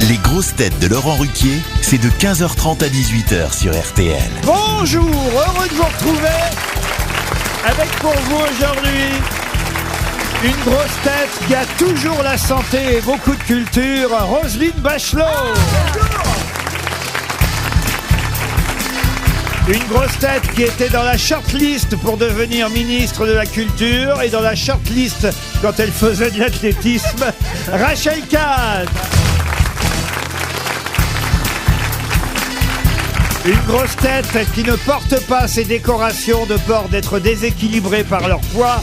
Les grosses têtes de Laurent Ruquier, c'est de 15h30 à 18h sur RTL. Bonjour, heureux de vous retrouver avec pour vous aujourd'hui une grosse tête qui a toujours la santé et beaucoup de culture, Roselyne Bachelot. Une grosse tête qui était dans la shortlist pour devenir ministre de la Culture et dans la shortlist quand elle faisait de l'athlétisme, Rachel Kahn. Une grosse tête qui ne porte pas ses décorations de peur d'être déséquilibrée par leur poids,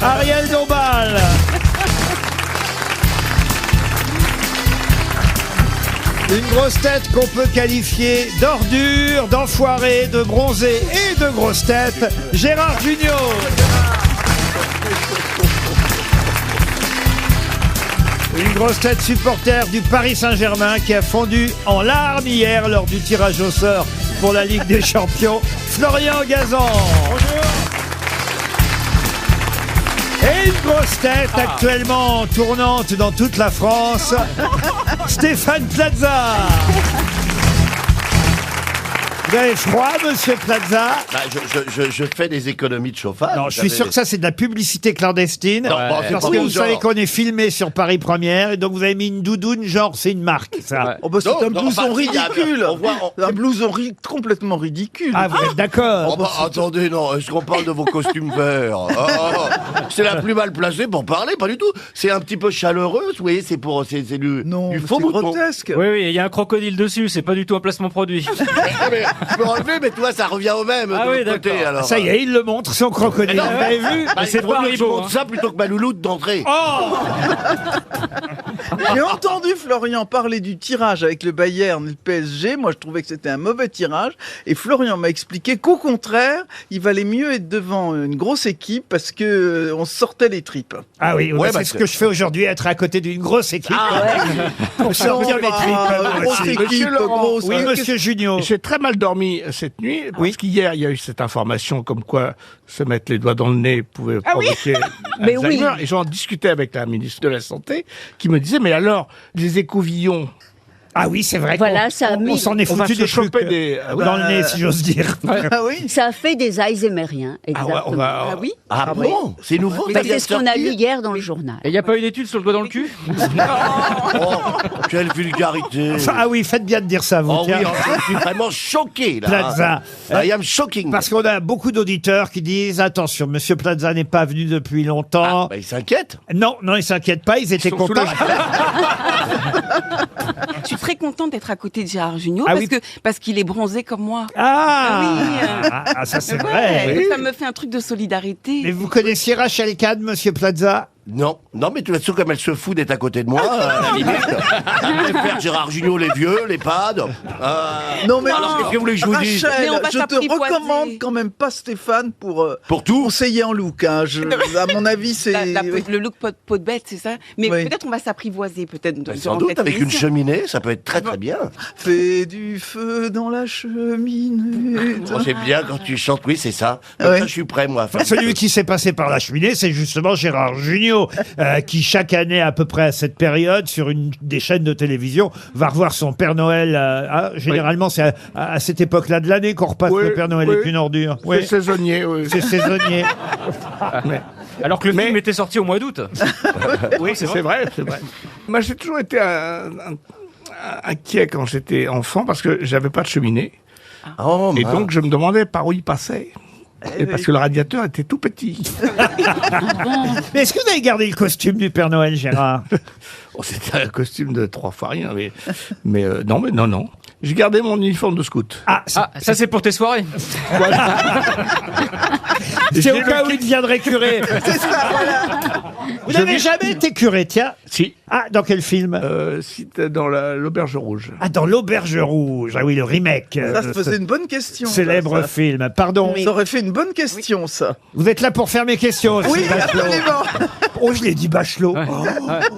Ariel Dombal. Une grosse tête qu'on peut qualifier d'ordure, d'enfoiré, de bronzé et de grosse tête, Gérard Jugnot. Une grosse tête supporter du Paris Saint-Germain qui a fondu en larmes hier lors du tirage au sort pour la Ligue des Champions, Florian Gazan. Bonjour. Et une grosse tête actuellement tournante dans toute la France, Stéphane Plaza. Vous avez froid, monsieur Plaza? Je fais des économies de chauffage. Non, je suis sûr que ça, c'est de la publicité clandestine. Non, bon, c'est parce pas que mon vous savez genre. qu'on est filmé sur Paris Première, et donc vous avez mis une doudoune, genre, c'est une marque, ça. Oh bah c'est Non, un non, blouson enfin, ridicule. on voit- Un blouson complètement ridicule. Ah, vous êtes d'accord? Oh bah, attendez, non, est-ce qu'on parle de vos costumes verts? C'est la plus mal placée pour parler, pas du tout. C'est un petit peu chaleureux, vous voyez, c'est du Non, du mais faux c'est mouton. grotesque. Oui, il y a un crocodile dessus, c'est pas du tout un placement produit. Mais, je peux enlever, mais toi, ça revient au même Ah de oui, l'autre côté, d'accord. alors. Ça y est, il le montre, son crocodile. Non, Vous avez vu? Bah, c'est il vaut pas mieux que je Haribo, montre hein. ça plutôt que ma louloute d'entrée. Oh! J'ai entendu Florian parler du tirage avec le Bayern et le PSG. Moi, je trouvais que c'était un mauvais tirage. Et Florian m'a expliqué qu'au contraire, il valait mieux être devant une grosse équipe parce que on se sortait les tripes. Ah oui, Ouais, c'est bah, ce que je fais aujourd'hui, être à côté d'une grosse équipe. Pour sortir les bah, tripes. grosse aussi. équipe, grosse. Oui, monsieur Junio. J'ai très mal dormi cette nuit, parce qu'hier, il y a eu cette information comme quoi se mettre les doigts dans le nez pouvait provoquer Alzheimer. Et j'en discutais avec la ministre de la Santé, qui me disait, mais alors, les écouvillons, Ah oui, c'est vrai Voilà, qu'on ça a mis- on s'en est on va foutu se des trucs choper des... dans le nez, si j'ose dire. Ah oui. Ça a fait des Alzheimeriens, exactement. on va- Ah oui. Ah bon? C'est nouveau? Mais ça c'est vient de ce qu'on a sortir lu hier dans le journal. Et il n'y a pas une étude sur le doigt dans le cul? Oh, quelle vulgarité. Ah oui, faites bien de dire ça, vous. Oh oui, tiens. je suis vraiment choqué, là. Plaza. I am shocking. Parce qu'on a beaucoup d'auditeurs qui disent attention, monsieur Plaza n'est pas venu depuis longtemps. Bah, il s'inquiète. Non, ils s'inquiètent pas, ils étaient sont contents. Je suis très contente d'être à côté de Gérard Jugnot Ah parce oui. que parce qu'il est bronzé comme moi. Ah, ça c'est vrai. Ouais, ça me fait un truc de solidarité. Mais vous connaissiez Rachel Kahn, monsieur Plaza? Non, mais tu es sûr comme elle se fout d'être à côté de moi, à la limite. Elle préfère Gérard Jugnot, les vieux, les pads. Non mais Alors, qu'est-ce que vous voulez que je vous dise? Rachel, Mais on va je te s'apprivoiser. recommande quand même pas Stéphane pour tout conseiller en look. Hein. À mon avis, c'est Le look peau de bête, c'est ça. Mais Oui. peut-être on va s'apprivoiser, peut-être. Bah, sans durant doute, cette avec une émission. cheminée, ça peut être très très bien. fait du feu dans la cheminée. Moi, j'aime bien quand tu chantes, oui, c'est ça. Comme Ouais. ça, je suis prêt, moi. à faire Celui qui s'est passé par la cheminée, c'est justement Gérard Jugnot, qui chaque année, à peu près à cette période, sur une des chaînes de télévision, va revoir son Père Noël. Généralement, c'est à cette époque-là de l'année qu'on repasse Oui, le Père Noël oui. est une ordure. C'est Oui, saisonnier, oui. c'est saisonnier. Mais- Alors que le film était sorti au mois d'août. oui, c'est vrai, c'est vrai. Moi, j'ai toujours été inquiet quand j'étais enfant, parce que j'avais pas de cheminée. Oh, Et mince. donc, je me demandais par où il passait. Et parce que le radiateur était tout petit. Mais est-ce que vous avez gardé le costume du Père Noël, Gérard? Oh, c'était un costume de 3 fois rien, mais non. J'ai gardé mon uniforme de scout. Ah, Ah, ça c'est pour tes soirées. c'est au cas où il deviendrait curé. Vous n'avez jamais été curé, tiens. Si. Ah, dans quel film? C'était dans l'Auberge Rouge. Ah, dans l'Auberge Rouge. Ah oui, le remake. Ça se de faisait ce une bonne question. célèbre ça. film. Pardon. Ça aurait fait une bonne question, ça. Vous êtes là pour faire mes questions aussi, Oui, Bachelot. absolument. Oh, je l'ai dit, Bachelot.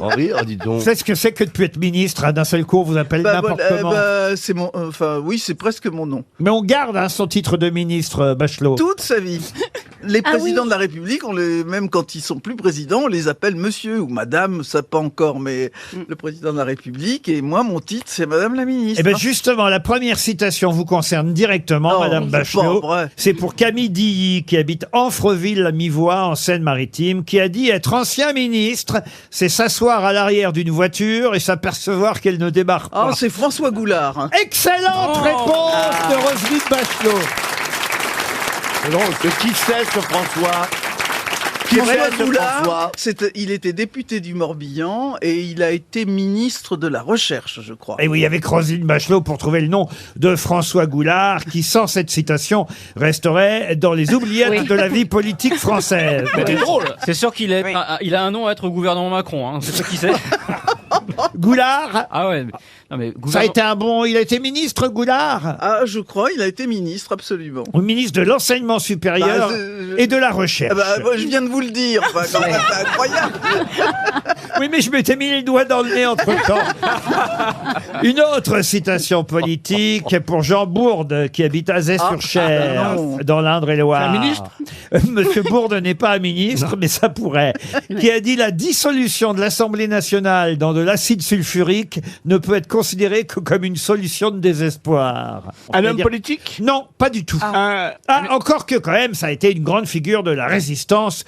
Oh oui, dis donc. Vous savez ce que c'est que de plus être ministre, hein, d'un seul coup, on vous appelle n'importe comment. C'est mon, enfin, oui, c'est presque mon nom. Mais on garde son titre de ministre, Bachelot. Toute sa vie. Les présidents de la République, même quand ils sont plus présidents, on les appelle monsieur ou madame, ça pas encore, mais le président de la République. Et moi, mon titre, c'est madame la ministre. Eh bien, justement, la première citation vous concerne directement, madame Bachelot. C'est pour Camille Dilly, qui habite Amfreville, la Mi-Voix, en Seine-Maritime, qui a dit être ancien ministre, c'est s'asseoir à l'arrière d'une voiture et s'apercevoir qu'elle ne démarre pas. Oh, c'est François Goulard. Hein. Excellente réponse de Roselyne Bachelot. Qui c'est ce François? François Goulard, il était député du Morbihan et il a été ministre de la Recherche, je crois. Et oui, avec Roselyne Bachelot pour trouver le nom de François Goulard, qui, sans cette citation, resterait dans les oubliettes de la vie politique française. C'est drôle. C'est sûr qu'il il a un nom à être au gouvernement Macron. Hein. C'est ça qui sait. Goulard. Ah ouais. Mais Ça a été il a été ministre, Goulard? Ah, je crois, il a été ministre, absolument. Ou ministre de l'enseignement supérieur et de la recherche. Je viens de vous le dire, c'est incroyable. Oui, mais je m'étais mis le doigt dans le nez entre-temps. Une autre citation politique pour Jean Bourde, qui habite Azay-sur-Cher, dans l'Indre-et-Loire. C'est un ministre? Monsieur Bourde n'est pas un ministre, mais ça pourrait. Qui a dit: la dissolution de l'Assemblée nationale dans de l'acide sulfurique ne peut être considérée que comme une solution de désespoir. Un homme politique? Non, pas du tout. Encore que quand même, ça a été une grande figure de la résistance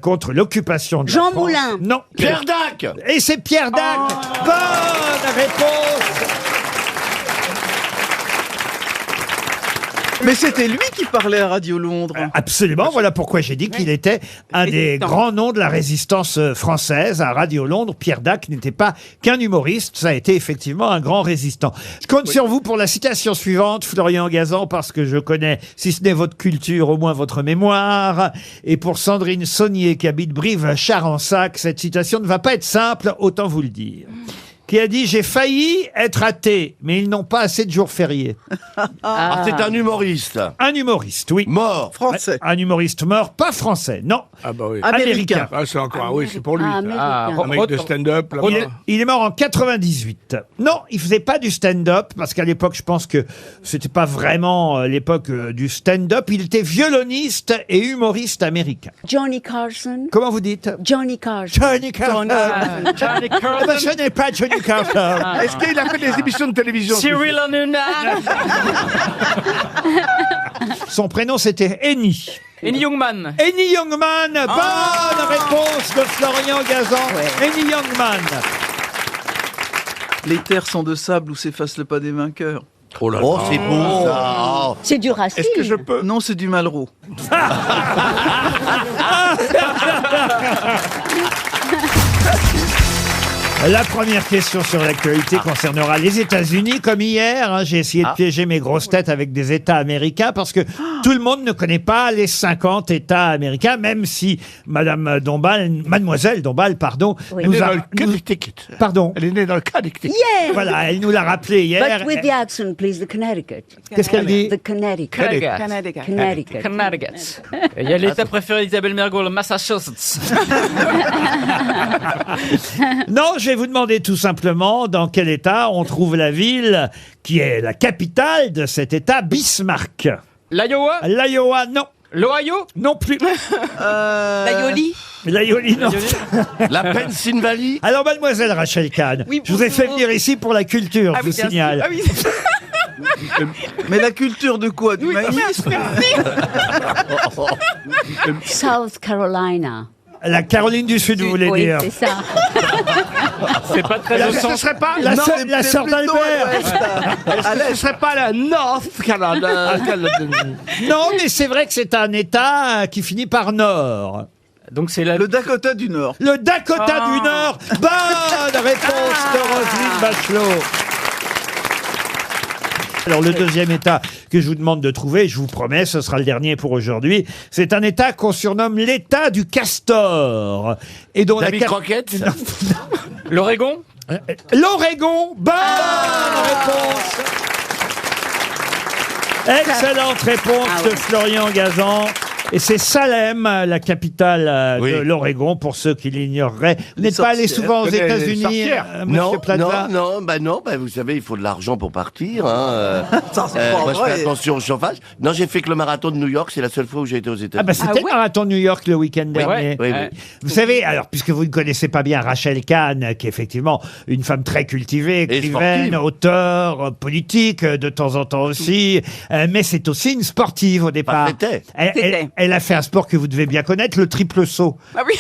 contre l'occupation de Jean la France. Moulin. Non. Pierre Dac. Et c'est Pierre Dac. Bonne réponse. Mais c'était lui qui parlait à Radio Londres. Absolument, voilà pourquoi j'ai dit qu'il était un des grands noms de la résistance française à Radio Londres. Pierre Dac n'était pas qu'un humoriste, ça a été effectivement un grand résistant. Je compte sur vous pour la citation suivante, Florian Gazan, parce que je connais, si ce n'est votre culture, au moins votre mémoire. Et pour Sandrine Saunier, qui habite Brive-Charensac, cette citation ne va pas être simple, autant vous le dire. Qui a dit: j'ai failli être athée, mais ils n'ont pas assez de jours fériés. C'est un humoriste. Un humoriste, oui. Mort. Français. Un humoriste mort, pas français, non. Ah bah oui. Américain. Ah, c'est encore, oui, c'est pour lui. ça. Américain. Un mec de stand-up, là-bas. Il est mort en 98. Non, il faisait pas du stand-up, parce qu'à l'époque, je pense que c'était pas vraiment l'époque du stand-up. Il était violoniste et humoriste américain. Johnny Carson. Comment vous dites? Johnny Carson. Johnny Carson. Johnny Eh ben, ce n'est pas Johnny Carson. Est-ce qu'il a fait des émissions de télévision? Cyril Hanouna. Son prénom, c'était Henny. Henny Youngman. Henny Youngman. Bonne réponse de Florian Gazan. Henny Youngman. Les terres sont de sable où s'efface le pas des vainqueurs. Oh là là. Oh, c'est beau ça. C'est du racisme. Est-ce que je peux? Non, c'est du Malraux. La première question sur l'actualité concernera les États-Unis, comme hier. Hein, j'ai essayé de piéger mes grosses têtes avec des États américains parce que tout le monde ne connaît pas les 50 États américains, même si Mademoiselle Dombal, pardon, Elle est née dans le Connecticut. Pardon. Elle est née dans le Connecticut. Yeah. Voilà, elle nous l'a rappelé hier. But with the accent, please, the Connecticut. Qu'est-ce qu'elle dit? The Connecticut. Connecticut. Connecticut. Connecticut. Il y a l'état préféré d'Isabelle Mergo, le Massachusetts. Non, je vais vous demander tout simplement dans quel état on trouve la ville qui est la capitale de cet état, Bismarck. L'Iowa. L'Iowa, non. L'Ohio. Non plus. La Yoli. L'Iowa, non. La Pennsylvanie. Alors, mademoiselle Rachel Kahn, Oui, je vous ai fait bonjour. venir ici pour la culture, je vous signale. Ah oui. Mais la culture de quoi? Du maïs? South Carolina. La Caroline du Sud, vous voulez Oui, dire. c'est ça. C'est pas très La- innocent. Ce serait pas La non, sœur- c'est- la c'est sœur plutôt d'Albert. à l'est. ce serait pas la North Carolina. Non, mais c'est vrai que c'est un état qui finit par Nord. Donc c'est la. Le Dakota du Nord. Le Dakota du Nord. Bonne réponse de Roselyne Bachelot. Alors, le deuxième état que je vous demande de trouver, je vous promets, ce sera le dernier pour aujourd'hui, c'est un état qu'on surnomme l'état du castor. Et dont David Croquette. L'Oregon. L'Oregon. Bonne réponse. Excellente réponse de Florian Gazan. Et c'est Salem, la capitale de Oui. l'Oregon, pour ceux qui l'ignoreraient. Vous Les n'êtes pas allé sorcières. souvent aux Les États-Unis, sorcières. monsieur Plaza? non, vous savez, il faut de l'argent pour partir. Ça, c'est pas Moi, je vrai. fais attention au chauffage. Non, j'ai fait que le marathon de New York, c'est la seule fois où j'ai été aux États-Unis. Ah bah c'était le marathon de New York le week-end dernier. Oui, Ouais. oui. Vous savez, alors puisque vous ne connaissez pas bien Rachel Kahn, qui est effectivement une femme très cultivée, écrivaine, sportive. auteure, politique, de temps en temps aussi, mais c'est aussi une sportive au départ. c'était. Elle a fait un sport que vous devez bien connaître, le triple saut. Ah oui.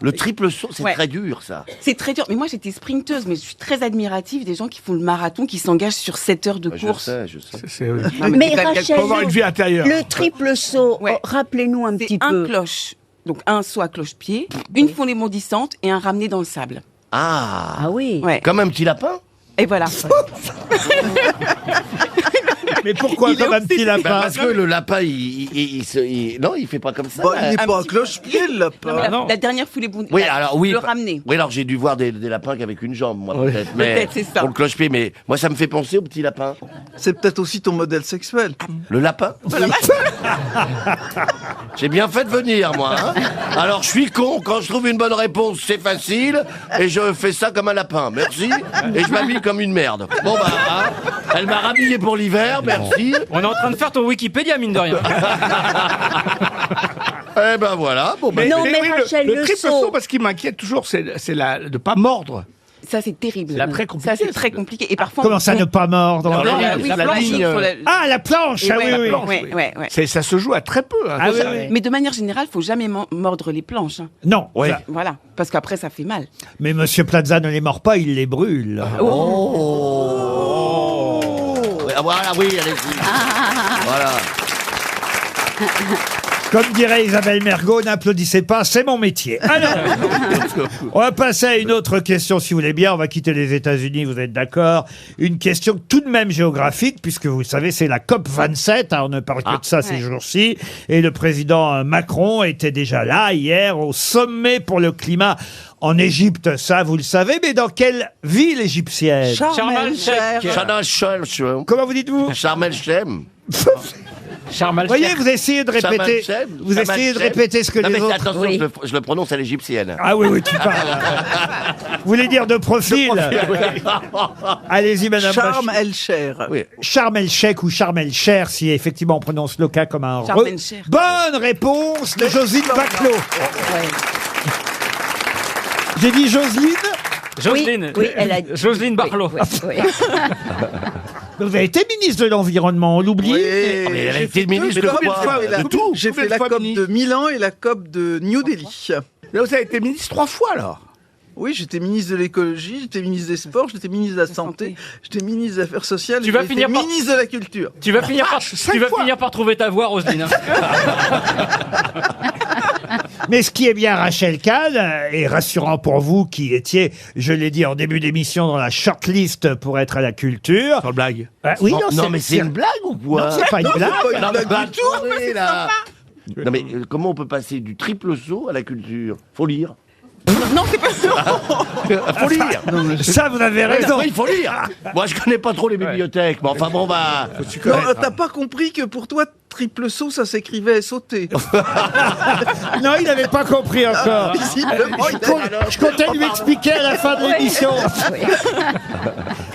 Le triple saut, c'est Ouais. très dur, ça. C'est très dur. Mais moi, j'étais sprinteuse, mais je suis très admirative des gens qui font le marathon, qui s'engagent sur 7 heures de course. Je sais. Oui. Non, Mais c'est pas- Rachel, Faut avoir une vie intérieure. le triple saut, Ouais. rappelez-nous un petit C'est un peu. cloche. Donc un saut à cloche-pied, une fondée bondissante et un ramené dans le sable. Ah, Ah oui. Ouais. comme un petit lapin. Et voilà. Mais pourquoi comme un petit lapin? Parce que le lapin, non, il fait pas comme ça. Bah, il n'est Un pas un petit- cloche-pied, le lapin. La dernière foulée bondissante. Oui, alors oui. Le ramener. Oui, alors j'ai dû voir des lapins qu'avec une jambe, moi, Oui. peut-être. Mais Peut-être, c'est ça. pour le cloche-pied, mais moi, ça me fait penser au petit lapin. C'est peut-être aussi ton modèle sexuel. Le lapin. J'ai bien fait de venir, moi. Hein. Alors, je suis con. Quand je trouve une bonne réponse, c'est facile. Et je fais ça comme un lapin. Merci. Et je m'habille comme une merde. Bon, bah, hein, elle m'a rhabillé pour l'hiver. Merci. On est en train de faire ton Wikipédia, mine de rien. Eh ben voilà. Bon, bah, Non, mais oui, Rachel, le le triple saut. saut, parce qu'il m'inquiète toujours, c'est de pas mordre. Ça, c'est terrible. C'est très compliqué, Ça, c'est ça. très compliqué. Et parfois, Comment ça ne pas mordre? Non, Non, la- oui, la planche, ligne, sur la- Ah, la planche! Et Ah ouais, oui, oui. planche, ouais, oui. ouais, ouais. Ça se joue à très peu. Hein, Ah oui, ça. oui. Mais de manière générale, faut jamais mordre les planches. Hein. Non. Ouais. ça- Voilà, parce qu'après, ça fait mal. Mais monsieur Plaza ne les mord pas, il les brûle. Ah, voilà, oui, allez-y. Voilà. Comme dirait Isabelle Mergo, n'applaudissez pas, c'est mon métier. Alors, on va passer à une autre question, si vous voulez bien. On va quitter les États-Unis, vous êtes d'accord? Une question tout de même géographique, puisque vous savez, c'est la COP 27. On ne parle que de ça ces jours-ci. Et le président Macron était déjà là hier au sommet pour le climat en Égypte. Ça, vous le savez. Mais dans quelle ville égyptienne? Sharm el-Sheikh. Comment vous dites-vous? Sharm el-Sheikh. Sharm Vous voyez, el-Sheikh. vous essayez de Sharm répéter, el-Sheikh. vous Sharm essayez de el-Sheikh. répéter ce que Non, les mais autres... attention, Oui. je le prononce à l'égyptienne. Ah oui, oui, tu parles. Vous voulez dire de profil? Allez-y, madame. Charme Bachir. El-Cher. Oui. Sharm el-Sheikh ou Sharm el-Cher, si effectivement on prononce le cas comme un Sharm re. el-Sheikh. Bonne réponse de Joselyne Bachelot. Ouais. J'ai dit Joselyne. Jocelyne. Oui, elle a... Jocelyne Barlot. Oui, oui. Vous avez été ministre de l'Environnement, on l'oublie. Oui, mais elle a j'ai été fait ministre deux de COP, quoi j'ai fait la- De tout. J'ai Combien fait de la fois COP ministre de Milan et la COP de New Delhi. Là, vous avez été ministre 3 fois, alors. Oui, j'étais ministre de l'écologie, j'étais ministre des sports, j'étais ministre de la santé, j'étais ministre des affaires sociales, Tu vas j'étais finir par- ministre de la culture. Tu vas finir par, cinq tu vas fois. finir par trouver ta voix, Roselyne. Mais ce qui est bien, Rachel Kahn, et rassurant pour vous qui étiez, je l'ai dit en début d'émission, dans la shortlist pour être à la culture. Sans blague. Oui, Non, mais c'est une blague ou quoi Non, c'est pas une blague. Pas une Non, mais blague du tout. attendez, là. Non, mais comment on peut passer du triple saut à la culture? Faut lire. Non, c'est pas ça. Faut lire. Ça, vous avez raison. Oui, il faut lire. Moi, je connais pas trop les bibliothèques, mais enfin bon, bah. Non, t'as pas compris que pour toi, triple saut, ça s'écrivait sauter. Non, il n'avait pas compris encore. Visiblement, il a- Je comptais lui expliquer à la fin de l'émission.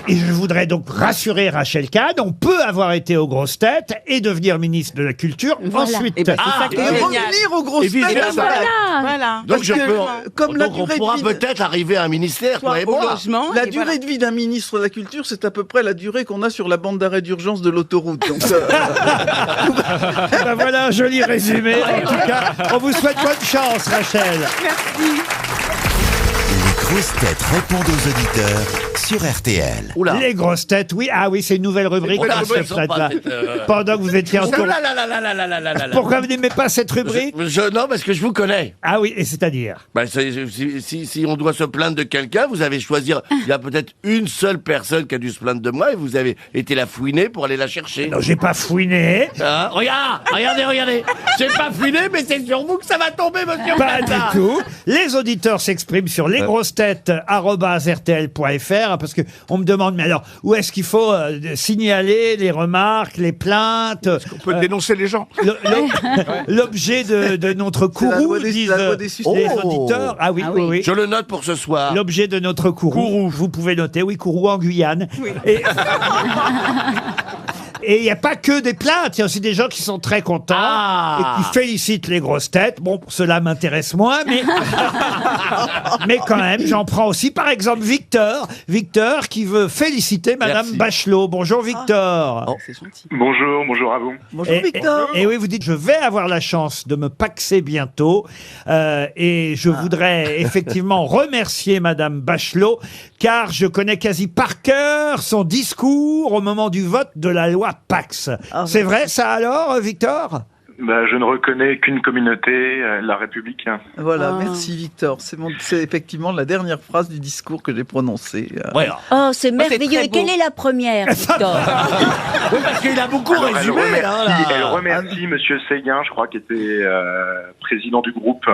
Et je voudrais donc rassurer Rachel Kahn, on peut avoir été aux grosses têtes et devenir ministre de la Culture Voilà. ensuite. Et ben, c'est ça qui Et est génial. revenir aux grosses Et vice têtes. versa. Voilà. Voilà. Donc, Parce je que, peux. comme la donc, on durée de pourra vie- peut-être arriver à un ministère, toi et Au moi. logement. La et durée voilà. de vie d'un ministre de la Culture, c'est à peu près la durée qu'on a sur la bande d'arrêt d'urgence de l'autoroute. Donc, Ben voilà un joli résumé. En tout cas, on vous souhaite bonne chance, Rachel. Les grosses têtes répondent aux auditeurs sur RTL. Oula. Les grosses têtes, oui. Ah oui, c'est une nouvelle rubrique. Oula, Monsieur c'est sympa, Plaza. cette, Pendant que vous étiez en Oh tour. là là là là là là là là là là. Pourquoi vous n'aimez pas cette rubrique? Non, parce que je vous connais. Ah oui, et c'est-à-dire? Ben, si on doit se plaindre de quelqu'un, vous avez choisi. Il y a peut-être une seule personne qui a dû se plaindre de moi et vous avez été la fouiner pour aller la chercher. Non, j'ai pas fouiné. Hein, regardez. J'ai pas fouiné, mais c'est sur vous que ça va tomber, monsieur Pas Plaza. du tout. Les auditeurs s'expriment sur lesgrossetêtes@rtl.fr. faire, parce que on me demande, mais alors, où est-ce qu'il faut signaler les remarques, les plaintes? Est-ce qu'on peut dénoncer les gens? L'objet de notre courroux, disent les auditeurs. Ah oui, Ah oui. oui. Je le note pour ce soir. L'objet de notre courroux. Vous pouvez noter, oui, courroux en Guyane. Et il n'y a pas que des plaintes, il y a aussi des gens qui sont très contents et qui félicitent les grosses têtes. Bon, cela m'intéresse moins, mais quand même, j'en prends aussi. Par exemple, Victor qui veut féliciter Madame Merci. Bachelot. Bonjour Victor. C'est gentil. Bonjour à vous. Bonjour Victor. Et oui, vous dites, je vais avoir la chance de me paxer bientôt. Et je voudrais effectivement remercier Madame Bachelot, car je connais quasi par cœur son discours au moment du vote de la loi Pax. C'est vrai ça alors, Victor? Je ne reconnais qu'une communauté, la République. Voilà, merci Victor. C'est effectivement la dernière phrase du discours que j'ai prononcé. Ouais. Oh, c'est c'est merveilleux. très Et quelle est la première, Victor? Oui, parce qu'il a beaucoup Alors, résumé. elle remercie Monsieur Séguin, je crois, qui était président du groupe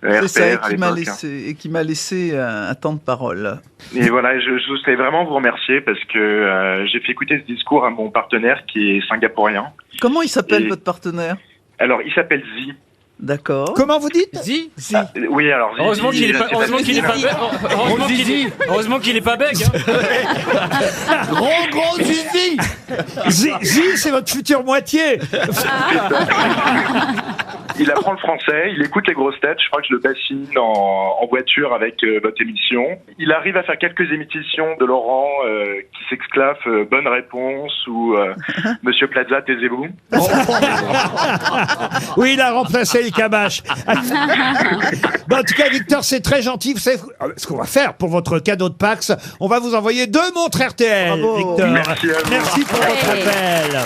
C'est ça, RPR à l'époque. qui m'a laissé un temps de parole. Et voilà, je voulais vraiment vous remercier parce que j'ai fait écouter ce discours à mon partenaire qui est singapourien. Comment il s'appelle Et- votre partenaire? Alors, il s'appelle Zi. D'accord. Comment vous dites? Zi. Oui, alors Zi. Heureusement qu'il est pas, c'est heureusement qu'il est pas, heureusement qu'il est pas bègue. Hein. Gros zizi. Zi, c'est votre future moitié. Il apprend le français, il écoute les grosses têtes. Je crois que je le bassine en voiture avec votre émission. Il arrive à faire quelques émissions de Laurent qui s'exclave bonne réponse ou Monsieur Plaza, taisez-vous. Oui, il a remplacé le cabache. Bon, en tout cas, Victor, c'est très gentil. Vous savez ce qu'on va faire pour votre cadeau de Pax? On va vous envoyer 2 montres RTL, Bravo. Victor. Merci à vous. Merci pour votre Ouais. appel.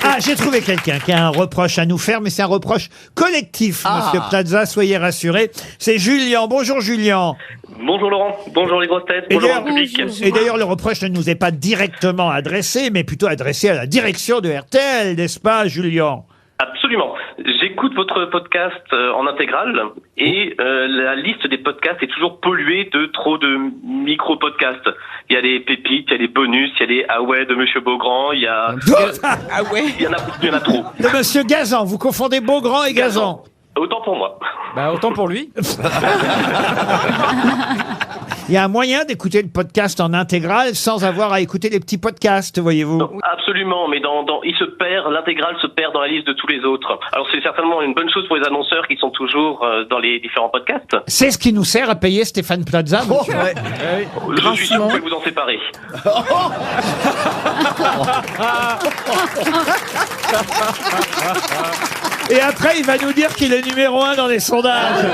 Ah, j'ai trouvé quelqu'un qui a un reproche à nous faire, mais c'est un reproche collectif, Monsieur Plaza, soyez rassurés. C'est Julien. Bonjour Julien. Bonjour Laurent, bonjour les grosses têtes, Et bonjour d'ailleurs- le public. Et d'ailleurs, le reproche ne nous est pas directement adressé, mais plutôt adressé à la direction de RTL, n'est-ce pas, Julien? Absolument. J'écoute votre podcast en intégrale et la liste des podcasts est toujours polluée de trop de micro-podcasts. Il y a les pépites, il y a les bonus, il y a les ah ouais de Monsieur Beaugrand, il y a... Ah ouais. Il y en a trop. De Monsieur Gazan, vous confondez Beaugrand et Gazan. Autant pour moi. Bah, autant pour lui. Il y a un moyen d'écouter le podcast en intégrale sans avoir à écouter les petits podcasts, voyez-vous. Absolument, mais il se perd, l'intégrale se perd dans la liste de tous les autres. Alors c'est certainement une bonne chose pour les annonceurs qui sont toujours dans les différents podcasts. C'est ce qui nous sert à payer Stéphane Plaza. monsieur. Ouais. Je suis sûr que vous pouvez vous en séparer. Et après, il va nous dire qu'il est numéro 1 dans les sondages.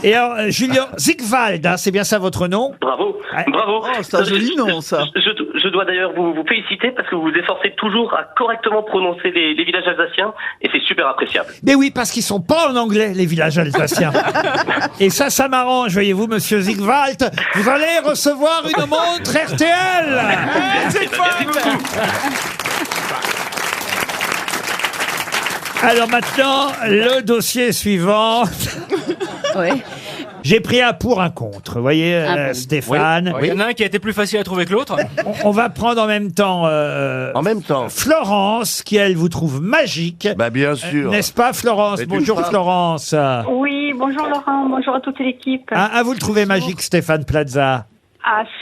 Et alors, Julien Ziegwald, hein, c'est bien ça votre nom? Bravo, Ouais. bravo. Oh, c'est un joli nom, ça. Je dois d'ailleurs vous féliciter parce que vous vous efforcez toujours à correctement prononcer les villages alsaciens et c'est super appréciable. Mais oui, parce qu'ils sont pas en anglais, les villages alsaciens. Et ça m'arrange, voyez-vous, monsieur Ziegwald. Vous allez recevoir une montre RTL. Merci beaucoup. Alors maintenant, le dossier suivant. Ouais. J'ai pris un pour un contre, vous voyez, Ah bon. Stéphane. Il y en a un qui a été plus facile à trouver que l'autre. On va prendre en même temps En même temps. Florence, qui elle vous trouve magique. Bah bien sûr. N'est-ce pas, Florence? Mais tu Bonjour, le feras. Florence. Oui, bonjour Laurent, bonjour à toute l'équipe. Vous le trouvez magique, Stéphane Plaza?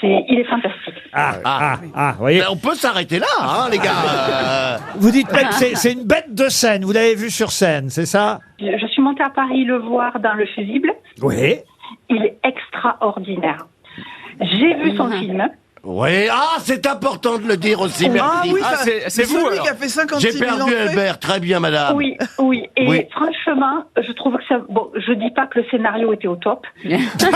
Il est fantastique. Vous voyez. Ben, on peut s'arrêter là, hein, les gars. Vous dites même que c'est une bête de scène. Vous l'avez vu sur scène, c'est ça? Je suis montée à Paris le voir dans le fusible. Oui. Il est extraordinaire. J'ai vu son film. Oui, c'est important de le dire aussi, merci. Ah oui, c'est vous, celui alors. qui a fait 56 J'ai 000 perdu entrées. Albert, très bien, madame. Oui. Et Oui. franchement, je trouve que ça... Bon, je dis pas que le scénario était au top. Mais, Ça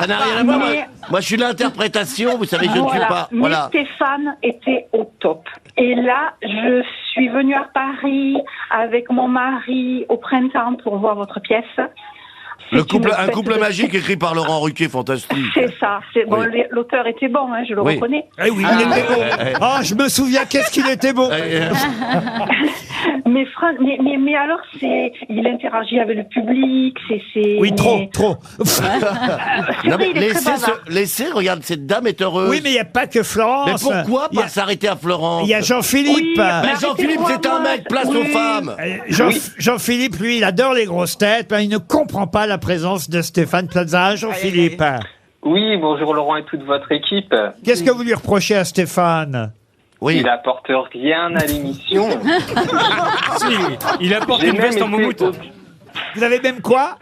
n'a rien à voir. Mais- Moi, je suis l'interprétation, vous savez, je ne suis pas. Mais Voilà. Stéphane était au top. Et là, je suis venue à Paris avec mon mari au printemps pour voir votre pièce. Un C'est une fête couple de- magique écrit par Laurent Ruquier, fantastique. C'est ça. Bon, Oui. l'auteur était bon, hein, je le Oui. reconnais. Eh oui, il était bon. Je me souviens, qu'est-ce qu'il était bon. Mais alors, il interagit avec le public, Oui, trop. Non, mais il est très bavard. laissez, regarde, cette dame est heureuse. Oui, mais il n'y a pas que Florence. Mais pourquoi Il y a- pas s'arrêter à Florence? Il y a Jean-Philippe. Oui, Mais Jean-Philippe, c'est un mec, place aux femmes. Jean-Philippe, lui, il adore les grosses têtes, mais il ne comprend pas la présence de Stéphane Plaza. Jean-Philippe. Oui, bonjour Laurent et toute votre équipe. Qu'est-ce que vous lui reprochez à Stéphane? Oui. Il apporte rien à l'émission. Si, il apporte J'ai une veste en même été moumoute. Vous avez même quoi?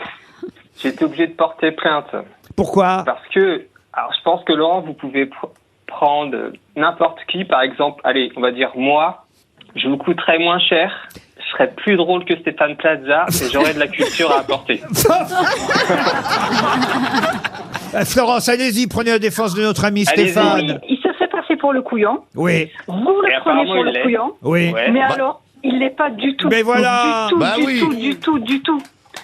J'ai été obligé de porter plainte. Pourquoi? Parce que, alors je pense que Laurent, vous pouvez prendre n'importe qui, par exemple, allez, on va dire moi, je vous coûterais moins cher, je serais plus drôle que Stéphane Plaza et j'aurais de la culture à apporter. Florence, allez-y, prenez la défense de notre ami Allez-y. Stéphane. Il se fait passer pour le couillon. Oui. Vous le Et prenez apparemment, pour il le l'est. couillon. Oui. Ouais. Mais alors, il l'est pas du tout. Mais voilà. Du tout, Bah du oui. tout, du tout, du tout.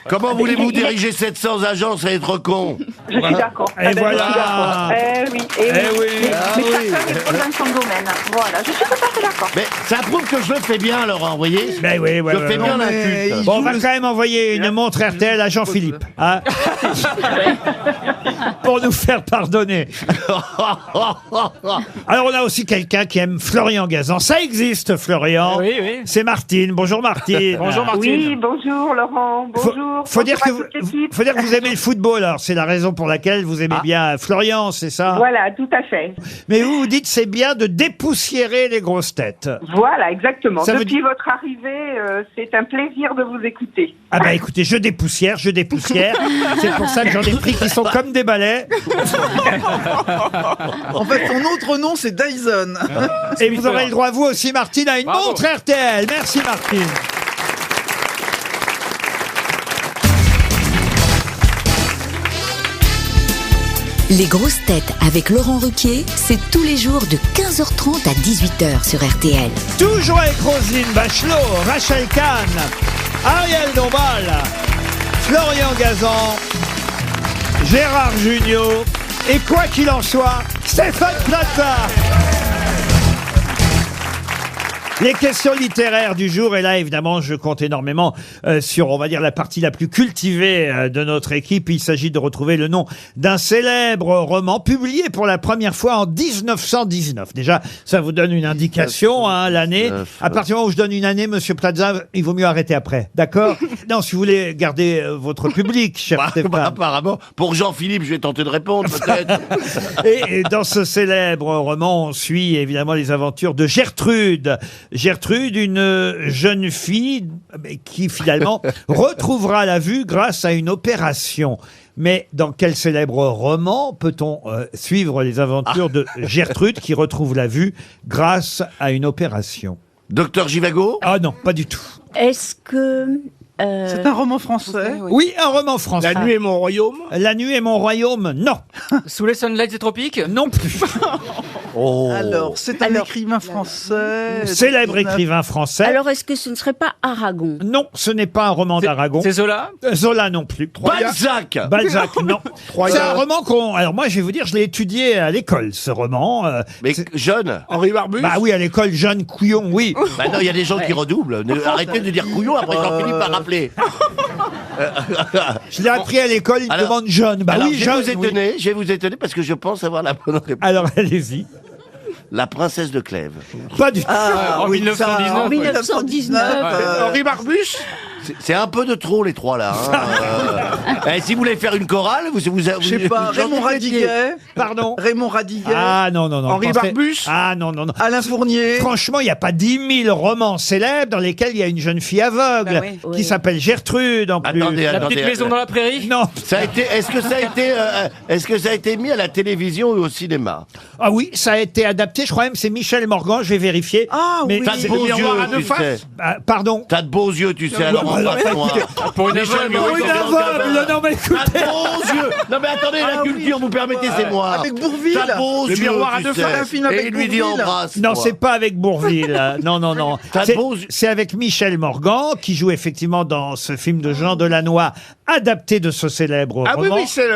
Comment voulez-vous Il est- diriger 700 agences et être con? Je suis d'accord. Et Je suis voilà. d'accord. Eh oui. Eh oui. Mais, Ah mais oui. chacun est dans son domaine. Voilà, je suis tout à fait d'accord. Mais ça prouve que je le fais bien, Laurent, vous voyez? Ben oui, ouais, Je ouais, fais ouais. bien Non, mais l'inculte. il- Bon, on va quand même envoyer une montre RTL à Jean-Philippe, hein, pour nous faire pardonner. Alors, on a aussi quelqu'un qui aime Florian Gazan. Ça existe, Florian. Oui, oui. C'est Martine. Bonjour, Martine. Bonjour Martine. Oui, bonjour Laurent, bonjour. Faut dire Bonjour que à toute l'équipe. faut dire que vous aimez le football. Alors, c'est la raison pour laquelle vous aimez bien Florian, c'est ça? Voilà, tout à fait. Mais vous vous dites c'est bien de dépoussiérer les grosses têtes. Voilà, exactement. Ça veut Depuis votre arrivée, c'est un plaisir de vous écouter. Ah bah écoutez, je dépoussière. C'est pour ça que j'en ai pris qui sont comme des balais. En fait, son autre nom, c'est Dyson. Et vous aurez le droit, vous aussi, Martine, à une Bravo. montre RTL. Merci, Martine. Les grosses têtes avec Laurent Ruquier, c'est tous les jours de 15h30 à 18h sur RTL. Toujours avec Roselyne Bachelot, Rachel Kahn, Ariel Dombal, Florian Gazan, Gérard Jugnot et quoi qu'il en soit, Stéphane Plaza. Les questions littéraires du jour, et là évidemment je compte énormément sur, on va dire, la partie la plus cultivée de notre équipe. Il s'agit de retrouver le nom d'un célèbre roman publié pour la première fois en 1919. Déjà, ça vous donne une indication, hein, l'année. À partir du moment où je donne une année, Monsieur Plaza, il vaut mieux arrêter après, d'accord? Non, si vous voulez garder votre public, cher Stéphane. Apparemment, pour Jean-Philippe, je vais tenter de répondre, peut-être. Et dans ce célèbre roman, on suit évidemment les aventures de Gertrude. Gertrude, une jeune fille qui finalement retrouvera la vue grâce à une opération. Mais dans quel célèbre roman peut-on suivre les aventures de Gertrude qui retrouve la vue grâce à une opération? Docteur Givago? Ah non, pas du tout. Est-ce que... C'est un roman français. Oui, un roman français. La nuit est mon royaume. La nuit est mon royaume, non. Sous les sunlights des tropiques? Non plus. Alors, c'est un écrivain français. Célèbre écrivain français. Alors, est-ce que ce ne serait pas Aragon? Non, ce n'est pas un roman d'Aragon. C'est Zola? Zola non plus. Balzac! Balzac, non. C'est un roman qu'on... Alors moi, je vais vous dire, je l'ai étudié à l'école, ce roman. Mais jeune? Henri Barbus. Bah oui, à l'école, jeune couillon, oui. Bah non, il y a des gens qui redoublent. Arrêtez de dire couillon, après Jean-Philippe va rappeler. Je l'ai appris à l'école, il me demande jeune. Bah alors, oui, je jeune. vais vous étonner parce que je pense avoir la bonne réponse. Alors, allez-y. La princesse de Clèves. Pas du tout. En oui, 1919. En 1919. Henri Barbus. C'est un peu de trop, les trois, là. Hein. Si vous voulez faire une chorale, vous Je sais pas, Raymond Radiguet. Pardon. Raymond Radiguet. Ah non, non, non. Henri Pensez- Barbus. Ah non, non, non. Alain Fournier. Franchement, il n'y a pas 10 000 romans célèbres dans lesquels il y a une jeune fille aveugle Bah oui. qui Oui. s'appelle Gertrude en plus. Attendez, La petite maison dans la prairie? Non. Ça a été, est-ce que ça a été mis à la télévision ou au cinéma? Ah oui, ça a été adapté. Je crois même que c'est Michel Morgan. Je vais vérifier. Ah Mais oui. T'as de c'est- beaux yeux, miroir à deux tu faces. sais. pardon. T'as de beaux yeux, tu sais. Alors, alors, embrasse-moi. Pour une Michel aveugle, Morgan, Une Morgan, aveugle. Non, mais T'as écoutez. de beaux yeux. Non mais attendez, la Ah oui, culture, je vous permettez, vois. c'est moi. Avec Bourvil. T'as de beaux Le yeux, miroir à tu deux sais. faces. Un film avec Et il lui dit Bourvil. embrasse. Non, c'est pas avec Bourvil. Non, non, non. T'as C'est- beau- C'est avec Michel Morgan qui joue effectivement dans ce film de Jean Delannoy adapté de ce célèbre Ah oui, roman. oui, c'est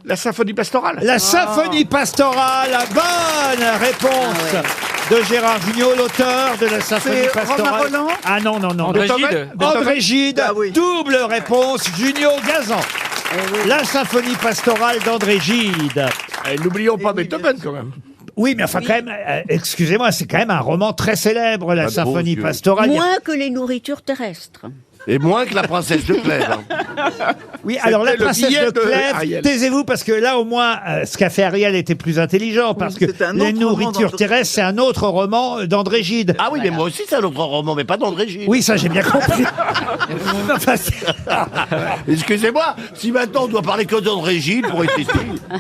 la symphonie pastorale. La symphonie pastorale, la bonne réponse de Gérard Jugnot, l'auteur de la symphonie C'est Romain pastorale. Roland Ah non, non, non. André Gide. André Gide, Ah oui. double réponse, Jugnot-Gazan. La symphonie pastorale d'André Gide. Et n'oublions pas Beethoven quand même. Oui, mais enfin, quand même, excusez-moi, c'est quand même un roman très célèbre, la Ah, symphonie bon Dieu. pastorale. Moins que les nourritures terrestres. Et moins que la princesse de Clèves. hein. Oui, alors la C'était le princesse billet de de Clèves, Ariel. taisez-vous, parce que là, au moins, ce qu'a fait Ariel était plus intelligent, parce que c'était un Les autre roman nourritures d'André terrestres, c'est un autre roman d'André Gide. Ah oui, mais moi aussi, c'est un autre roman, mais pas d'André Gide. Oui, ça, j'ai bien compris. Enfin, Excusez-moi, si maintenant on doit parler que d'André Gide pour être ici.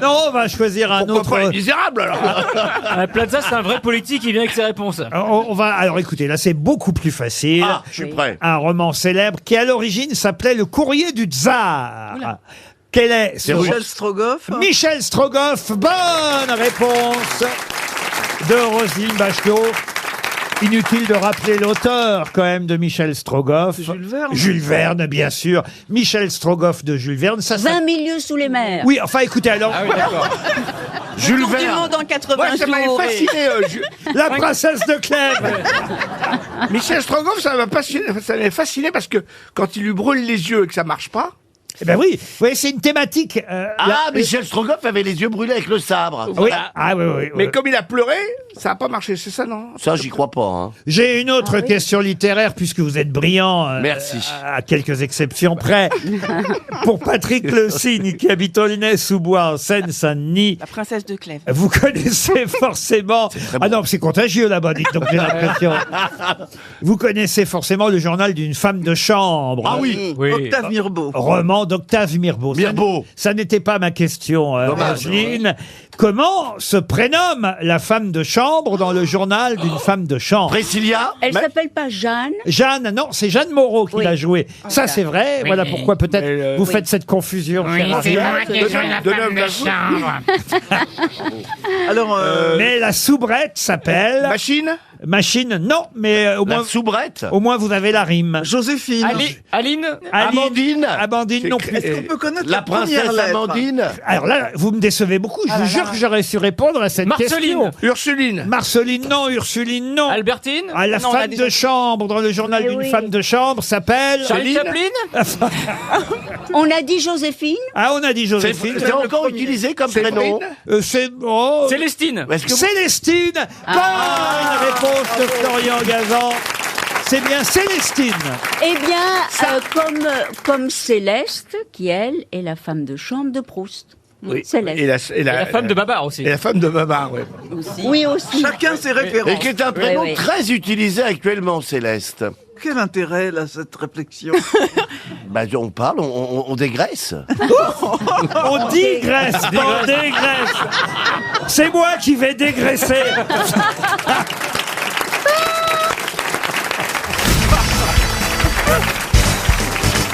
non, on va choisir un Pourquoi autre. pas les misérables alors? Plaza, c'est un vrai politique, il vient avec ses réponses. On va, alors écoutez, là, c'est beaucoup plus facile. Ah, je suis prêt. Un roman célèbre qui, à l'origine, s'appelait Le Courrier du Tsar. Quel est ce Michel Strogoff. Michel Strogoff, bonne réponse de Roselyne Bachelot. Inutile de rappeler l'auteur, quand même, de Michel Strogoff. Jules Verne. Jules Verne, bien sûr. Michel Strogoff de Jules Verne. Ça, 20 milieux sous les mers. Oui, enfin, écoutez, alors... Ah oui, d'accord. Jules Tour du Verne. monde en 80 Moi, ça m'avait jours. fasciné. La princesse de Clèves. Michel Strogoff, ça m'avait fasciné parce que quand il lui brûle les yeux et que ça marche pas. Eh ben oui, vous voyez, c'est une thématique... Ah, Michel Strogoff avait les yeux brûlés avec le sabre. oui, ah, oui, oui, Mais oui. comme il a pleuré, ça n'a pas marché, c'est ça, non? Ça, j'y crois pas. Hein. J'ai une autre question littéraire, puisque vous êtes brillant. Merci. À quelques exceptions près. Pour Patrick Le Cygne, qui habite Aulnay-sous-Bois, en Seine-Saint-Denis. La princesse de Clèves. Vous connaissez forcément... Ah non, c'est contagieux là-bas, dites donc, j'ai l'impression. Vous connaissez forcément le journal d'une femme de chambre. Ah oui. Oui. Octave Mirbeau. Roman d'Octave Mirbeau. Mirbeau. Ça n'était pas ma question, Dommage. Roselyne. Comment se prénomme la femme de chambre dans le journal d'une femme de chambre? Priscilla. Elle s'appelle pas Jeanne. Jeanne, non, c'est Jeanne Moreau qui Oui. l'a joué. Ça, c'est vrai. Voilà pourquoi peut-être Mais, vous faites cette confusion. cher Ariel. Alors, Mais la soubrette s'appelle... Machine? Machine, non, mais La soubrette. au moins vous avez la rime. Joséphine. Aline. Amandine. Amandine non plus. Est-ce qu'on peut connaître La la première princesse lettre? Amandine. Alors là, vous me décevez beaucoup. Je vous jure que j'aurais su répondre à cette Marceline. question. Ursuline. Marceline, non. Ursuline, non. Albertine. Ah, la Non, on a femme déjà de chambre dans le journal Mais d'une oui. femme de chambre s'appelle... Charlie Chaplin. On a dit Joséphine. Ah, on a dit C'est Joséphine. encore utilisé comme prénom. C'est... oh. Célestine. Est-ce que vous- Célestine. Bonne réponse de Florian Gazan. C'est bien Célestine. Eh bien, comme Céleste, qui elle est la femme de chambre de Proust. Oui. Céleste. Et La femme de Babar aussi. Et la femme de Babar, oui. Oui aussi. Chacun ses références. Et qui est un prénom Oui, oui. très utilisé actuellement, Céleste. Quel intérêt, là, cette réflexion? Bah, on parle, on dégraisse. On digresse, on dégraisse. C'est moi qui vais dégraisser.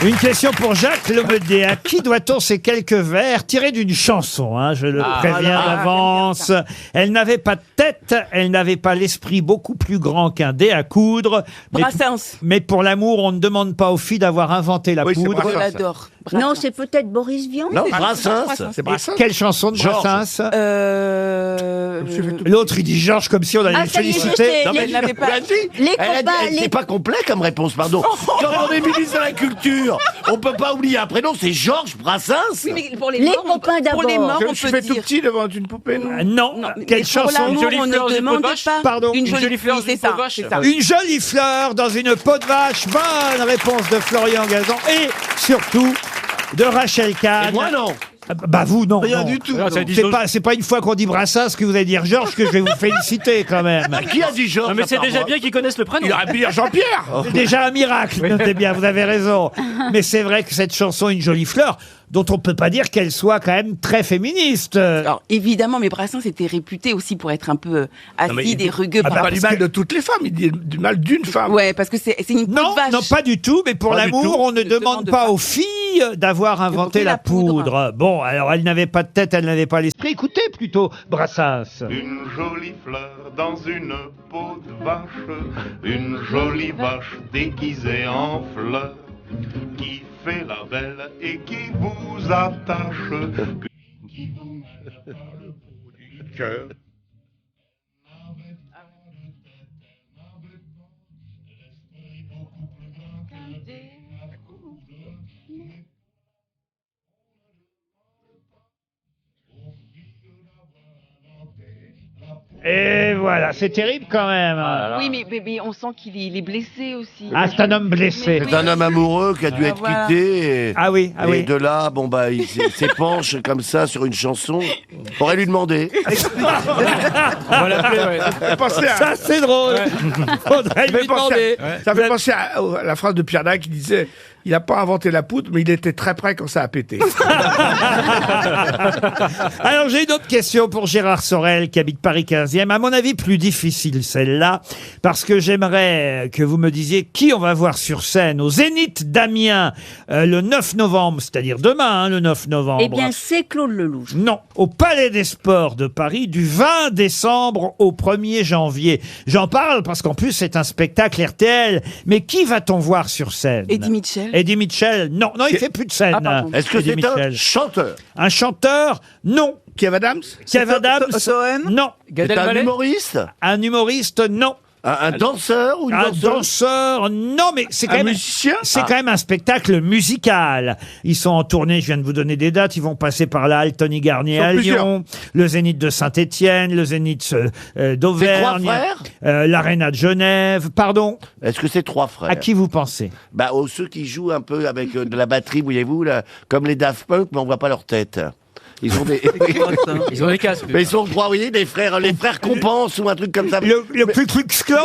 Une question pour Jacques Lomedé. À qui doit-on ces quelques vers tirés d'une chanson, hein, je le préviens d'avance. Elle n'avait pas de tête, elle n'avait pas l'esprit beaucoup plus grand qu'un dé à coudre. Brassens. Mais pour l'amour, on ne demande pas aux filles d'avoir inventé la Oui, c'est poudre. Je Brassens. l'adore. Non, c'est peut-être Boris Vian. Non, Brassens. C'est Brassens. Quelle chanson de Georges. Brassens Euh... L'autre, il dit Georges comme si on allait Ah, le ça y est, féliciter. je sais. Non, mais Elle n'avait pas- elle a dit- Les elle a dit- copains, c'est pas complet comme réponse, pardon. Quand on est ministre de la Culture, on peut pas oublier un prénom, c'est Georges Brassens. Oui, mais pour les, Les morts, copains pour les d'abord. morts, on Je peut fais tout dire. petit devant une poupée, non? Non, Non, mais quelle pour chanson l'amour, jolie on fleur ne dans une demande peau de vache. pas. Pardon. Une Une jolie fleur oui, dans c'est une peau ça, de vache. c'est ça. Une jolie fleur dans une peau de vache. Bonne réponse de Florian Gazan. Et surtout de Rachel Kahn. Et moi, non. Bah vous, non. Rien non. du tout. Non, ça non. dit- C'est pas une fois qu'on dit Brassens que vous allez dire Georges que je vais vous féliciter quand même. Qui a dit Georges Non mais c'est à part déjà moi bien qu'ils connaissent le prénom. Il aurait pu dire Jean-Pierre. C'est déjà un miracle, notez bien, vous avez raison. Mais c'est vrai que cette chanson Une jolie fleur, dont on peut pas dire qu'elle soit quand même très féministe. Alors, évidemment, mais Brassens était réputé aussi pour être un peu acide et rugueux. Il dit pas du mal de toutes les femmes, il dit du mal d'une femme. Ouais, parce que c'est une peau Non, de vache. non, pas du tout, mais pour Pas du l'amour, tout. on ne Ne demande demande pas pas. aux filles d'avoir inventé la poudre. Bon, alors elle n'avait pas de tête, elle n'avait pas l'esprit. Écoutez plutôt Brassens. Une jolie fleur dans une peau de vache, une jolie vache déguisée en fleur, qui fait la belle et qui vous attache, qui vous met par le bout du cœur. Et voilà, c'est terrible quand même. Oui, mais on sent qu'il est blessé aussi. Ah, c'est un homme blessé. C'est un homme amoureux qui a dû être voilà. quitté. Et, Ah oui, ah et oui. de là, bon bah, il s'épanche comme ça sur une chanson. On pourrait lui demander. On va l'appeler, ouais. Ça, c'est drôle. Faudrait lui demander. Ça fait penser à la phrase de Pierre Dac qui disait « Il n'a pas inventé la poudre, mais il était très près quand ça a pété. » Alors, j'ai une autre question pour Gérard Sorel, qui habite Paris 15e. À mon avis, plus difficile celle-là, parce que j'aimerais que vous me disiez qui on va voir sur scène au Zénith d'Amiens le 9 novembre, c'est-à-dire demain, le 9 novembre. Eh bien, c'est Claude Lelouch. Non, au Palais des Sports de Paris, du 20 décembre au 1er janvier. J'en parle parce qu'en plus, c'est un spectacle RTL. Mais qui va-t-on voir sur scène? Eddie Mitchell. Eddie Mitchell, non, il fait plus de scène. Est-ce que Eddie c'est un Mitchell. chanteur? Un chanteur? Non. Kev Adams? Kev Adams? Toen? Non. Gad C'est un Elmaleh. humoriste? Un humoriste? Non. Un danseur ou une Un danseuse? danseur? Non, mais c'est quand Un même... musicien? C'est quand même un spectacle musical. Ils sont en tournée, je viens de vous donner des dates, ils vont passer par là, Altony Garnier Sont à plusieurs. Lyon, le Zénith de Saint-Étienne, le Zénith d'Auvergne, C'est trois frères l'Arena de Genève. Pardon, Est-ce que c'est trois frères? à qui vous pensez? Bah, ceux qui jouent un peu avec de la batterie, voyez-vous, là, comme les Daft Punk, mais on voit pas leur tête. Ils ont des... Ils ont des casques. mais ils sont trois, vous voyez, les frères Compense ou un truc comme ça. Le Ku Klux Klan.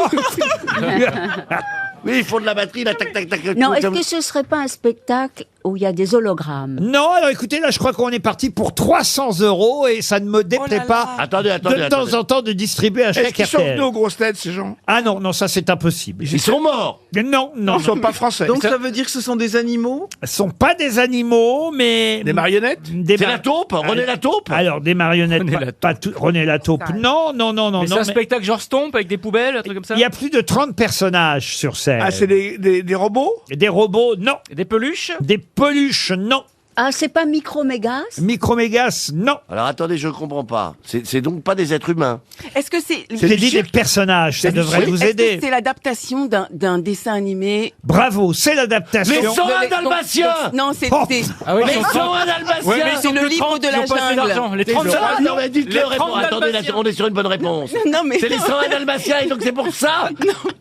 Oui, ils font de la batterie, là, tac, tac, tac. Non, est-ce comme- que ce serait pas un spectacle où il y a des hologrammes? Non, alors écoutez, là je crois qu'on est parti pour 300 € et ça ne me déplaît pas Attendez, de temps en temps de distribuer un Est-ce chèque qu'ils sont venus RTL. aux grosses têtes, ces gens? Ah non, ça c'est impossible. Ils sont morts. Non, Ils ne sont pas français. Donc ça veut dire que ce sont des animaux? Ce sont pas des animaux, mais... Des marionnettes? C'est la taupe, René la taupe. Alors, des marionnettes, pas tout. René la taupe. Non. Mais c'est un mais spectacle genre Stomp avec des poubelles, un truc comme ça. il y a plus de 30 personnages sur scène. Ah, c'est des robots? Des robots, non. Des peluches. Des peluches, non. Ah, c'est pas Micromégas? Micromégas, non. Alors attendez, je comprends pas. C'est donc pas des êtres humains. Est-ce que c'est... J'ai dit des personnages, ça devrait vous Est-ce aider. que c'est l'adaptation d'un dessin animé? Bravo, c'est l'adaptation. Les 101 Dalmatiens. Non, c'est... Oh. Ah oui, Les ils sont 101 Dalmatiens. Ouais, mais ils sont le que livre 30, de la ils ont pas assez jungle. d'argent. Les Les 30 101, non, mais dites-le, Les réponds. 30 Attendez, là, Dalmatiens. on est sur une bonne réponse. Non, mais... C'est les 101 Dalmatiens, et donc c'est pour ça.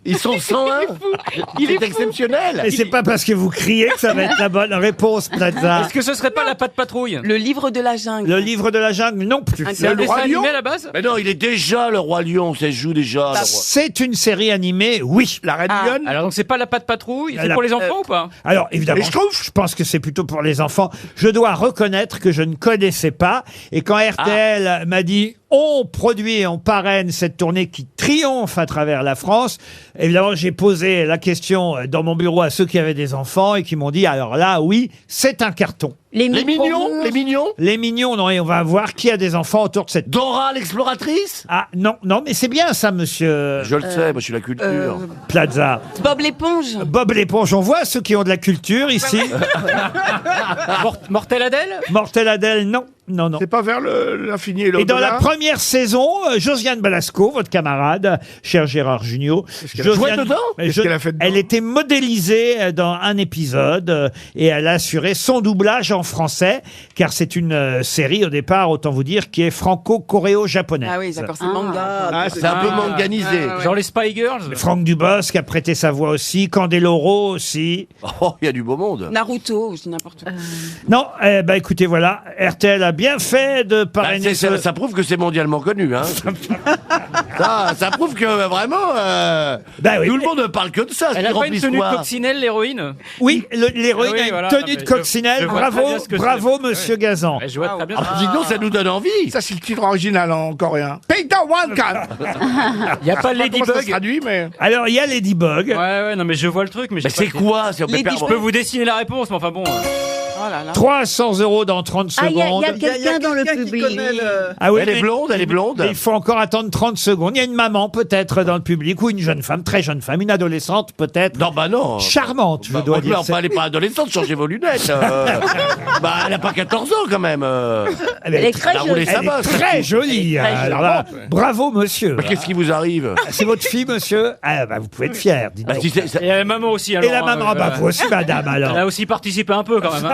Ils sont 101. C'est exceptionnel. Et c'est pas parce que vous criez que ça va être la bonne réponse, Plaza. Est-ce que ce serait pas la patte patrouille? Le livre de la jungle. Le livre de la jungle, non plus. C'est un Le dessin Roi Lion animé à la base? Mais non, il est déjà le Roi Lion, ça se joue déjà. le roi. C'est une série animée, oui. La Reine Ah. Lionne? Alors donc c'est pas la patte patrouille, c'est La- pour les enfants ou pas? Alors, évidemment, Les Schtroumpfs je pense que c'est plutôt pour les enfants. Je dois reconnaître que je ne connaissais pas. Et quand RTL m'a dit on produit et on parraine cette tournée qui triomphe à travers la France, évidemment, j'ai posé la question dans mon bureau à ceux qui avaient des enfants et qui m'ont dit alors là, oui, c'est un carton. Les mignons, les mignons. Les mignons, non, et on va voir qui a des enfants autour de cette... Dora l'exploratrice. Ah, non, mais c'est bien ça, monsieur Je le sais, moi je suis la culture. Plaza. Bob l'éponge. Bob l'éponge, on voit ceux qui ont de la culture ici. Mortel Adèle? Mortel Adèle, non. C'est pas vers l'infini et Et dans la l'au-delà? première saison, Josiane Balasco, votre camarade, cher Gérard Jugnot, qu'elle a joué dedans Qu'est-ce qu'elle a fait dedans? elle était modélisée dans un épisode et elle a assuré son doublage en français, car c'est une série au départ, autant vous dire, qui est franco-coréo-japonaise. Ah oui, d'accord, c'est manga. Ah, c'est un peu manganisé. Genre les Spy Girls? Franck Dubosc a prêté sa voix aussi, Candeloro aussi. Oh, il y a du beau monde. Naruto, je dis n'importe quoi. Non, écoutez, voilà, RTL a bien fait de parrainer Ça prouve que c'est mondialement connu. Hein. ça prouve que vraiment, Bah oui. tout le monde ne parle que de ça. ce Elle qui a pas une remplit tenue de quoi. coccinelle, l'héroïne? Oui, l'héroïne Ah oui, a une voilà. tenue Non, de mais coccinelle. je vois très Bravo, bien ce que bravo, c'est. monsieur Gazan. Je vois très bien. Ah, dis donc, ça nous donne envie. Ça, c'est le titre original en coréen. Peter Wankan! Il n'y a pas Comment ça se Ladybug? traduit, mais... Alors, il y a Ladybug. Ouais, non, mais je vois le truc, mais Mais c'est quoi Les Je peux vous dessiner la réponse, mais enfin bon. Oh là là. 300 € dans 30 Ah, il y secondes. a quelqu'un dans le qui public. connaît le- Ah oui, Elle est mais- blonde, elle est blonde. Il faut encore attendre 30 secondes. Il y a une maman peut-être dans le public ou une jeune femme, très jeune femme, une adolescente peut-être. Non, bah non. Charmante, je Bah, dois bon, dire. enfin, elle n'est pas adolescente, changez vos lunettes. Bah, elle n'a pas 14 ans quand même. Elle Elle est très Elle a roulé jolie. sa Elle est bosse. très jolie. Elle est très Alors là, bravo monsieur. Mais qu'est-ce qui vous arrive? C'est votre fille, monsieur? Ah, bah, vous pouvez être fier. Dites Bah, donc. si c'est- Et la maman aussi, alors. Et la maman, bah, vous aussi, madame, alors. Elle a aussi participé un peu, quand même. Hein.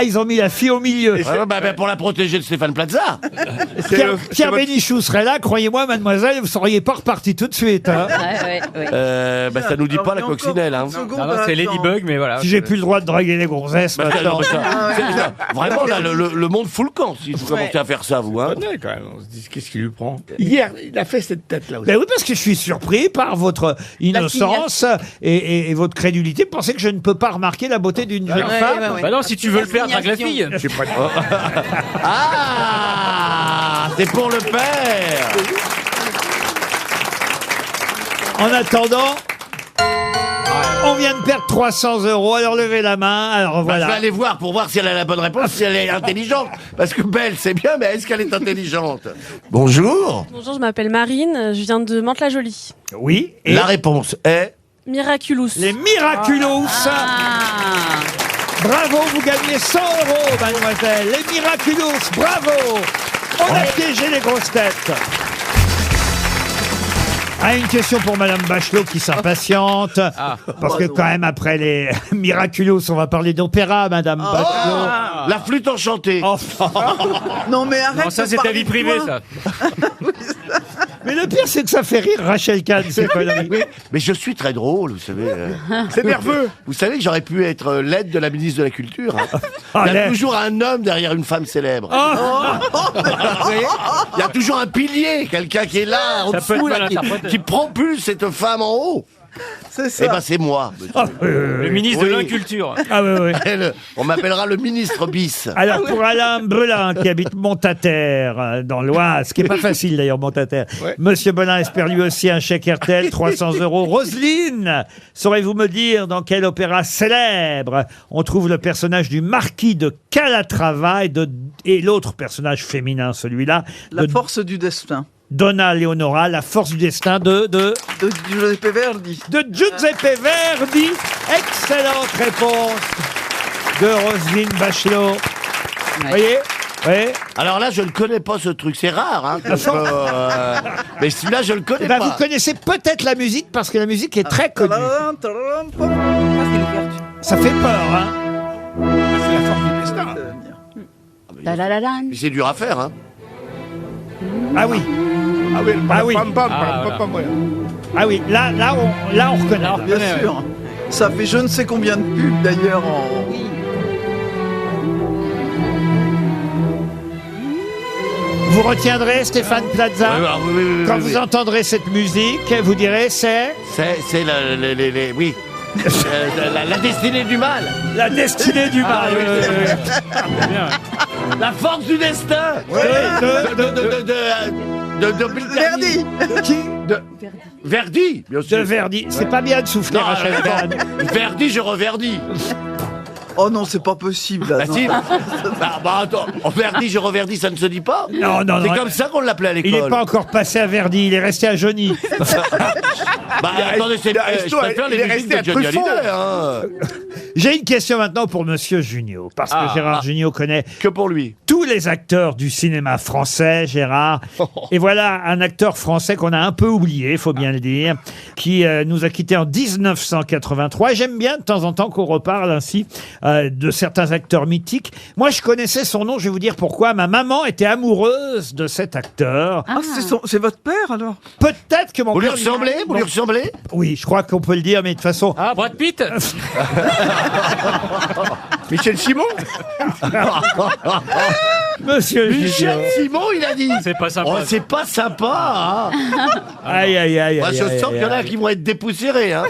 Ah, ils ont mis la fille au milieu. Pour la protéger de Stéphane Plaza. Pierre Bénichou serait là, croyez-moi, mademoiselle, vous ne seriez pas reparti tout de suite. Hein. Ça nous dit pas la coccinelle. Hein. C'est Ladybug, mais voilà. Si j'ai plus le droit de draguer les gonzesses maintenant. Vraiment, là, le monde fout le camp si vous commencez à faire ça, vous. Hein. Quand même, on se dit, qu'est-ce qu'il lui prend? Hier, il a fait cette tête-là aussi. Ben oui, parce que je suis surpris par votre innocence et votre crédulité. Vous pensez que je ne peux pas remarquer la beauté d'une jeune femme? Bah non, si tu veux le faire, drague la fille. Je suis pas c'est pour le père. En attendant, on vient de perdre 300 €, alors levez la main, alors voilà. Je vais aller voir pour voir si elle a la bonne réponse, si elle est intelligente. Parce que belle, c'est bien, mais est-ce qu'elle est intelligente? Bonjour. Bonjour, je m'appelle Marine, je viens de Mantes-la-Jolie. Oui. Et la réponse est... Miraculous. Les Miraculous. Bravo, vous gagnez 100 €, mademoiselle. Les Miraculous, bravo. On a piégé les grosses têtes. Ah, une question pour Madame Bachelot qui s'impatiente. Parce que quand même, après les Miraculous, on va parler d'opéra, Madame Bachelot. La flûte enchantée. Non, mais arrête. Non, ça, c'est ta vie privée, ça. Mais le pire, c'est que ça fait rire Rachel Kahn, ces conneries. Oui, mais je suis très drôle, vous savez. C'est nerveux. Vous savez que j'aurais pu être l'aide de la ministre de la Culture. Hein. Il y a toujours un homme derrière une femme célèbre. Vous voyez, il y a toujours un pilier, quelqu'un qui est là, en dessous, là, qui propulse cette femme en haut. C'est ça. Eh ben c'est moi. Le ministre de l'Inculture. Ah oui, oui. On m'appellera le ministre bis. Alors pour Alain Brelin qui habite Montataire dans l'Oise, qui est pas facile d'ailleurs Montataire. Monsieur Belin espère lui aussi un chèque RTL 300 €. Roselyne, saurez-vous me dire dans quel opéra célèbre on trouve le personnage du marquis de Calatrava et l'autre personnage féminin, celui-là, La force du destin. Donna Leonora, la force du destin de Giuseppe Verdi. De Giuseppe Verdi. Excellente réponse de Roselyne Bachelot. Vous voyez? Oui. Alors là, je ne connais pas ce truc. C'est rare, hein. Mais celui-là, je le connais pas. Vous connaissez peut-être la musique parce que la musique est très connue. Ça fait peur, hein. C'est la force du destin. Mais c'est dur à faire, hein. Ah oui. Ah oui, Ah oui. Ah oui, là on reconnaît. Bien sûr. Ça fait je ne sais combien de pubs d'ailleurs en... Vous retiendrez Stéphane Plaza oui, quand vous entendrez cette musique, vous direz c'est oui. La destinée du mal. La destinée du mal. La force du destin. De Verdi. Qui? Verdi, bien sûr. De Verdi. C'est pas bien de souffler, Rachel Kahn. Verdi, je reverdis. Oh non, c'est pas possible. Là, Bah non. si. Attends, Verdi, je reverdis, ça ne se dit pas? Non. C'est comme ça qu'on l'appelait à l'école. Il n'est pas encore passé à Verdi, il est resté à Johnny. Attendez, je préfère les musiques de Johnny Hallyday, hein. J'ai une question maintenant pour Monsieur Jugnot, parce que Gérard Jugnot connaît que pour lui tous les acteurs du cinéma français, Gérard. Et voilà un acteur français qu'on a un peu oublié, il faut bien le dire, qui nous a quittés en 1983. Et j'aime bien de temps en temps qu'on reparle ainsi de certains acteurs mythiques. Moi, je connaissais son nom, je vais vous dire pourquoi. Ma maman était amoureuse de cet acteur. Ah, c'est votre père alors? Peut-être que mon Vous lui père... ressemblez? Vous lui ressemblez? Oui, je crois qu'on peut le dire, mais de toute façon... Ah, Brad Pitt. Michel Simon. Monsieur Michel Simon, il a dit. C'est pas sympa. Oh, c'est pas sympa, hein. Aïe. Moi, je sens qu'il y en a qui vont être dépoussiérés, hein.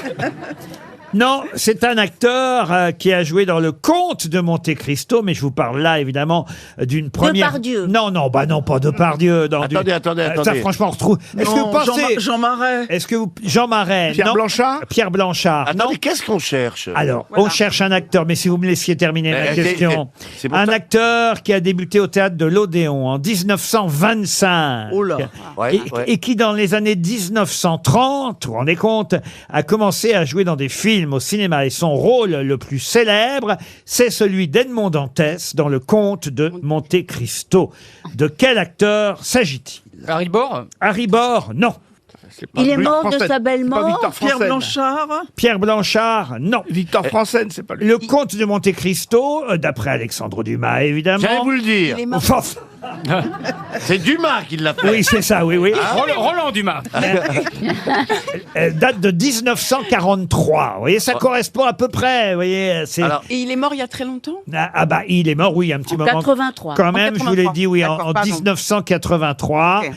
Non, c'est un acteur qui a joué dans Le Comte de Monte-Cristo, mais je vous parle là évidemment d'une première... Depardieu. Non, pas Depardieu. Attendez. Ça, franchement, on retrouve... Est-ce que vous pensez... Jean Marais. Est-ce que vous... Jean Marais. Pierre non. Blanchard. Pierre Blanchard. Attendez, qu'est-ce qu'on cherche? Alors, on cherche un acteur, mais si vous me laissiez terminer ma question. c'est pour Un ça. acteur qui a débuté au théâtre de l'Odéon en 1925. Oh là. Et qui, dans les années 1930, vous vous rendez compte, a commencé à jouer dans des films au cinéma. Et son rôle le plus célèbre, c'est celui d'Edmond Dantès dans Le Comte de Monte-Cristo. De quel acteur s'agit-il? Harry Bor. Harry Bor, non. Il est mort de sa belle mort. Pierre Blanchard. Pierre Blanchard, non. Victor Franzen, c'est pas lui. Le comte de Monte Cristo, d'après Alexandre Dumas, évidemment. J'allais vous le dire. Il est mort. Enfin, C'est Dumas qui l'a fait. oui, c'est ça, oui, oui. Roland Dumas. Date de 1943. Vous voyez, ça correspond à peu près. Vous voyez, c'est... Alors, Et il est mort il y a très longtemps? Ah bah, il est mort, oui, un petit En moment. 83. Quand même, je vous l'ai dit, oui, D'accord, en pardon. 1983. Ok.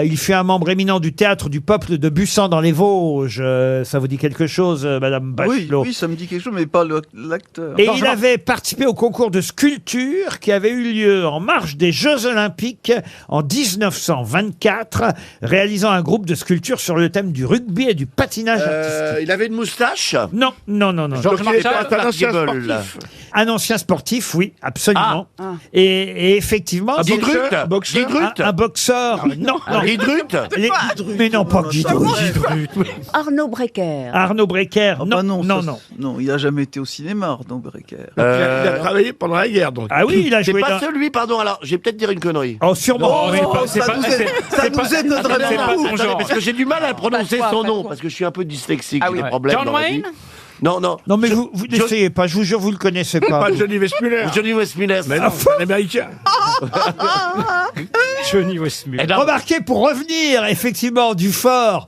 Il fut un membre éminent du théâtre du peuple de Bussan dans les Vosges. Ça vous dit quelque chose, Madame Oui, Bachelot? oui, ça me dit quelque chose, mais pas l'acteur. Et il avait participé au concours de sculpture qui avait eu lieu en marge des Jeux Olympiques en 1924, réalisant un groupe de sculptures sur le thème du rugby et du patinage artistique. il avait une moustache. Non, non, non, non. Georges Donc, il est Marchal, pas un ancien Gable, sportif. là. Un ancien sportif, oui, absolument. Et effectivement, Guy Drut. boxeur. Guy Drut. un boxeur. Non, non. Guy Drut. Les- Mais non, pas Guy Drut. Arnaud Brecker. Arnaud Brecker. Ah Non, bah non, ça, non. Non, il a jamais été au cinéma, Arnaud Brecker. Il a travaillé pendant la guerre, donc. Ah oui, il a C'est joué pas dans... celui, pardon, alors, j'ai peut-être dire une connerie. Oh, sûrement. c'est pas- c'est ça pas- nous, c'est- ça nous étonnerait c'est pas beaucoup. son Attendez, genre. parce que j'ai du mal à prononcer Pas toi, son pas nom, toi. parce que je suis un peu dyslexique, Ah j'ai oui. des problèmes John dans la vie. Wayne. Non, non. Non, mais vous n'essayez pas, je vous jure, vous le connaissez C'est pas. pas Johnny Westmuller. Johnny Westmuller. Mais non, c'est un américain. Johnny Westmuller. Eh ben, Remarquez, pour revenir effectivement du fort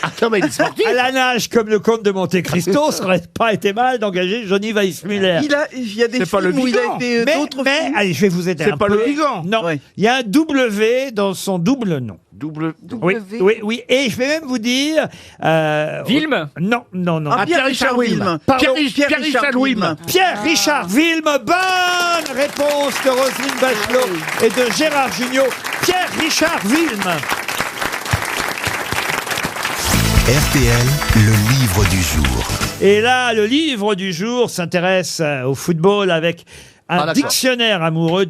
attends, mais il est sportif. à la nage comme le comte de Monte Cristo, ça aurait pas été mal d'engager Johnny Weissmuller. Il y a des C'est pas le films où il a Vigan. été d'autres Mais, films. allez, je vais vous aider C'est un pas peu. le Vigan. Non, Ouais. il y a un W dans son double nom. Double. Oui, oui, oui. Et je vais même vous dire... Wilm. Non, non, non. Ah, Pierre-Richard Wilm. Pardon. Pierre-Richard Wilm. Pierre-Richard Wilm. Bonne réponse de Roselyne Bachelot et de Gérard Jugnot. Pierre-Richard Wilm. RTL, le livre du jour. Et là, le livre du jour s'intéresse au football avec un d'accord. dictionnaire amoureux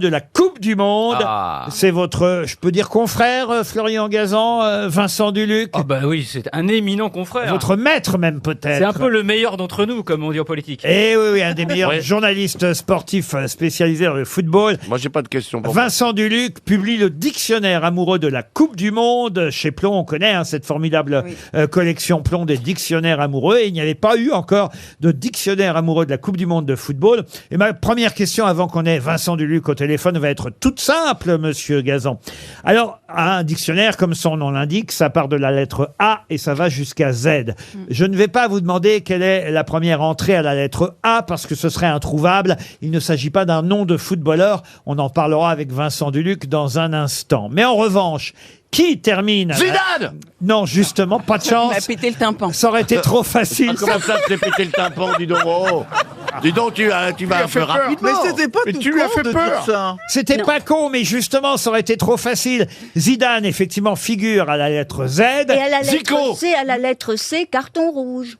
de la Coupe du Monde. Ah. C'est votre, je peux dire confrère, Florian Gazan, Vincent Duluc, Ah bah oui, c'est un éminent confrère. votre maître même peut-être. C'est un peu le meilleur d'entre nous, comme on dit en politique. Et oui, oui, un des meilleurs Ouais. journalistes sportifs spécialisés dans le football. Moi, j'ai pas de question pour Vincent Duluc publie le dictionnaire amoureux de la Coupe du Monde. Chez Plon, on connaît cette formidable collection Plon des dictionnaires amoureux. Et il n'y avait pas eu encore de dictionnaire amoureux de la Coupe du Monde de football. Et ma première question, avant qu'on ait Vincent Duluc au téléphone, va être toute simple, monsieur Gazan. Alors, un dictionnaire, comme son nom l'indique, ça part de la lettre A et ça va jusqu'à Z. Je ne vais pas vous demander quelle est la première entrée à la lettre A, parce que ce serait introuvable. Il ne s'agit pas d'un nom de footballeur. On en parlera avec Vincent Duluc dans un instant. Mais en revanche, qui termine Zidane. Non, justement, pas de Il m'a chance. pété le tympan. Ça aurait été trop facile. Ah, comment ça, tu t'es pété le tympan, dis donc. Oh. Dis donc, tu vas un peu Mais rapidement. c'était pas Mais tout tu lui as con fait de peur. dire ça. C'était pas con, mais justement, ça aurait été trop facile. Zidane, effectivement, figure à la lettre Z. Et à la lettre Zico. C, à la lettre C, carton rouge.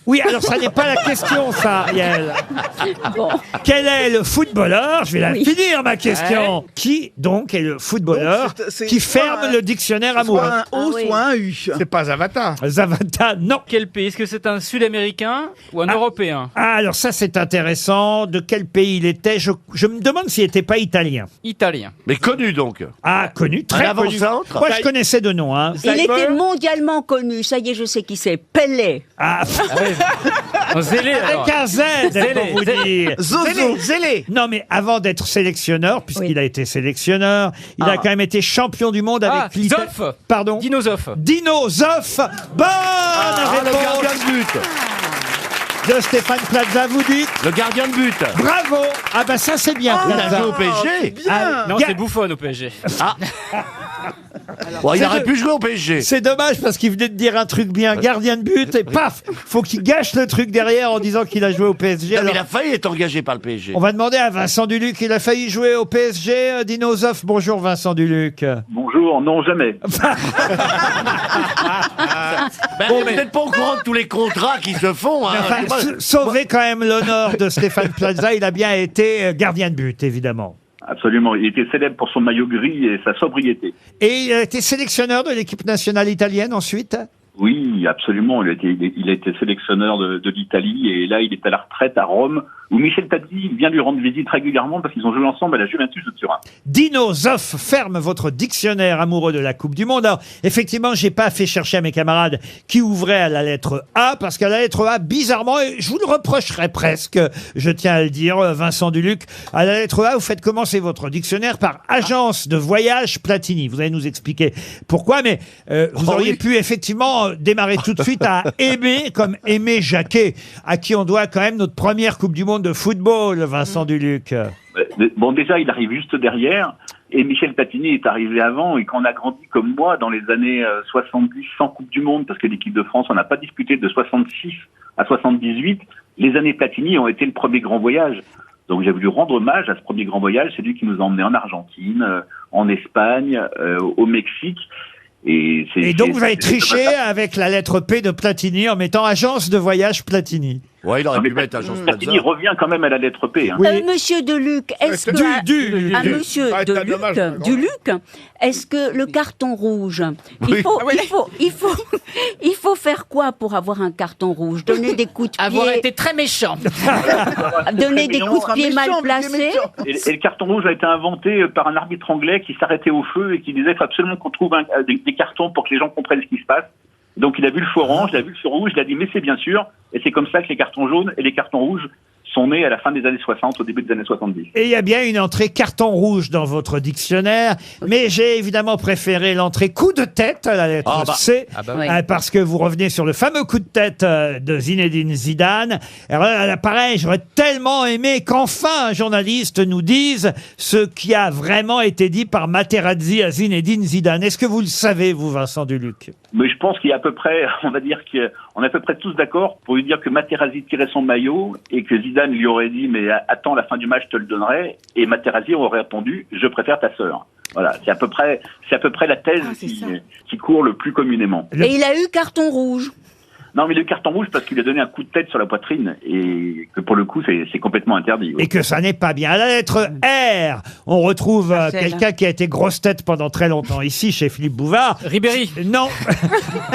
Oui, alors ça n'est pas la question, ça, Ariel. Bon. Quel est le footballeur, je vais la Oui. finir ma question, qui donc est le footballeur Donc, c'est qui soit ferme un- le dictionnaire Soit amoureux? un O, Ah oui. soit un U. C'est pas Zavata. Zavata, non. Quel pays? Est-ce que c'est un Sud-Américain ou un Européen? Ah, alors ça c'est intéressant. De quel pays il était? Je me demande s'il n'était pas italien. Italien. Mais connu, donc. Ah, connu, très Un connu. avant-centre. Moi je connaissais de nom. Hein. Il était mondialement connu. Ça y est, je sais qui c'est. Pelé. Ah, Zélé, alors. avec un Z, Zélé, pour vous Zélé. dire. Zozo. Zélé. Non, mais avant d'être sélectionneur, puisqu'il Oui. a été sélectionneur, il a quand même été champion du monde Ah, avec l'Italie. Zoff. Pardon. Dino Zoff. Dino Zoff. Bonne Le gardien réponse de but. de Stéphane Plaza, vous dites. Le gardien de but. Bravo. Ah bah ça c'est bien. Il a Plaza. joué au PSG. Bien. Non, Ga- c'est Buffon au PSG. Bon, il C'est aurait de- pu jouer au PSG. C'est dommage parce qu'il venait de dire un truc bien, gardien de but, et paf, faut qu'il gâche le truc derrière en disant qu'il a joué au PSG. Non, mais Alors, il a failli être engagé par le PSG. on va demander à Vincent Duluc, il a failli jouer au PSG, Dino Zoff. Bonjour Vincent Duluc. Bonjour, non, jamais. Ben, on est peut-être pas au courant de tous les contrats qui se font. Hein. Enfin, sauver quand même l'honneur de Stéphane Plaza, il a bien été gardien de but, évidemment. Absolument. Il était célèbre pour son maillot gris et sa sobriété. Et il a été sélectionneur de l'équipe nationale italienne ensuite. Oui, absolument. Il a été sélectionneur de l'Italie et là, il est à la retraite à Rome, où Michel Platini vient lui rendre visite régulièrement parce qu'ils ont joué ensemble à la Juventus de Turin. Dino Zoff ferme votre dictionnaire amoureux de la Coupe du Monde. Alors, effectivement, j'ai pas fait chercher à mes camarades qui ouvraient à la lettre A, parce qu'à la lettre A, bizarrement, et je vous le reprocherais presque, je tiens à le dire, Vincent Duluc, à la lettre A, vous faites commencer votre dictionnaire par agence de voyage Platini. Vous allez nous expliquer pourquoi, mais vous auriez pu effectivement démarrer tout de suite à Aimé, comme Aimé Jacquet, à qui on doit quand même notre première Coupe du Monde de football, Vincent Duluc. Bon, déjà, il arrive juste derrière, et Michel Platini est arrivé avant, et quand on a grandi comme moi dans les années 70 sans Coupe du Monde, parce que l'équipe de France, on n'a pas disputé de 66 à 78, les années Platini ont été le premier grand voyage. Donc j'ai voulu rendre hommage à ce premier grand voyage, c'est lui qui nous a emmenés en Argentine, en Espagne, au Mexique. Et donc vous avez triché avec la lettre P de Platini en mettant agence de voyage Platini. Ouais, il aurait pu mettre agence Platini revient quand même à la lettre P. Hein. Monsieur Duluc, est-ce que Monsieur Duluc, est-ce que le carton rouge, il faut faire quoi pour avoir un carton rouge? Donner des coups de pied. Avoir été très méchant. Donner des coups de pied mal placés. Et le carton rouge a été inventé par un arbitre anglais qui s'arrêtait au feu et qui disait qu'il faut absolument qu'on trouve des cartons pour que les gens comprennent ce qui se passe. Donc il a vu le feu orange, il a vu le feu rouge, il a dit mais c'est bien sûr, et c'est comme ça que les cartons jaunes et les cartons rouges sont nés à la fin des années 60, au début des années 70. Et il y a bien une entrée carton rouge dans votre dictionnaire, mais j'ai évidemment préféré l'entrée coup de tête à la lettre C, parce que vous revenez sur le fameux coup de tête de Zinedine Zidane. Alors là, pareil, j'aurais tellement aimé qu'enfin un journaliste nous dise ce qui a vraiment été dit par Materazzi à Zinedine Zidane. Est-ce que vous le savez, vous, Vincent Duluc? Mais je pense qu'il y a à peu près, on va dire qu'on est à peu près tous d'accord pour lui dire que Materazzi tirait son maillot et que Zidane lui aurait dit mais attends, la fin du match je te le donnerai, et Materazzi aurait répondu je préfère ta sœur. Voilà, c'est à peu près la thèse qui court le plus communément. Et il a eu carton rouge. Non, mais le carton rouge parce qu'il a donné un coup de tête sur la poitrine et que pour le coup, c'est complètement interdit. Oui. Et que ça n'est pas bien. À la lettre R, on retrouve quelqu'un qui a été grosse tête pendant très longtemps ici, chez Philippe Bouvard. Ribéry. Non.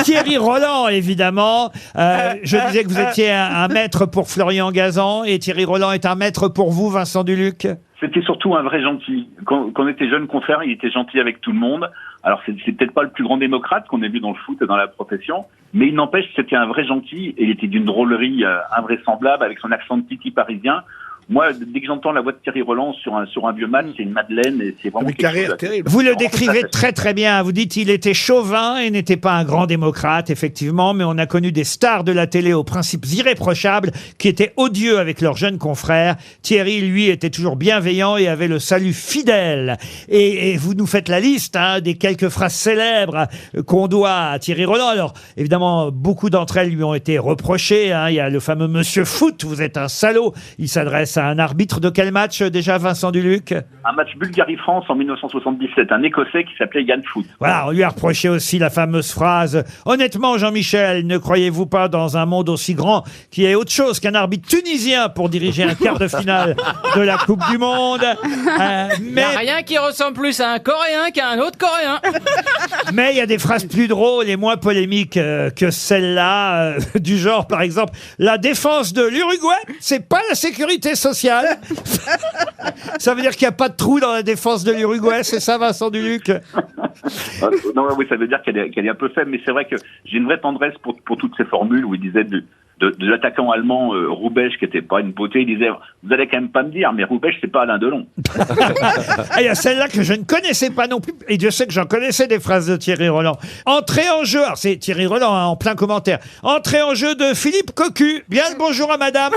Thierry Roland, évidemment. Je disais que vous étiez un maître pour Florian Gazan et Thierry Roland est un maître pour vous, Vincent Duluc. C'était surtout un vrai gentil. Quand on était jeune confrère, il était gentil avec tout le monde. Alors c'est peut-être pas le plus grand démocrate qu'on ait vu dans le foot et dans la profession, mais il n'empêche que c'était un vrai gentil et il était d'une drôlerie invraisemblable avec son accent de titi parisien. Moi, dès que j'entends la voix de Thierry Roland sur un vieux match, c'est une madeleine et c'est vraiment quelque chose. Terrible. Vous le décrivez très très bien. Vous dites il était chauvin et n'était pas un grand démocrate, effectivement, mais on a connu des stars de la télé aux principes irréprochables qui étaient odieux avec leurs jeunes confrères. Thierry, lui, était toujours bienveillant et avait le salut fidèle. Et vous nous faites la liste des quelques phrases célèbres qu'on doit à Thierry Roland. Alors, évidemment, beaucoup d'entre elles lui ont été reprochées. Il y a le fameux Monsieur Foot, vous êtes un salaud. Il s'adresse à un arbitre de quel match déjà, Vincent Duluc? Un match Bulgarie-France en 1977, un Écossais qui s'appelait Yann Foot. Voilà, on lui a reproché aussi la fameuse phrase « Honnêtement, Jean-Michel, ne croyez-vous pas dans un monde aussi grand qui est autre chose qu'un arbitre tunisien pour diriger un quart de finale de la Coupe du Monde ?» Il n'y a rien qui ressemble plus à un Coréen qu'à un autre Coréen. Mais il y a des phrases plus drôles et moins polémiques que celle-là, du genre, par exemple, « La défense de l'Uruguay, c'est pas la sécurité sociale. » Ça veut dire qu'il n'y a pas de trou dans la défense de l'Uruguay, c'est ça, Vincent Duluc? Non, oui, ça veut dire qu'elle est un peu faible, mais c'est vrai que j'ai une vraie tendresse pour toutes ces formules où il disait de l'attaquant allemand Roubesch, qui était pas une beauté, il disait vous allez quand même pas me dire, mais Roubesch c'est pas Alain Delon. Il y a celle-là que je ne connaissais pas non plus, et Dieu sait que j'en connaissais des phrases de Thierry Roland. Entrée en jeu, alors c'est Thierry Roland en plein commentaire. Entrée en jeu de Philippe Cocu. Bien le bonjour à madame.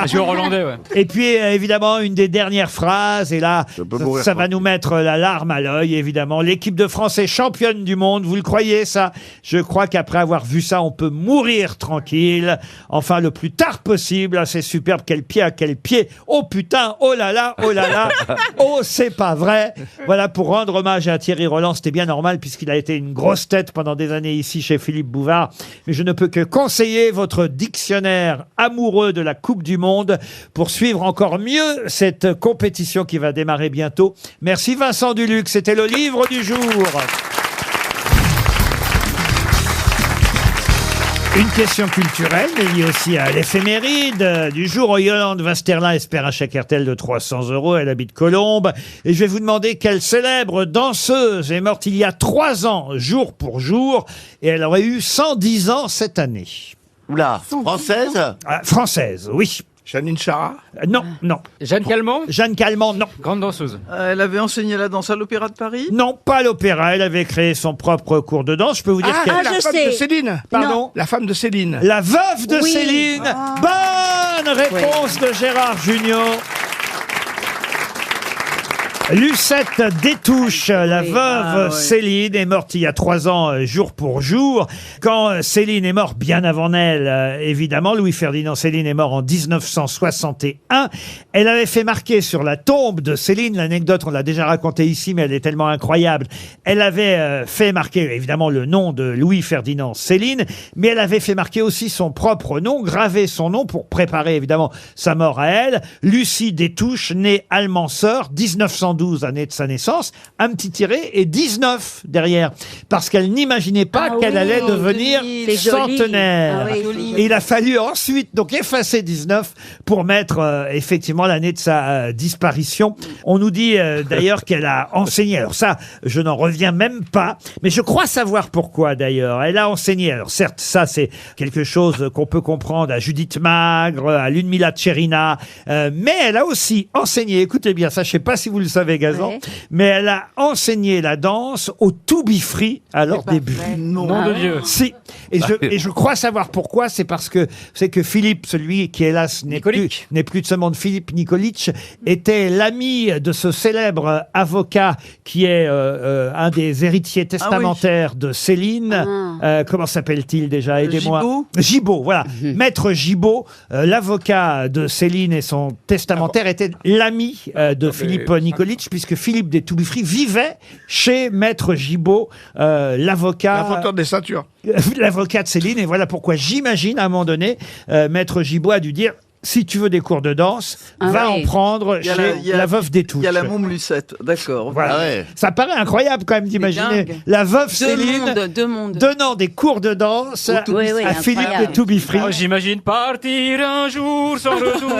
Je Hollandais, ouais. Et puis évidemment une des dernières phrases, et là ça va nous mettre la larme à l'œil, évidemment. L'équipe de France est championne du monde, vous le croyez ça? Je crois qu'après avoir vu ça, on peut mourir tranquille, enfin le plus tard possible. C'est superbe, quel pied à quel pied, oh putain, oh là là, oh c'est pas vrai. Voilà, pour rendre hommage à Thierry Roland, c'était bien normal puisqu'il a été une grosse tête pendant des années ici chez Philippe Bouvard, mais je ne peux que conseiller votre dictionnaire amoureux de la Coupe du Monde pour suivre encore mieux cette compétition qui va démarrer bientôt. Merci Vincent Duluc, c'était le livre du jour. Une question culturelle, mais liée aussi à l'éphéméride du jour où Yolande Vasterlin espère un chèque RTL de 300 €. Elle habite Colombes. Et je vais vous demander quelle célèbre danseuse est morte il y a 3 ans, jour pour jour. Et elle aurait eu 110 ans cette année. Oula, française? Française, oui. Janine Chara? Non, non. Jeanne Calment? Jeanne Calment, non. Grande danseuse. Elle avait enseigné la danse à l'Opéra de Paris? Non, pas à l'opéra. Elle avait créé son propre cours de danse. Je peux vous dire qu'elle... la femme de Céline. Pardon? Non. La femme de Céline. La veuve de Oui. Céline. Bonne réponse de Gérard Junior. Lucette Détouche, la veuve Céline, est morte il y a 3 ans, jour pour jour. Quand Céline est morte, bien avant elle, évidemment, Louis-Ferdinand Céline est mort en 1961. Elle avait fait marquer sur la tombe de Céline, l'anecdote, on l'a déjà racontée ici, mais elle est tellement incroyable. Elle avait fait marquer, évidemment, le nom de Louis-Ferdinand Céline, mais elle avait fait marquer aussi son propre nom, gravé son nom pour préparer, évidemment, sa mort à elle. Lucie Détouche, née Almanseur, 1912, année de sa naissance, un petit tiré et 19 derrière, parce qu'elle n'imaginait pas qu'elle allait devenir centenaire. Et il a fallu ensuite donc effacer 19 pour mettre effectivement l'année de sa disparition. On nous dit d'ailleurs qu'elle a enseigné. Alors ça, je n'en reviens même pas, mais je crois savoir pourquoi d'ailleurs. Elle a enseigné. Alors certes, ça c'est quelque chose qu'on peut comprendre à Judith Magre, à Ludmila Tcherina, mais elle a aussi enseigné. Écoutez bien, ça je sais pas si vous le savez, Gazan, mais elle a enseigné la danse au To Be Free à leur début. Nom de Dieu. Si. Et je crois savoir pourquoi. C'est parce que c'est que Philippe, celui qui hélas n'est plus de ce monde, Philippe Nikolic, était l'ami de ce célèbre avocat qui est un des héritiers testamentaires de Céline. Comment s'appelle-t-il déjà? Aidez-moi. Gibault, voilà. Maître Gibault, l'avocat de Céline et son testamentaire était l'ami de Philippe Nikolic, puisque Philippe des To Be Free vivait chez Maître Gibault, l'avocat... L'inventeur des ceintures. L'avocat de Céline, et voilà pourquoi j'imagine, à un moment donné, Maître Gibault a dû dire... Si tu veux des cours de danse, va en prendre chez la veuve Détouche. Il y a la môme Lucette, d'accord. Voilà. Ça paraît incroyable quand même d'imaginer la veuve Céline donnant des cours de danse à Philippe de To Be Free. J'imagine partir un jour sans retour.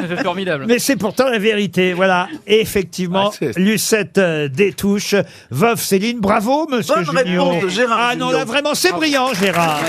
C'est formidable. Mais c'est pourtant la vérité, voilà. Et effectivement, Lucette Détouche, veuve Céline. Bravo, monsieur Bonne Junior. réponse de Gérard Ah non, Junior. là vraiment, c'est brillant, Gérard.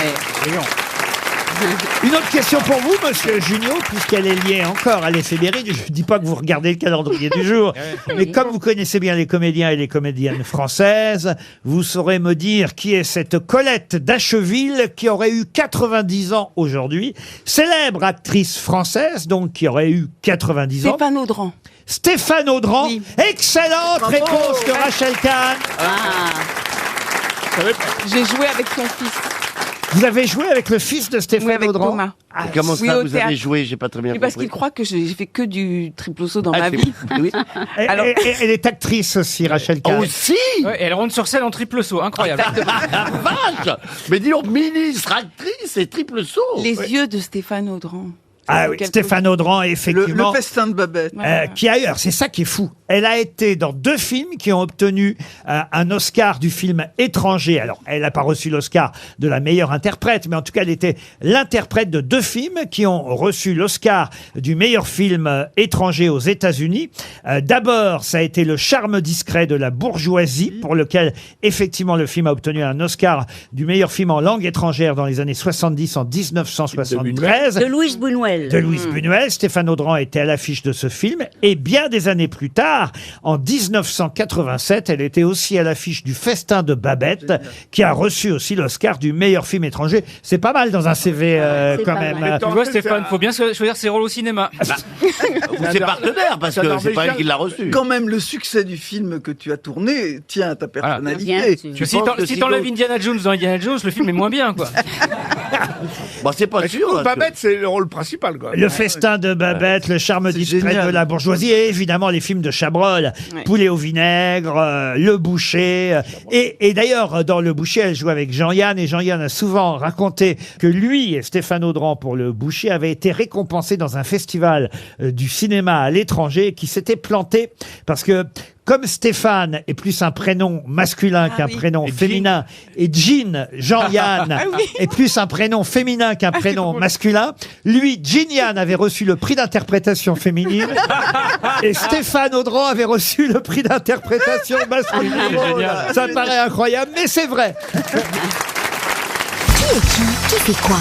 Une autre question pour vous, monsieur Junio, puisqu'elle est liée encore à l'éphéméride. Je ne dis pas que vous regardez le calendrier du jour, mais comme vous connaissez bien les comédiens et les comédiennes françaises, vous saurez me dire qui est cette Colette d'Acheville qui aurait eu 90 ans aujourd'hui. Célèbre actrice française, donc qui aurait eu 90 ans. Stéphane Audran. Stéphane Audran. Oui. Excellente réponse de Rachel Kahn. J'ai joué avec son fils. Vous avez joué avec le fils de Stéphane Audran? Thomas. Comment Oui, ça, au vous théâtre. avez joué? J'ai pas très bien Parce compris. qu'il croit que j'ai fait que du triple saut dans Ah, ma c'est- vie. oui. Alors- Elle est actrice aussi, Rachel Kahn. Aussi Ouais, elle rentre sur scène en triple saut, incroyable. La vache! Mais dis donc, ministre, actrice et triple saut! Les yeux de Stéphane Audran. Ah oui, Stéphane Audran, effectivement. Le festin de Babette. Qui a eu, alors c'est ça qui est fou. Elle a été dans 2 films qui ont obtenu un Oscar du film étranger. Alors, elle n'a pas reçu l'Oscar de la meilleure interprète, mais en tout cas, elle était l'interprète de 2 films qui ont reçu l'Oscar du meilleur film étranger aux États-Unis. D'abord, ça a été Le charme discret de la bourgeoisie, pour lequel, effectivement, le film a obtenu un Oscar du meilleur film en langue étrangère dans les années 70, en 1973. De Louise Buñuel. De Louise Buñuel. Stéphane Audran était à l'affiche de ce film. Et bien des années plus tard, en 1987, elle était aussi à l'affiche du Festin de Babette, qui a reçu aussi l'Oscar du meilleur film étranger. C'est pas mal dans un CV quand même. Tu vois, Stéphane, faut bien choisir ses rôles au cinéma. C'est partenaire, parce que c'est pas elle qui l'a reçu. Quand même, le succès du film que tu as tourné tient à ta personnalité. Si t'enlèves Indiana Jones dans Indiana Jones, le film est moins bien, quoi. Bon, c'est pas sûr. Babette, c'est le rôle principal, quoi. Le Festin de Babette, Le charme discret génial. de la bourgeoisie, et évidemment les films de Chabrol, Poulet au vinaigre, Le Boucher. Et d'ailleurs, dans Le Boucher, elle joue avec Jean-Yann, et Jean-Yann a souvent raconté que lui et Stéphane Audran, pour Le Boucher, avaient été récompensés dans un festival du cinéma à l'étranger, qui s'était planté parce que Comme Stéphane est plus un prénom masculin qu'un prénom féminin, et Jean-Yann est plus un prénom féminin qu'un prénom masculin, lui, Jean-Yann avait reçu le prix d'interprétation féminine et Stéphane Audran avait reçu le prix d'interprétation masculine. Ça paraît incroyable, mais c'est vrai. Qui fait quoi?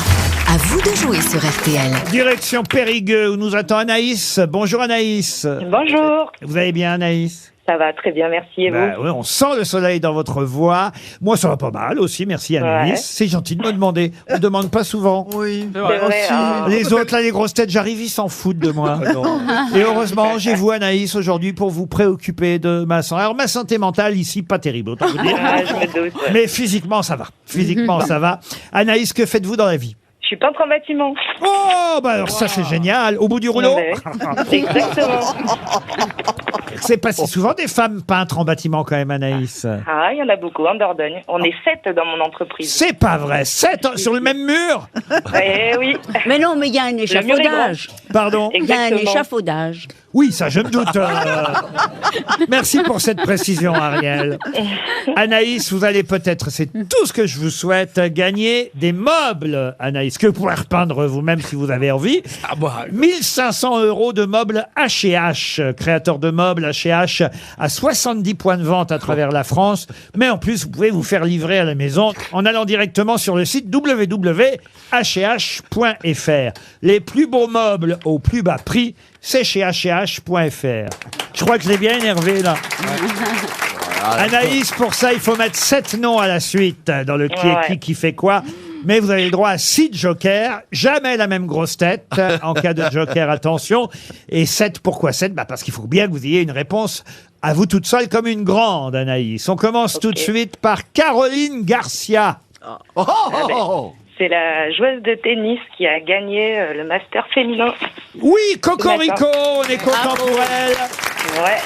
À vous de jouer sur RTL. Direction Périgueux où nous attend Anaïs. Bonjour Anaïs. Bonjour. Vous allez bien Anaïs? Ça va très bien, merci. Et vous? Oui, on sent le soleil dans votre voix. Moi, ça va pas mal aussi, merci Anaïs. Ouais. C'est gentil de me demander. On ne demande pas souvent. Oui, c'est vrai. Les autres, là, les grosses têtes, j'arrive, ils s'en foutent de moi. Et heureusement, j'ai vous Anaïs aujourd'hui pour vous préoccuper de ma santé. Alors, ma santé mentale ici, pas terrible, autant vous dire. Je me doute. Ouais. Mais physiquement, ça va. Physiquement, ça va. Anaïs, que faites-vous dans la vie? Je suis peintre en bâtiment. Oh, bah alors ça, c'est génial. Au bout du rouleau? Exactement. C'est pas si souvent des femmes peintres en bâtiment quand même, Anaïs. Ah, il y en a beaucoup en Dordogne. On est 7 dans mon entreprise. C'est pas vrai. 7 sur le même mur? Eh oui. Mais non, mais il y a un échafaudage. Pardon? Il y a un Exactement. échafaudage. Oui, ça, je me doute. Merci pour cette précision, Ariel. Anaïs, vous allez peut-être, c'est tout ce que je vous souhaite, gagner des meubles, Anaïs, que vous pourrez repeindre vous-même si vous avez envie. 1500 € de meubles H&H, créateur de meubles H&H à 70 points de vente à travers la France. Mais en plus, vous pouvez vous faire livrer à la maison en allant directement sur le site www.hh.fr. Les plus beaux meubles au plus bas prix, c'est chez hh.fr. Je crois que je l'ai bien énervé là. Anaïs, pour ça, il faut mettre 7 noms à la suite dans le qui fait quoi. Mais vous avez le droit à 6 jokers, jamais la même grosse tête. En cas de joker, attention. Et 7, pourquoi 7 ? Parce qu'il faut bien que vous ayez une réponse à vous toute seule comme une grande, Anaïs. On commence tout de suite par Caroline Garcia. C'est la joueuse de tennis qui a gagné le master féminin. Oui, Cocorico, on est content pour elle. Ouais.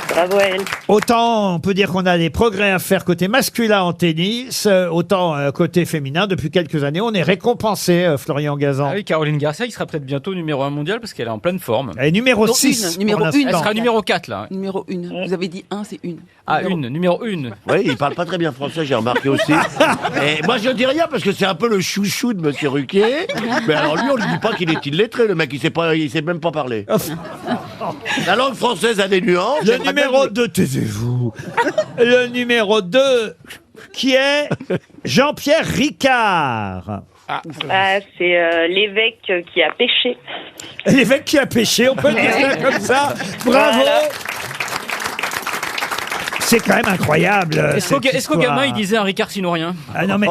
Bravo à elle. Autant on peut dire qu'on a des progrès à faire côté masculin en tennis, autant côté féminin, depuis quelques années, on est récompensé, Florian Gazan. Ah oui, Caroline Garcia, qui sera peut-être bientôt numéro 1 mondial parce qu'elle est en pleine forme. Elle est numéro 6. Numéro 1. Elle sera numéro 4 là. Numéro 1. Vous avez dit 1, c'est 1. Ah, numéro 1. Oui, il parle pas très bien français, j'ai remarqué aussi. Et moi, je dis rien parce que c'est un peu le chouchou de Monsieur Ruquier. Mais alors lui, on lui dit pas qu'il est illettré, le mec, il sait même pas parler. La langue française a des nuances. Le numéro 2, taisez-vous. Le numéro 2, qui est Jean-Pierre Ricard. C'est l'évêque qui a pêché. L'évêque qui a pêché, on peut le dire ça comme ça. Bravo. Voilà. C'est quand même incroyable. Est-ce qu'au gamin, il disait un Ricard sinon rien? Ah non, mais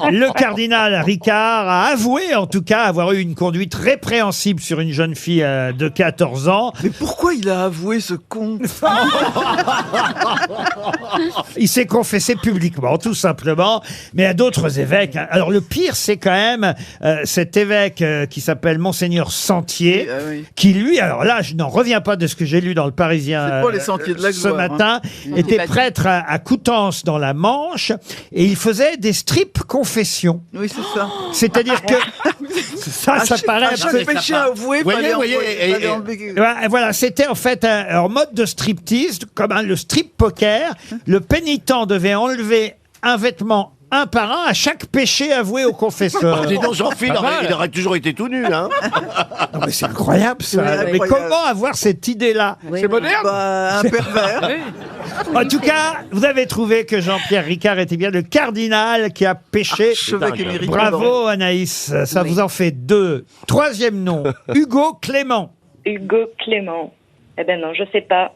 le cardinal Ricard a avoué, en tout cas, avoir eu une conduite répréhensible sur une jeune fille de 14 ans. Mais pourquoi il a avoué ce con? Il s'est confessé publiquement, tout simplement, mais à d'autres évêques. Alors le pire, c'est quand même cet évêque qui s'appelle Monseigneur Sentier, qui lui, alors là, je n'en reviens pas de ce que j'ai lu dans le Parisien C'est pas les sentiers de la ce gloire, matin, était prêtre à Coutances dans la Manche, et il faisait des strip confessions. Oui, c'est ça. C'est-à-dire que ça paraît à chaque péché avoué, fallait enlever. Voilà, c'était en fait un mode de striptease, comme le strip poker. Le pénitent devait enlever un vêtement un par un à chaque péché avoué au confesseur. Dis donc, Jean-Philippe, il aurait toujours été tout nu, hein. Non, mais c'est incroyable, ça. Oui, mais incroyable. comment avoir cette idée-là? C'est moderne. Un pervers. En tout cas, vous avez trouvé que Jean-Pierre Ricard était bien le cardinal qui a péché. Bravo, Anaïs. Ça vous en fait 2. Troisième nom, Hugo Clément. Hugo Clément. Eh ben non, je sais pas.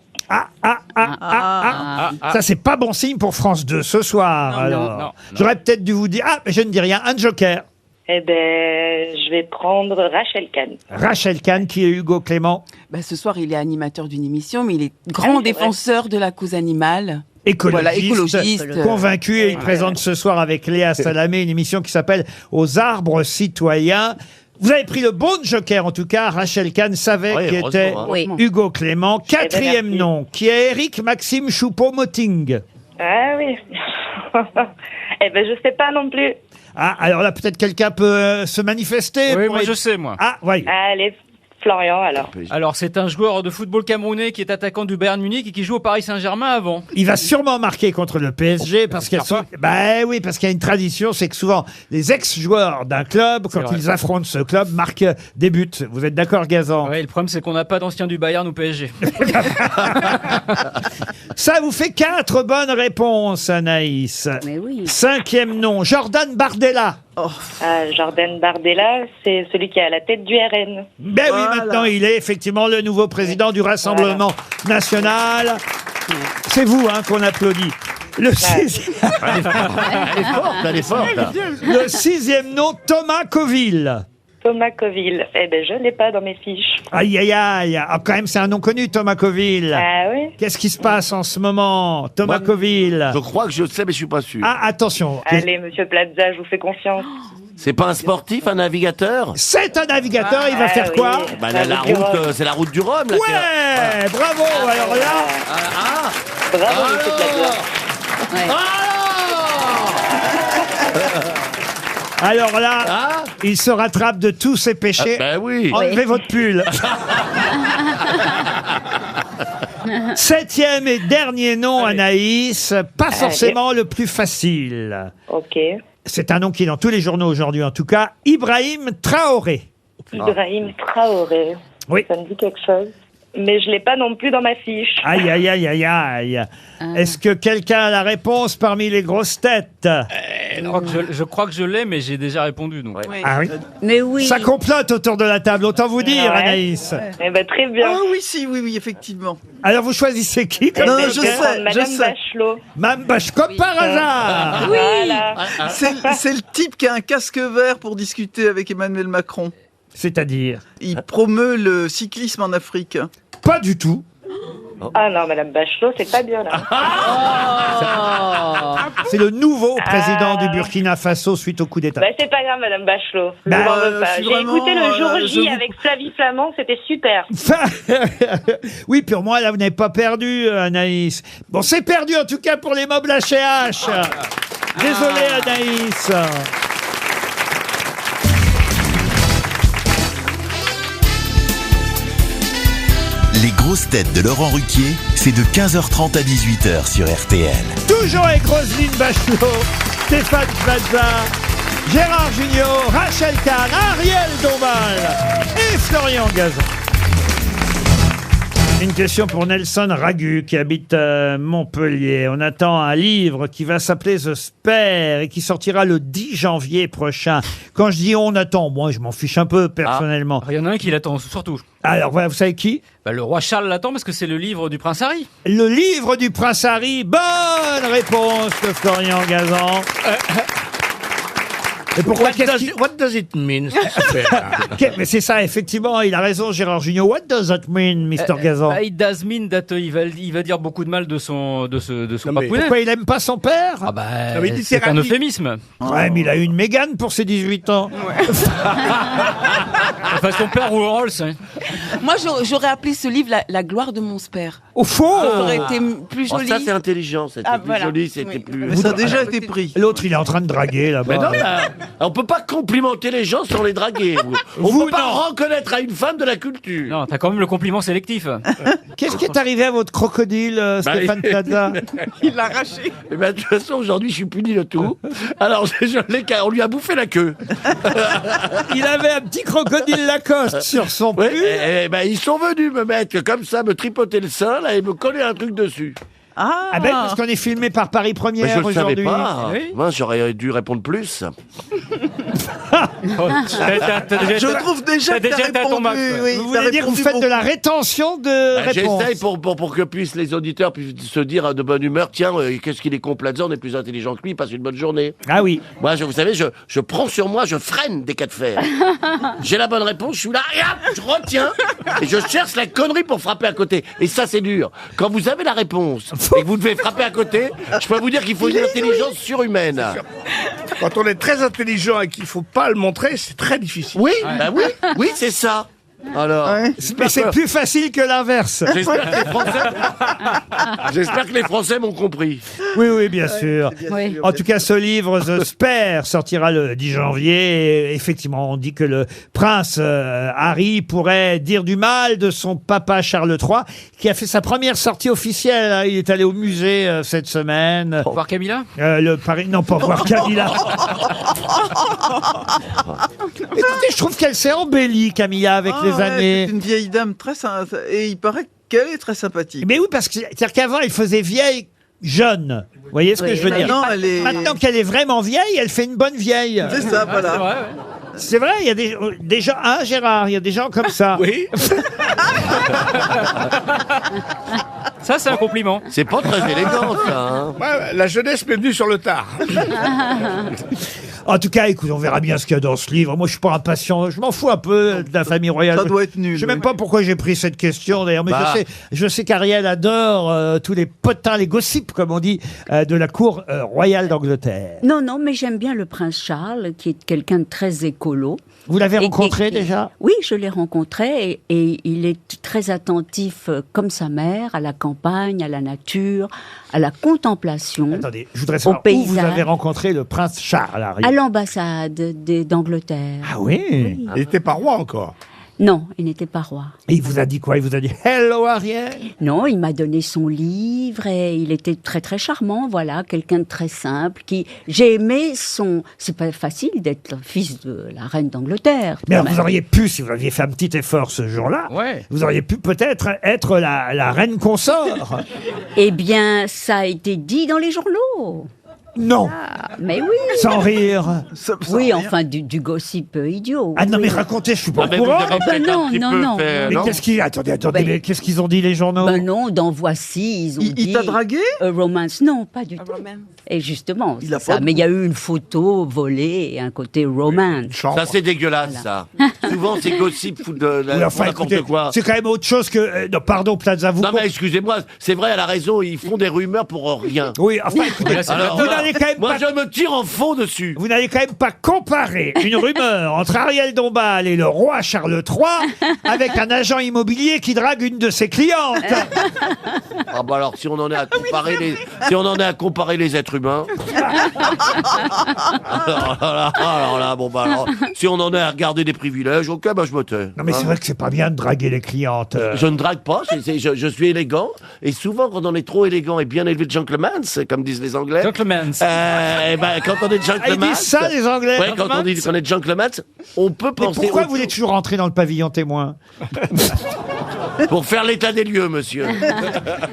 Ça, c'est pas bon signe pour France 2 ce soir. Alors. J'aurais peut-être dû vous dire, mais je ne dis rien, un joker. Eh ben, je vais prendre Rachel Kahn. Rachel Kahn, qui est Hugo Clément. Ce soir, il est animateur d'une émission, mais il est grand défenseur de la cause animale. Écologiste, convaincu, et il présente ce soir avec Léa Salamé une émission qui s'appelle Aux arbres citoyens. Vous avez pris le bon joker, en tout cas. Rachel Kahn savait qui était Hugo Clément. Quatrième nom, qui est Éric Maxime Choupeau-Moting. Ah oui. Eh ben, je sais pas non plus. Ah, alors là, peut-être quelqu'un peut se manifester. Oui, moi je sais, moi. Ah, oui. Allez, Florian, alors. Alors, c'est un joueur de football camerounais qui est attaquant du Bayern Munich et qui joue au Paris Saint-Germain avant. Il va sûrement marquer contre le PSG parce qu'il y a oui, parce qu'il y a une tradition, c'est que souvent les ex-joueurs d'un club, quand ils affrontent ce club, marquent des buts. Vous êtes d'accord, Gazan? Oui, le problème c'est qu'on n'a pas d'anciens du Bayern ou PSG. Ça vous fait 4 bonnes réponses, Anaïs. Mais oui. 5e nom, Jordan Bardella. Jordan Bardella, c'est celui qui est à la tête du RN. Ben oui, maintenant il est effectivement le nouveau président du Rassemblement national. C'est vous qu'on applaudit. Le 6e... Elle est forte. Le 6e nom, Thomas Coville. Thomas Coville. Eh ben, je l'ai pas dans mes fiches. Aïe, aïe, aïe. Ah, quand même, c'est un nom connu, Thomas Coville. Ah oui. Qu'est-ce qui se passe en ce moment, Thomas Coville? Je crois que je sais, mais je suis pas sûr. Ah, attention. Allez, monsieur Plaza, je vous fais confiance. C'est pas un sportif, un navigateur? C'est un navigateur, il va faire quoi? La route, c'est la route du Rhum. Là, ouais, bravo. Alors là... Bravo, monsieur Plaza. Alors là, il se rattrape de tous ses péchés. Oui. Enlevez votre pull. 7e et dernier nom, Anaïs. Pas forcément le plus facile. Ok. C'est un nom qui est dans tous les journaux aujourd'hui, en tout cas. Ibrahim Traoré. Ibrahim Traoré. Oui. Ça me dit quelque chose. Mais je l'ai pas non plus dans ma fiche. Aïe, aïe, aïe, aïe, aïe. Est-ce que quelqu'un a la réponse parmi les grosses têtes? Je crois que je l'ai, mais j'ai déjà répondu. Donc. Ah oui. Mais oui. Ça complote autour de la table, autant vous dire, Anaïs. Eh ben, très bien. Ah oui, oui, effectivement. Alors vous choisissez qui comme Non, joker? je sais. Bachelot. Mme Bachelot, comme par hasard. Oui. Voilà. C'est le type qui a un casque vert pour discuter avec Emmanuel Macron. C'est-à-dire? Il promeut le cyclisme en Afrique. Pas du tout. Ah non, Madame Bachelot, c'est pas bien là. C'est le nouveau président du Burkina Faso suite au coup d'État. Bah, c'est pas grave, Madame Bachelot. Je vous en veux pas. J'ai écouté le jour J avec Flavie Flamand, c'était super. Oui, pour moi, là, vous n'avez pas perdu, Anaïs. Bon, c'est perdu en tout cas pour les meubles H&H. Désolé, Anaïs. Les grosses têtes de Laurent Ruquier, c'est de 15h30 à 18h sur RTL. Toujours avec Roselyne Bachelot, Stéphane Plaza, Gérard Jugnot, Rachel Kahn, Ariel Dombal et Florian Gazan. Une question pour Nelson Ragu qui habite Montpellier. On attend un livre qui va s'appeler The Spare et qui sortira le 10 janvier prochain. Quand je dis on attend, moi je m'en fiche un peu personnellement. Il y en a un qui l'attend surtout. Alors voilà, vous savez qui? Le roi Charles l'attend parce que c'est le livre du prince Harry. Le livre du prince Harry. Bonne réponse de Florian Gazan. Et pourquoi What does it mean? Mais c'est ça, effectivement, il a raison, Gérard Jugnot. What does that mean, Mr. Gazan? It does mean that il va dire beaucoup de mal de son papounet. Pourquoi il aime pas son père? C'est un euphémisme. Ouais, mais il a eu une Mégane pour ses 18 ans. Enfin, son père ou Rolls. Hein. Moi, j'aurais appelé ce livre la gloire de mon spère. Au fond, ça aurait été plus joli. Ça, c'est intelligent. C'était plus joli, c'était plus... Mais ça a déjà été pris. L'autre, il est en train de draguer, là-bas. Mais non, on peut pas complimenter les gens sans les draguer. On peut pas reconnaître à une femme de la culture. Non, t'as quand même le compliment sélectif. Qu'est-ce qui est arrivé à votre crocodile, Stéphane Plaza? Il l'a arraché. Eh ben, de toute façon, aujourd'hui, je suis puni de tout. Alors, on lui a bouffé la queue. Il avait un petit crocodile Lacoste sur son pull. Ils sont venus me mettre comme ça, me tripoter le sein, là, et me coller un truc dessus. Ah ben, parce qu'on est filmé par Paris Première aujourd'hui. Je ne savais pas. Oui. Moi, j'aurais dû répondre plus. Je trouve déjà que t'as répondu. Vous voulez dire que vous faites de la rétention de réponses? J'essaye pour que les auditeurs puissent se dire de bonne humeur, tiens, qu'est-ce qu'il est con Plaza, on est plus intelligent que lui, il passe une bonne journée. Ah oui. Moi, vous savez, je prends sur moi, je freine des cas de fer. J'ai la bonne réponse, je suis là, et hop, je retiens, et je cherche la connerie pour frapper à côté. Et ça, c'est dur. Quand vous avez la réponse, et que vous devez frapper à côté, je peux vous dire qu'il faut une intelligence surhumaine. Quand on est très intelligent et qu'il faut pas le montrer, c'est très difficile. Oui, oui, c'est ça. Alors, Mais c'est plus facile que l'inverse. J'espère que les Français m'ont compris. Oui, bien sûr. Oui. En tout cas, ce livre, The Spare, sortira le 10 janvier. Et effectivement, on dit que le prince Harry pourrait dire du mal de son papa Charles III, qui a fait sa première sortie officielle. Hein. Il est allé au musée cette semaine. Pour voir Camilla Non, pas voir Camilla. Écoutez, je trouve qu'elle s'est embellie, Camilla, avec les années. C'est une vieille dame très sympa. Et il paraît qu'elle est très sympathique. Mais oui, parce que c'est-à-dire qu'avant, elle faisait vieille jeune. Vous voyez ce que je veux dire? Maintenant qu'elle est vraiment vieille, elle fait une bonne vieille. C'est ça, voilà. C'est vrai, il y a des gens... Hein, Gérard, il y a des gens comme ça. Oui. Ça, c'est un compliment. C'est pas très élégant, ça. Hein. Ouais, la jeunesse m'est venue sur le tard. En tout cas, écoute, on verra bien ce qu'il y a dans ce livre. Moi, je suis pas impatient. Je m'en fous un peu de la famille royale. Ça doit être nul. Je sais même pas pourquoi j'ai pris cette question, d'ailleurs. Mais je sais qu'Ariel adore tous les potins, les gossips, comme on dit, de la cour royale d'Angleterre. Non, mais j'aime bien le prince Charles, qui est quelqu'un de très écolo. Vous l'avez rencontré déjà? Oui, je l'ai rencontré et il est très attentif, comme sa mère, à la campagne, à la nature, à la contemplation. Attendez, je voudrais savoir où vous avez rencontré le prince Charles, Harry. À l'ambassade d'Angleterre. Ah oui. Il n'était pas roi encore. Non, il n'était pas roi. Et il vous a dit quoi? Il vous a dit « Hello, Ariel » Non, il m'a donné son livre et il était très très charmant, voilà, quelqu'un de très simple, j'ai aimé son... C'est pas facile d'être le fils de la reine d'Angleterre. Mais alors, vous auriez pu, si vous aviez fait un petit effort ce jour-là, vous auriez pu peut-être être la reine consort. Eh bien, ça a été dit dans les journaux. Non. Mais oui. Sans rire. Oui, enfin, du gossip idiot. Ah non, mais racontez, je suis pas au courant. Non. Mais qu'est-ce qu'ils... Attendez, mais qu'est-ce qu'ils ont dit, les journaux? Ben non, dans Voici, ils ont dit... Il t'a dragué? Romance, non, pas du tout. Et justement, c'est ça. Mais il y a eu une photo volée et un côté romance. Ça, c'est dégueulasse, ça. Souvent, c'est gossip de n'importe quoi. C'est quand même autre chose que... non, pardon, Plaza, vous... Non, mais excusez-moi, c'est vrai, elle a raison, ils font des rumeurs pour rien. Oui, enfin, écoutez, alors, moi, je me tire en fond dessus. Vous n'allez quand même pas comparer une rumeur entre Ariel Dombal et le roi Charles III avec un agent immobilier qui drague une de ses clientes. Ah bah alors, si on en est à comparer les êtres humains. alors là, si on en est à regarder des privilèges, ok, bah je me tais. Non mais c'est vrai que c'est pas bien de draguer les clientes. Je ne drague pas, je suis élégant. Et souvent, quand on est trop élégant et bien élevé de gentleman, comme disent les Anglais. Gentleman. Quand on est gentleman. Ils disent ça, les Anglais. Ouais, quand on dit qu'on est gentleman, on peut penser. Pourquoi vous voulez toujours rentrer dans le pavillon témoin? Pour faire l'état des lieux, monsieur.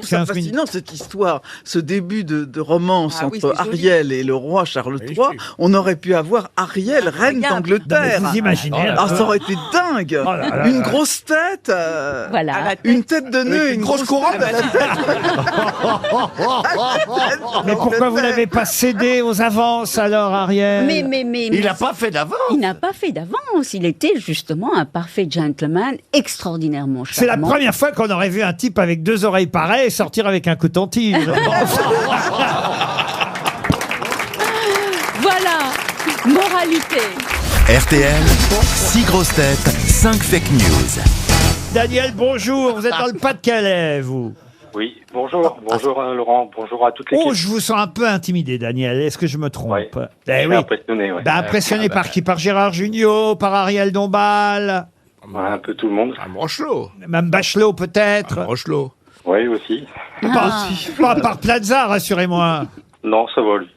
C'est fascinant cette histoire, ce début de romance entre Ariel et le roi Charles III. On aurait pu avoir Ariel, reine d'Angleterre. Vous imaginez ça aurait été dingue. Une grosse tête, voilà. Une tête de nœud, une grosse couronne à la tête. Mais pourquoi vous n'avez pas cédé aux avances alors, Ariel? Mais il n'a pas fait d'avance. Il n'a pas fait d'avance. Il était justement un parfait gentleman, extraordinairement charmant. C'est la première fois qu'on aurait vu un type avec 2 oreilles pareilles sortir avec un coton-tige. Voilà, moralité. RTL, 6 grosses têtes, 5 fake news. Daniel, bonjour. Vous êtes dans le Pas-de-Calais, vous? Oui, bonjour. Bonjour Laurent, bonjour à toutes les Oh, je vous sens un peu intimidé, Daniel. Est-ce que je me trompe? Oui. Impressionné, oui. Impressionné par qui? Par Gérard Jugnot? Par Ariel Dombal? Un peu tout le monde. Bachelot. Même Bachelot, peut-être? Bachelot. Oui, aussi. Pas par Plaza, rassurez-moi. Non, ça va, lui.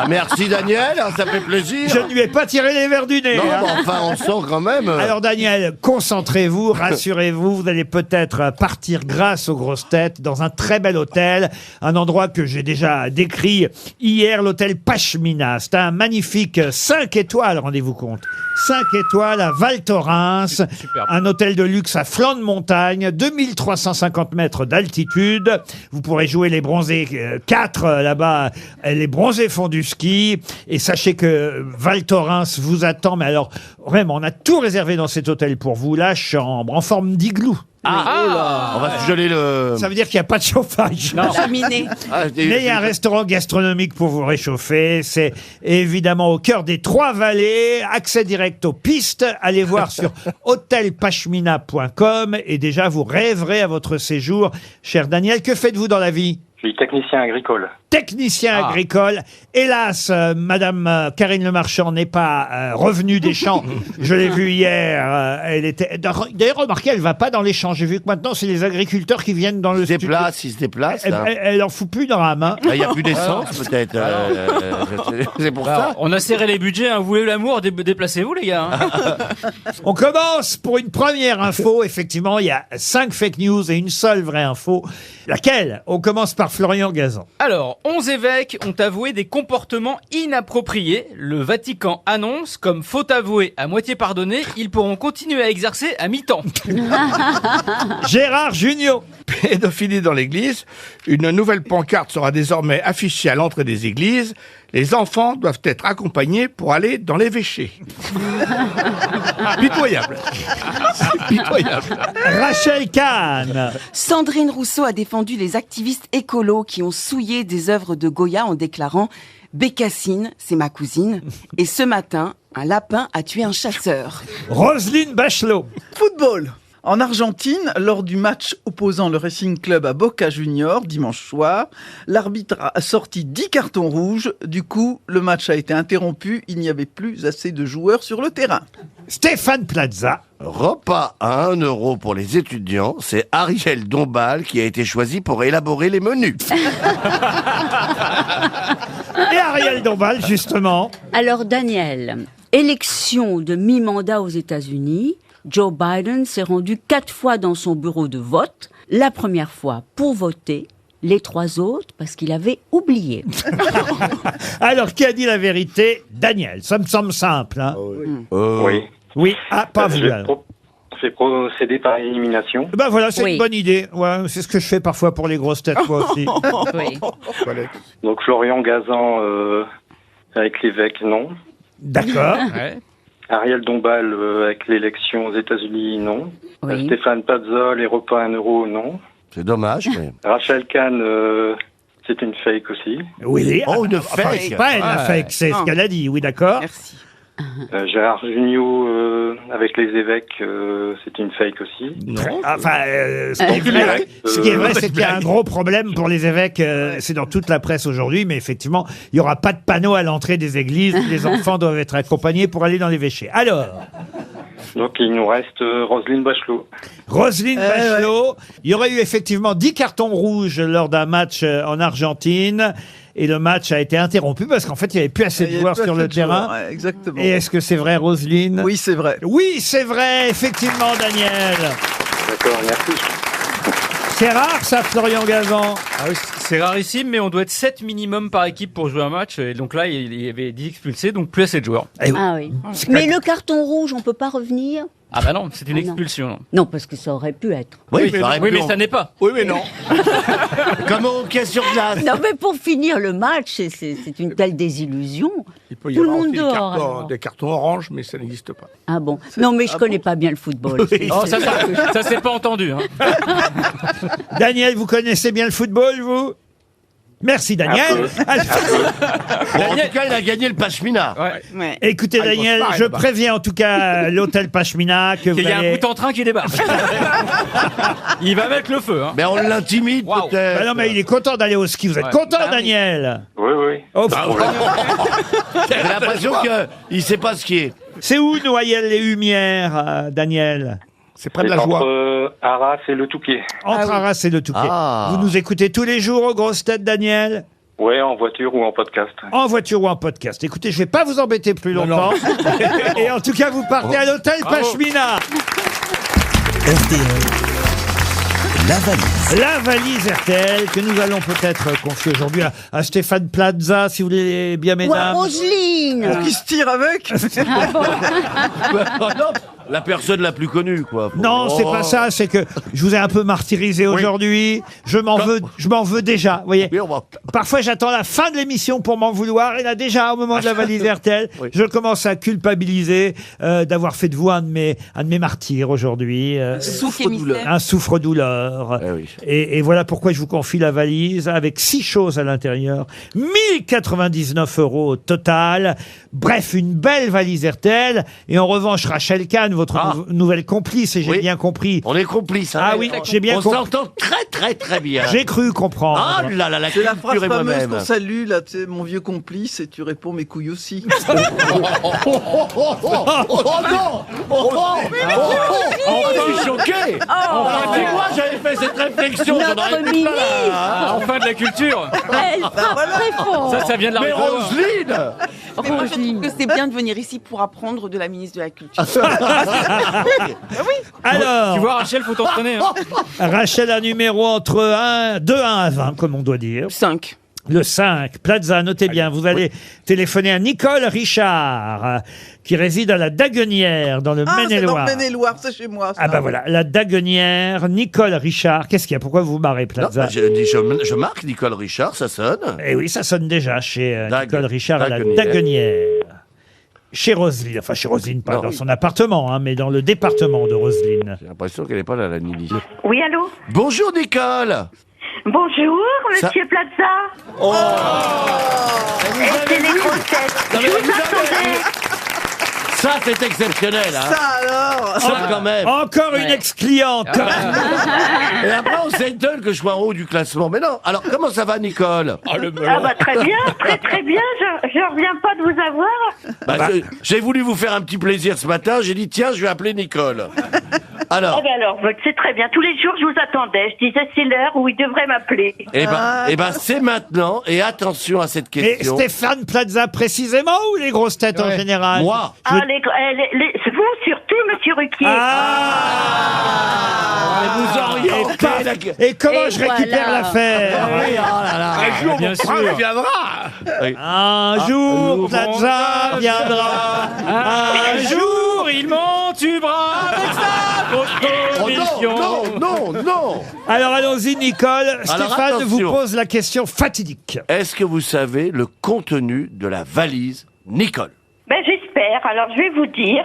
Merci Daniel, ça fait plaisir. Je ne lui ai pas tiré les verres du nez. Non, enfin, on sent quand même. Alors Daniel, concentrez-vous, rassurez-vous, vous allez peut-être partir grâce aux grosses têtes dans un très bel hôtel, un endroit que j'ai déjà décrit hier, l'hôtel Pashmina. C'est un magnifique 5 étoiles, rendez-vous compte. 5 étoiles à Val Thorens, un hôtel de luxe à flanc de montagne, 2350 mètres d'altitude. Vous pourrez jouer les bronzés 4 là-bas, les bronzés font du ski. Et sachez que Val Thorens vous attend. Mais alors, vraiment, on a tout réservé dans cet hôtel pour vous. La chambre en forme d'igloo. On va se geler le... Ça veut dire qu'il n'y a pas de chauffage. Non. Cheminée. Mais il y a un restaurant gastronomique pour vous réchauffer. C'est évidemment au cœur des Trois-Vallées. Accès direct aux pistes. Allez voir sur hotelpashmina.com et déjà vous rêverez à votre séjour. Cher Daniel, que faites-vous dans la vie ? Je suis technicien agricole. Technicien agricole. Hélas, Madame Karine Le Marchand n'est pas revenue des champs. Je l'ai vue hier. Elle était. D'ailleurs, remarquez, elle va pas dans les champs. J'ai vu que maintenant, c'est les agriculteurs qui viennent dans le studio. Ils se déplacent. Elle en fout plus dans la main. Il n'y a plus d'essence, peut-être. C'est pour ça. On a serré les budgets. Vous voulez l'amour, déplacez-vous, les gars. On commence pour une première info. Effectivement, il y a 5 fake news et une seule vraie info. Laquelle ? On commence par Florian Gazan. Alors, 11 évêques ont avoué des comportements inappropriés. Le Vatican annonce, comme faute avouée à moitié pardonnée, ils pourront continuer à exercer à mi-temps. Gérard Jugnot. Pédophilie dans l'église. Une nouvelle pancarte sera désormais affichée à l'entrée des églises. Les enfants doivent être accompagnés pour aller dans l'évêché. Pitoyable. C'est pitoyable. Rachel Kahn. Sandrine Rousseau a défendu les activistes écolos qui ont souillé des œuvres de Goya en déclarant « Bécassine, c'est ma cousine ». Et ce matin, un lapin a tué un chasseur. Roselyne Bachelot. Football. En Argentine, lors du match opposant le Racing Club à Boca Juniors, dimanche soir, l'arbitre a sorti 10 cartons rouges. Du coup, le match a été interrompu. Il n'y avait plus assez de joueurs sur le terrain. Stéphane Plaza. Repas à 1 € pour les étudiants. C'est Ariel Dombal qui a été choisi pour élaborer les menus. Et Ariel Dombal, justement. Alors, Daniel, élection de mi-mandat aux États-Unis. Joe Biden s'est rendu 4 fois dans son bureau de vote. La première fois pour voter, les 3 autres parce qu'il avait oublié. Alors, qui a dit la vérité ? Daniel. Ça me semble simple. Hein. Oui. Oui, pas vous. J'ai procédé par élimination. Ben voilà, c'est une bonne idée. Ouais, c'est ce que je fais parfois pour les grosses têtes, moi aussi. Oui. Donc Florian Gazan avec l'évêque, non. D'accord. Ouais. Ariel Dombal avec l'élection aux États-Unis, non. Oui. Stéphane Plaza, les repas à 1 €, non. C'est dommage. Mais... Rachel Kahn, c'est une fake aussi. Oui. Une fake. C'est pas elle la fake, c'est ce qu'elle a dit. Oui, d'accord. Merci. Gérard Jugnot avec les évêques, c'est une fake aussi. Non. Enfin, ce qui est vrai, c'est qu'il y a un gros problème pour les évêques. C'est dans toute la presse aujourd'hui, mais effectivement, il n'y aura pas de panneau à l'entrée des églises. Les enfants doivent être accompagnés pour aller dans l'évêché. Alors. Donc il nous reste Roselyne Bachelot. Roselyne Bachelot. Il y aurait eu effectivement 10 cartons rouges lors d'un match en Argentine. Et le match a été interrompu parce qu'en fait, il n'y avait plus assez de joueurs sur le terrain. Ouais, exactement. Et est-ce que c'est vrai, Roselyne ? Oui, c'est vrai. Oui, c'est vrai, effectivement, Daniel. D'accord, merci. C'est rare, ça, Florian Gazan. Ah oui, c'est rarissime, mais on doit être 7 minimum par équipe pour jouer un match. Et donc là, il y avait 10 expulsés, donc plus assez de joueurs. Ah oui. Mais le carton rouge, on peut pas revenir ? Ah bah non, c'est une Ah expulsion. Non. Non, parce que ça aurait pu être. Oui, mais ça n'est pas. Oui, mais non. Comme au hockey sur glace. Non, mais pour finir le match, c'est une telle désillusion. Il peut y Tout le avoir monde aussi dehors. des cartons orange, mais ça n'existe pas. Ah bon ? Non, mais je connais pas bien le football. Oh, ça s'est pas entendu. Hein. Daniel, vous connaissez bien le football, vous ? Merci, Daniel. Bon, en tout cas, il a gagné le Pashmina. Ouais. Écoutez, Daniel, je préviens en tout cas l'hôtel Pashmina que vous Il y a allez... un bout en train qui débarque. Il va mettre le feu. Hein. Mais on l'intimide peut-être. Bah non, mais il est content d'aller au ski. Vous êtes content, Daniel ? Oui, oui. Oh, J'ai l'impression qu'il ne sait pas ce qui est. C'est où Noyelles-les-Humières, Daniel ? C'est près de la joie. Entre Arras et le Touquet. Entre Arras et le Touquet. Vous nous écoutez tous les jours aux grosses têtes, Daniel ? Ouais, en voiture ou en podcast. En voiture ou en podcast. Écoutez, je vais pas vous embêter plus longtemps. Et en tout cas, vous partez à l'hôtel Pashmina. RTL, la valise. La valise RTL que nous allons peut-être confier aujourd'hui à Stéphane Plaza, si vous voulez bien, mesdames. Roselyne. Pour qu'il se tire avec. La personne la plus connue, quoi. Non, c'est pas ça, c'est que je vous ai un peu martyrisé aujourd'hui. Je m'en veux déjà. Vous voyez, parfois j'attends la fin de l'émission pour m'en vouloir. Et là, déjà, au moment de la valise RTL, je commence à culpabiliser d'avoir fait de vous un de mes martyrs aujourd'hui. Un souffre-douleur. Et voilà pourquoi je vous confie la valise avec 6 choses à l'intérieur. 1099 € au total. Bref, une belle valise RTL. Et en revanche, Rachel Kahn, votre nouvelle complice, et j'ai bien compris. On est complices. Hein, ah oui, j'ai bien compris. On s'entend très bien. J'ai cru comprendre. Ah là là, c'est la phrase fameuse moi-même. qu'on salue, là, tu sais, mon vieux complice, et tu réponds mes couilles aussi. Oh non. Je suis choqué. Dis-moi, j'avais fait cette réflexion. Notre ministre. Enfin de la culture. Elle frappe très fort. Ça vient de la Mais rue. Roselyne. Mais moi, je trouve que c'est bien de venir ici pour apprendre de la ministre de la Culture. Alors, tu vois, Rachel, faut t'entraîner. Hein. Rachel, un numéro entre 1 à 20, comme on doit dire. 5. Le 5. Plaza, notez bien, vous allez téléphoner à Nicole Richard, qui réside à la Daguenière, dans le C'est dans Maine-et-Loire. le Maine-et-Loire, c'est chez moi. Ça. Ah bah voilà, la Daguenière, Nicole Richard. Qu'est-ce qu'il y a? Pourquoi vous vous marrez, Plaza? Je marque Nicole Richard, ça sonne. Eh oui, ça sonne déjà chez Nicole Richard à la Daguenière. Chez Roselyne, enfin chez Roselyne, pas dans son appartement, hein, mais dans le département de Roselyne. J'ai l'impression qu'elle n'est pas là, la Nili. Oui, allô? Bonjour Nicole. Bonjour, monsieur Plaza. Oh, Et c'est les grosses têtes. Je vous attendais. Ça, c'est exceptionnel, hein. Ça alors. Ça, quand même. Encore une ex-cliente. Et après, on s'étonne que je sois en haut du classement. Mais non. Alors, comment ça va, Nicole? Ah bah très bien, très bien. Je reviens pas de vous avoir. J'ai voulu vous faire un petit plaisir ce matin. J'ai dit, tiens, je vais appeler Nicole. Alors. Alors, c'est très bien. Tous les jours, je vous attendais. Je disais, c'est l'heure où il devrait m'appeler. Eh ben, c'est maintenant. Et attention à cette Et question. Stéphane Plaza précisément ou les grosses têtes en général? Moi. Vous surtout, monsieur Ruquier. Vous orientez. Et comment je récupère l'affaire? Un jour, bien sûr. viendra. Un jour, Plaza viendra. Un jour, il m'entubera avec sa proposition. Non. Alors allons-y, Nicole. Alors, Stéphane attention. vous pose la question fatidique. Est-ce que vous savez le contenu de la valise Nicole? Ben, j'espère. Alors, je vais vous dire.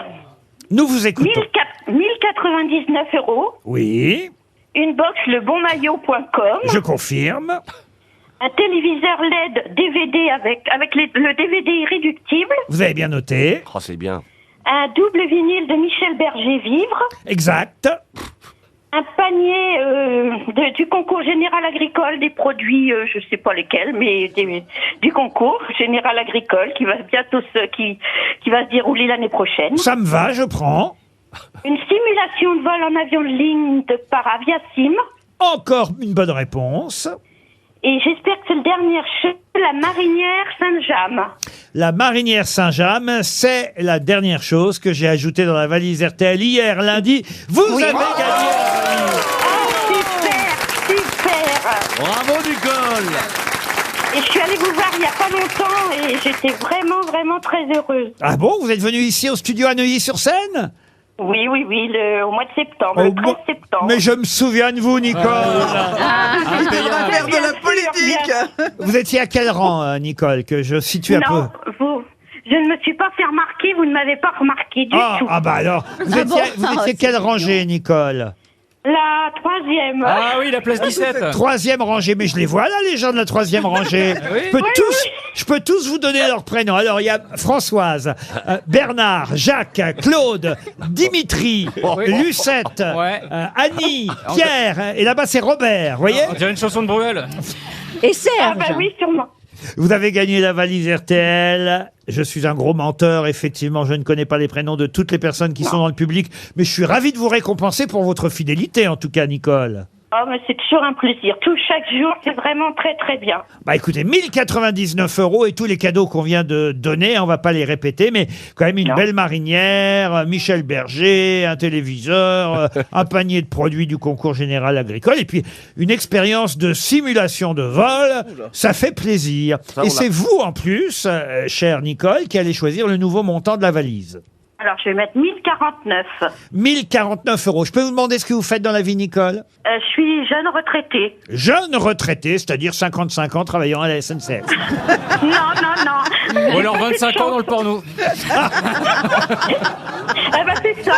Nous vous écoutons. 1099 €. Oui, Une box lebonmaillot.com. je confirme. Un téléviseur LED DVD avec le DVD irréductible. Vous avez bien noté. Oh, c'est bien. Un double vinyle de Michel Berger Vivre. Exact. Un panier du concours général agricole des produits, je sais pas lesquels, mais du concours général agricole qui va bientôt qui va se dérouler l'année prochaine. Ça me va, je prends. Une simulation de vol en avion de ligne par Aviasim. Encore une bonne réponse. Et j'espère que c'est le dernier jeu, la Marinière Saint-James. La Marinière Saint-James, c'est la dernière chose que j'ai ajoutée dans la valise RTL hier lundi. Vous avez gagné. Super. Bravo, Nicole. Et je suis allée vous voir il n'y a pas longtemps et j'étais vraiment très heureuse. Ah bon, vous êtes venu ici au studio à Neuilly-sur-Seine? Oui, au mois de septembre, le 13 septembre. Mais je me souviens de vous, Nicole. Il devrait faire de la politique. Vous étiez à quel rang, Nicole, que je situe un peu? Non, je ne me suis pas fait remarquer, vous ne m'avez pas remarqué du tout. Ah bah alors, vous étiez quelle rangée, Nicole? La 3e. Ah oui, la place 17. 3e rangée, mais je les vois là, les gens de la 3e rangée. Je peux tous vous donner leurs prénoms. Alors, il y a Françoise, Bernard, Jacques, Claude, Dimitri, Lucette, Annie, Pierre, et là-bas, c'est Robert, vous voyez? On dirait une chanson de Bruel. Et Serge. Ah bah oui, sûrement. Vous avez gagné la valise RTL. Je suis un gros menteur, effectivement, je ne connais pas les prénoms de toutes les personnes qui sont dans le public, mais je suis ravi de vous récompenser pour votre fidélité, en tout cas, Nicole. Oh, mais c'est toujours un plaisir. Chaque jour, c'est vraiment très très bien. Bah écoutez, 1099 € et tous les cadeaux qu'on vient de donner, on va pas les répéter, mais quand même une belle marinière, Michel Berger, un téléviseur, un panier de produits du concours général agricole, et puis une expérience de simulation de vol, ça fait plaisir. Ça, et c'est vous en plus, chère Nicole, qui allez choisir le nouveau montant de la valise. Alors, je vais mettre 1049. 1049 €. Je peux vous demander ce que vous faites dans la vie, Nicole? Je suis jeune retraitée. Jeune retraité, c'est-à-dire 55 ans travaillant à la SNCF. Non. Ou alors 25 ans dans le porno. Eh ben, c'est ça.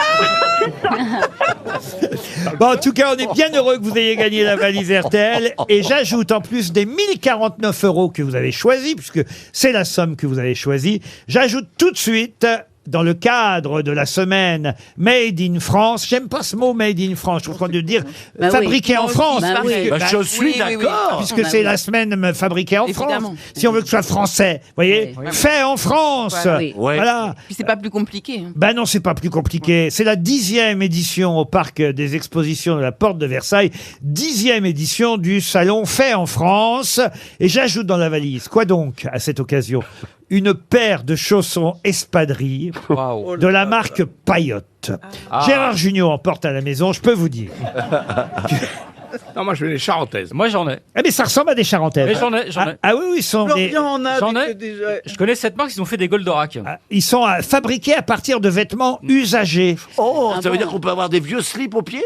Bon, en tout cas, on est bien heureux que vous ayez gagné la valise RTL. Et j'ajoute, en plus des 1049 € que vous avez choisis, puisque c'est la somme que vous avez choisie, j'ajoute tout de suite, dans le cadre de la semaine Made in France, j'aime pas ce mot Made in France, je trouve qu'on doit dire fabriqué en France. Je suis d'accord. Puisque c'est la semaine fabriquée en France. Si on veut que ce soit français, vous voyez, fait en France. Voilà. Puis c'est pas plus compliqué. Ben non, c'est pas plus compliqué. C'est la 10e édition au Parc des Expositions de la Porte de Versailles. 10e édition du salon fait en France. Et j'ajoute dans la valise, quoi donc, à cette occasion? Une paire de chaussons espadrilles de la marque Payotte. Gérard Jugnot en porte à la maison, je peux vous dire. Non, moi je veux les charentaises. Moi j'en ai. Eh mais ça ressemble à des charentaises. Mais j'en ai. Ah oui, ils sont Florian en a J'en avec ai. déjà. Je connais cette marque, ils ont fait des Goldorak. Ils sont fabriqués à partir de vêtements usagés. Oh, ça veut dire qu'on peut avoir des vieux slips aux pieds?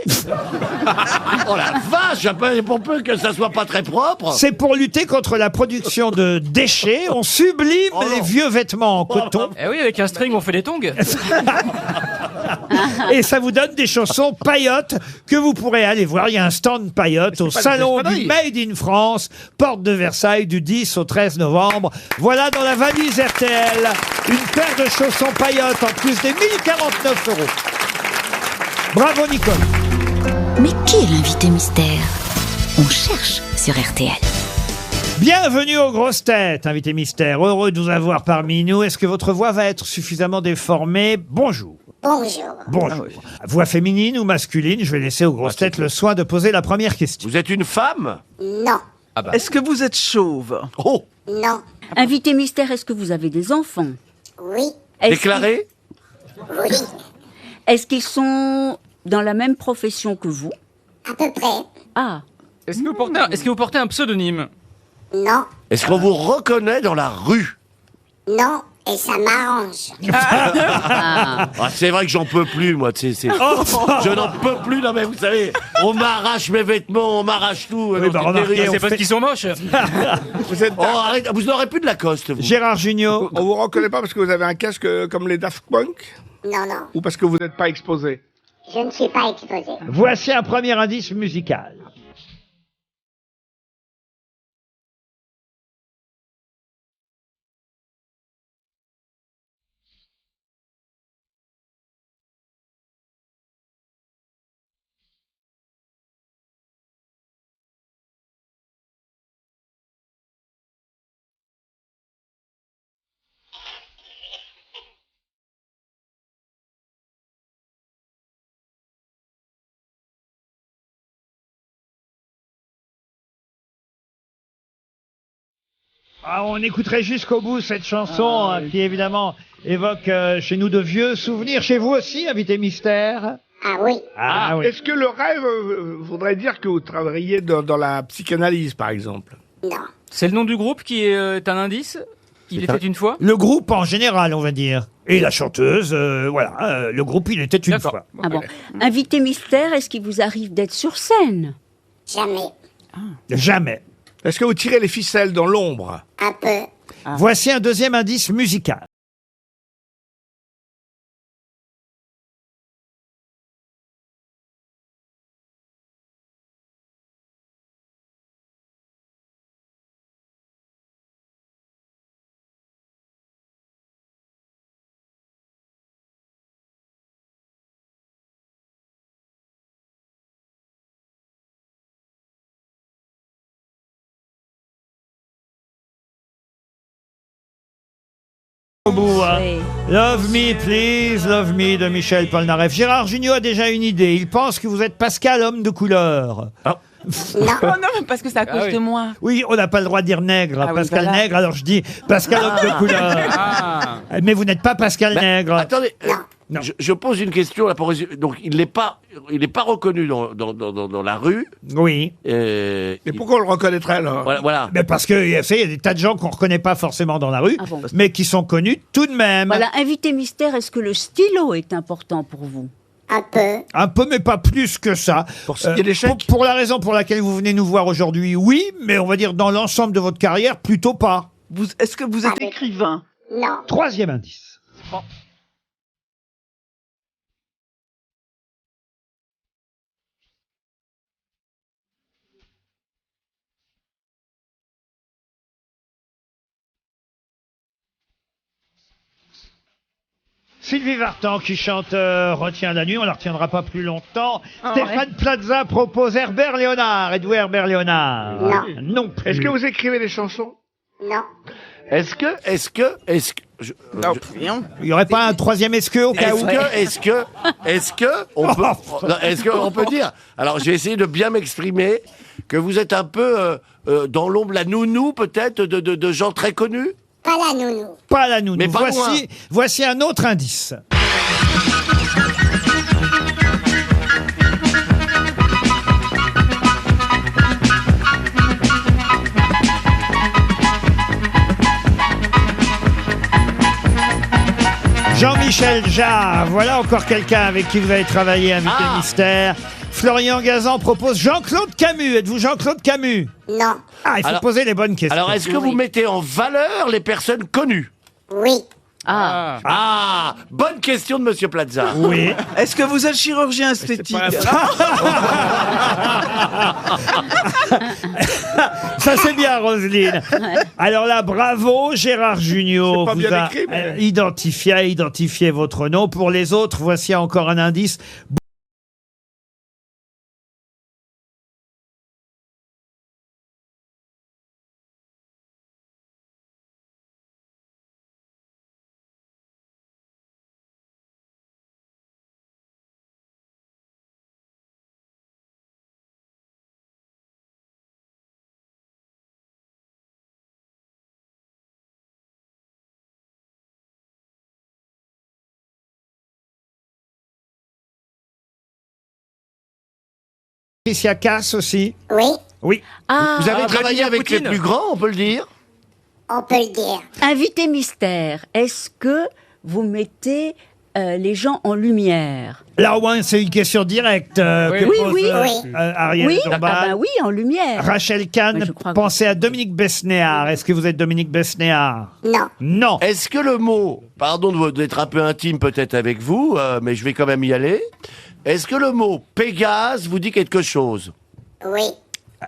Oh la vache, pour peu que ça soit pas très propre. C'est pour lutter contre la production de déchets. On sublime les vieux vêtements en coton. Eh oui, avec un string, on fait des tongs. Et ça vous donne des chaussons Payotte que vous pourrez aller voir. Il y a un stand Payotte au salon du Made in France, porte de Versailles, du 10 au 13 novembre. Voilà dans la valise RTL, une paire de chaussons Payotte en plus des 1049 €. Bravo Nicole. Mais qui est l'invité mystère? On cherche sur RTL. Bienvenue aux grosses têtes, invité mystère. Heureux de vous avoir parmi nous. Est-ce que votre voix va être suffisamment déformée? Bonjour. Bonjour. Voix féminine ou masculine? Je vais laisser aux grosses têtes le soin de poser la première question. Vous êtes une femme? Non. Est-ce que vous êtes chauve? Oh. Non. Invité mystère, est-ce que vous avez des enfants? Oui. Déclaré? Oui. Est-ce qu'ils sont dans la même profession que vous? À peu près. Ah. Est-ce que vous portez un pseudonyme? Non. Est-ce qu'on vous reconnaît dans la rue? Non. Et ça m'arrange. C'est vrai que j'en peux plus, moi. Je n'en peux plus. Non, mais vous savez, on m'arrache mes vêtements, on m'arrache tout. C'est parce qu'ils sont moches. Arrête, vous n'aurez plus de Lacoste, vous. Gérard Jugnot. On vous reconnaît pas parce que vous avez un casque comme les Daft Punk? Non. Ou parce que vous n'êtes pas exposé? Je ne suis pas exposé. Voici un premier indice musical. On écouterait jusqu'au bout cette chanson qui évidemment évoque chez nous de vieux souvenirs. Chez vous aussi, invité mystère? Ah oui. Oui. Est-ce que le rêve voudrait dire que vous travaillez dans la psychanalyse, par exemple? Non. C'est le nom du groupe qui est un indice? Il était une fois? Le groupe en général, on va dire. Et la chanteuse, voilà, le groupe il était une fois. Ah bon. Invité mystère, est-ce qu'il vous arrive d'être sur scène? Jamais. Jamais. Est-ce que vous tirez les ficelles dans l'ombre? Un peu. Voici un deuxième indice musical. Au bout, hein. Love Me Please, Love Me de Michel Polnareff. Gérard Jugnot a déjà une idée. Il pense que vous êtes Pascal, homme de couleur. Non. Oh non, parce que c'est à cause de moi. Oui, on n'a pas le droit de dire nègre. Ah oui, Pascal voilà. Nègre, alors je dis Pascal homme de couleur. Mais vous n'êtes pas Pascal Nègre. Attendez, je pose une question là pour résumer. Donc il n'est pas reconnu dans la rue. Oui. Mais pourquoi on le reconnaîtrait alors? Voilà. Mais parce qu'il y a des tas de gens qu'on ne reconnaît pas forcément dans la rue, mais qui sont connus tout de même. Voilà, invité mystère, est-ce que le stylo est important pour vous? Un peu. Un peu, mais pas plus que ça. Pour signer des chèques? Pour la raison pour laquelle vous venez nous voir aujourd'hui, oui, mais on va dire dans l'ensemble de votre carrière, plutôt pas. Est-ce que vous êtes écrivain? Non. Troisième indice. Sylvie Vartan qui chante Retiens la nuit, on la retiendra pas plus longtemps. Stéphane Plaza propose Herbert Léonard. Êtes-vous Herbert Léonard? Non. Non. Est-ce que vous écrivez des chansons? Non. Est-ce que il n'y aurait pas un troisième est-ce au cas où? Est-ce que on peut dire? Alors, j'ai essayé de bien m'exprimer que vous êtes un peu dans l'ombre, la nounou peut-être de gens très connus. Pas la nounou. Pas la nounou. Mais pas loin. Voici un autre indice. Jean-Michel Jarre, voilà encore quelqu'un avec qui vous avez travaillé, invité mystère. Florian Gazan propose Jean-Claude Camus. Êtes-vous Jean-Claude Camus? Non. Ah, il faut poser les bonnes questions. Alors, est-ce que vous mettez en valeur les personnes connues? Oui. Bonne question de Monsieur Plaza. Oui. Est-ce que vous êtes chirurgien esthétique? Ça c'est bien, Roselyne. Alors là, bravo, Gérard Jugnot. C'est pas Vous bien a écrit, mais- identifié votre nom. Pour les autres, voici encore un indice. Patricia Cass aussi. Oui. Oui. Vous avez travaillé Vladimir avec les Poutine. plus grands, on peut le dire? On peut le dire. Invité mystère, est-ce que vous mettez les gens en lumière? Là au moins c'est une question directe. Oui, que oui, pose, oui. Ariel Oui, Dombal. oui, en lumière. Rachel Kahn, Oui, je crois que- pensez à Dominique Besnéard. Est-ce que vous êtes Dominique Besnéard? Non. Non. Est-ce que le mot, pardon d'être un peu intime peut-être avec vous, mais je vais quand même y aller. Est-ce que le mot Pégase vous dit quelque chose? Oui.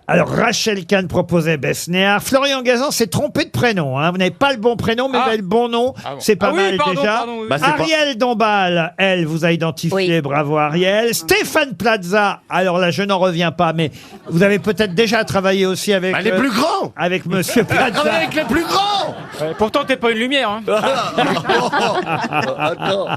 Alors Rachel Kahn proposait Besnéard. Florian Gazan s'est trompé de prénom. Hein. Vous n'avez pas le bon prénom, mais vous avez le bon nom. C'est pas mal déjà. oui. Bah, c'est pas- Ariel Dombal, elle, vous a identifié. Oui. Bravo Ariel. Stéphane Plaza. Alors là, je n'en reviens pas, mais vous avez peut-être déjà travaillé aussi avec... Les plus grands. Avec Monsieur Travailler Plaza. avec les plus grands. Pourtant, t'es pas une lumière. Hein. Attends.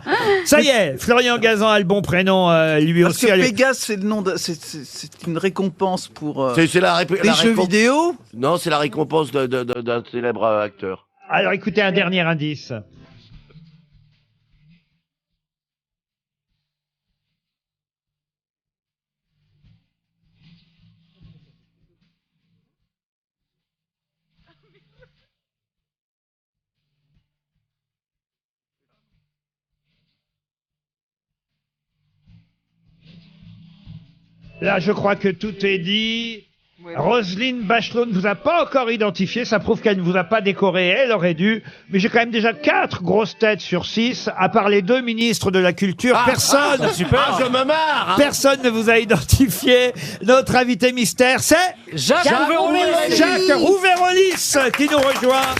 Ça y est, Florian Gazan a le bon prénom, lui Parce aussi. que Allez. Pégase, c'est le nom c'est une récompense pour C'est la les jeux vidéo. Non, c'est la récompense d'un célèbre acteur. Alors écoutez un dernier indice. Là, je crois que tout est dit. Roselyne Bachelot ne vous a pas encore identifié, ça prouve qu'elle ne vous a pas décoré, elle aurait dû, mais j'ai quand même déjà 4 grosses têtes sur 6, à part les 2 ministres de la Culture, personne, Je me marre. Hein. personne ne vous a identifié. Notre invité mystère, c'est Jacques Rouvérolis. Jacques Rouvérolis qui nous rejoint.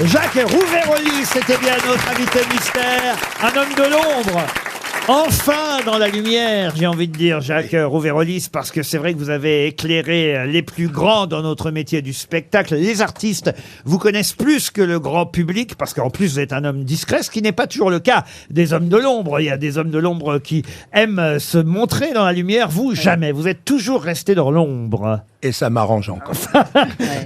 Jacques Rouvérolis, c'était bien notre invité mystère, un homme de l'ombre. Enfin dans la lumière, j'ai envie de dire, Jacques Rouvérolis, parce que c'est vrai que vous avez éclairé les plus grands dans notre métier du spectacle. Les artistes vous connaissent plus que le grand public, parce qu'en plus vous êtes un homme discret, ce qui n'est pas toujours le cas des hommes de l'ombre. Il y a des hommes de l'ombre qui aiment se montrer dans la lumière. Vous, jamais. Vous êtes toujours resté dans l'ombre. Et ça m'arrange encore.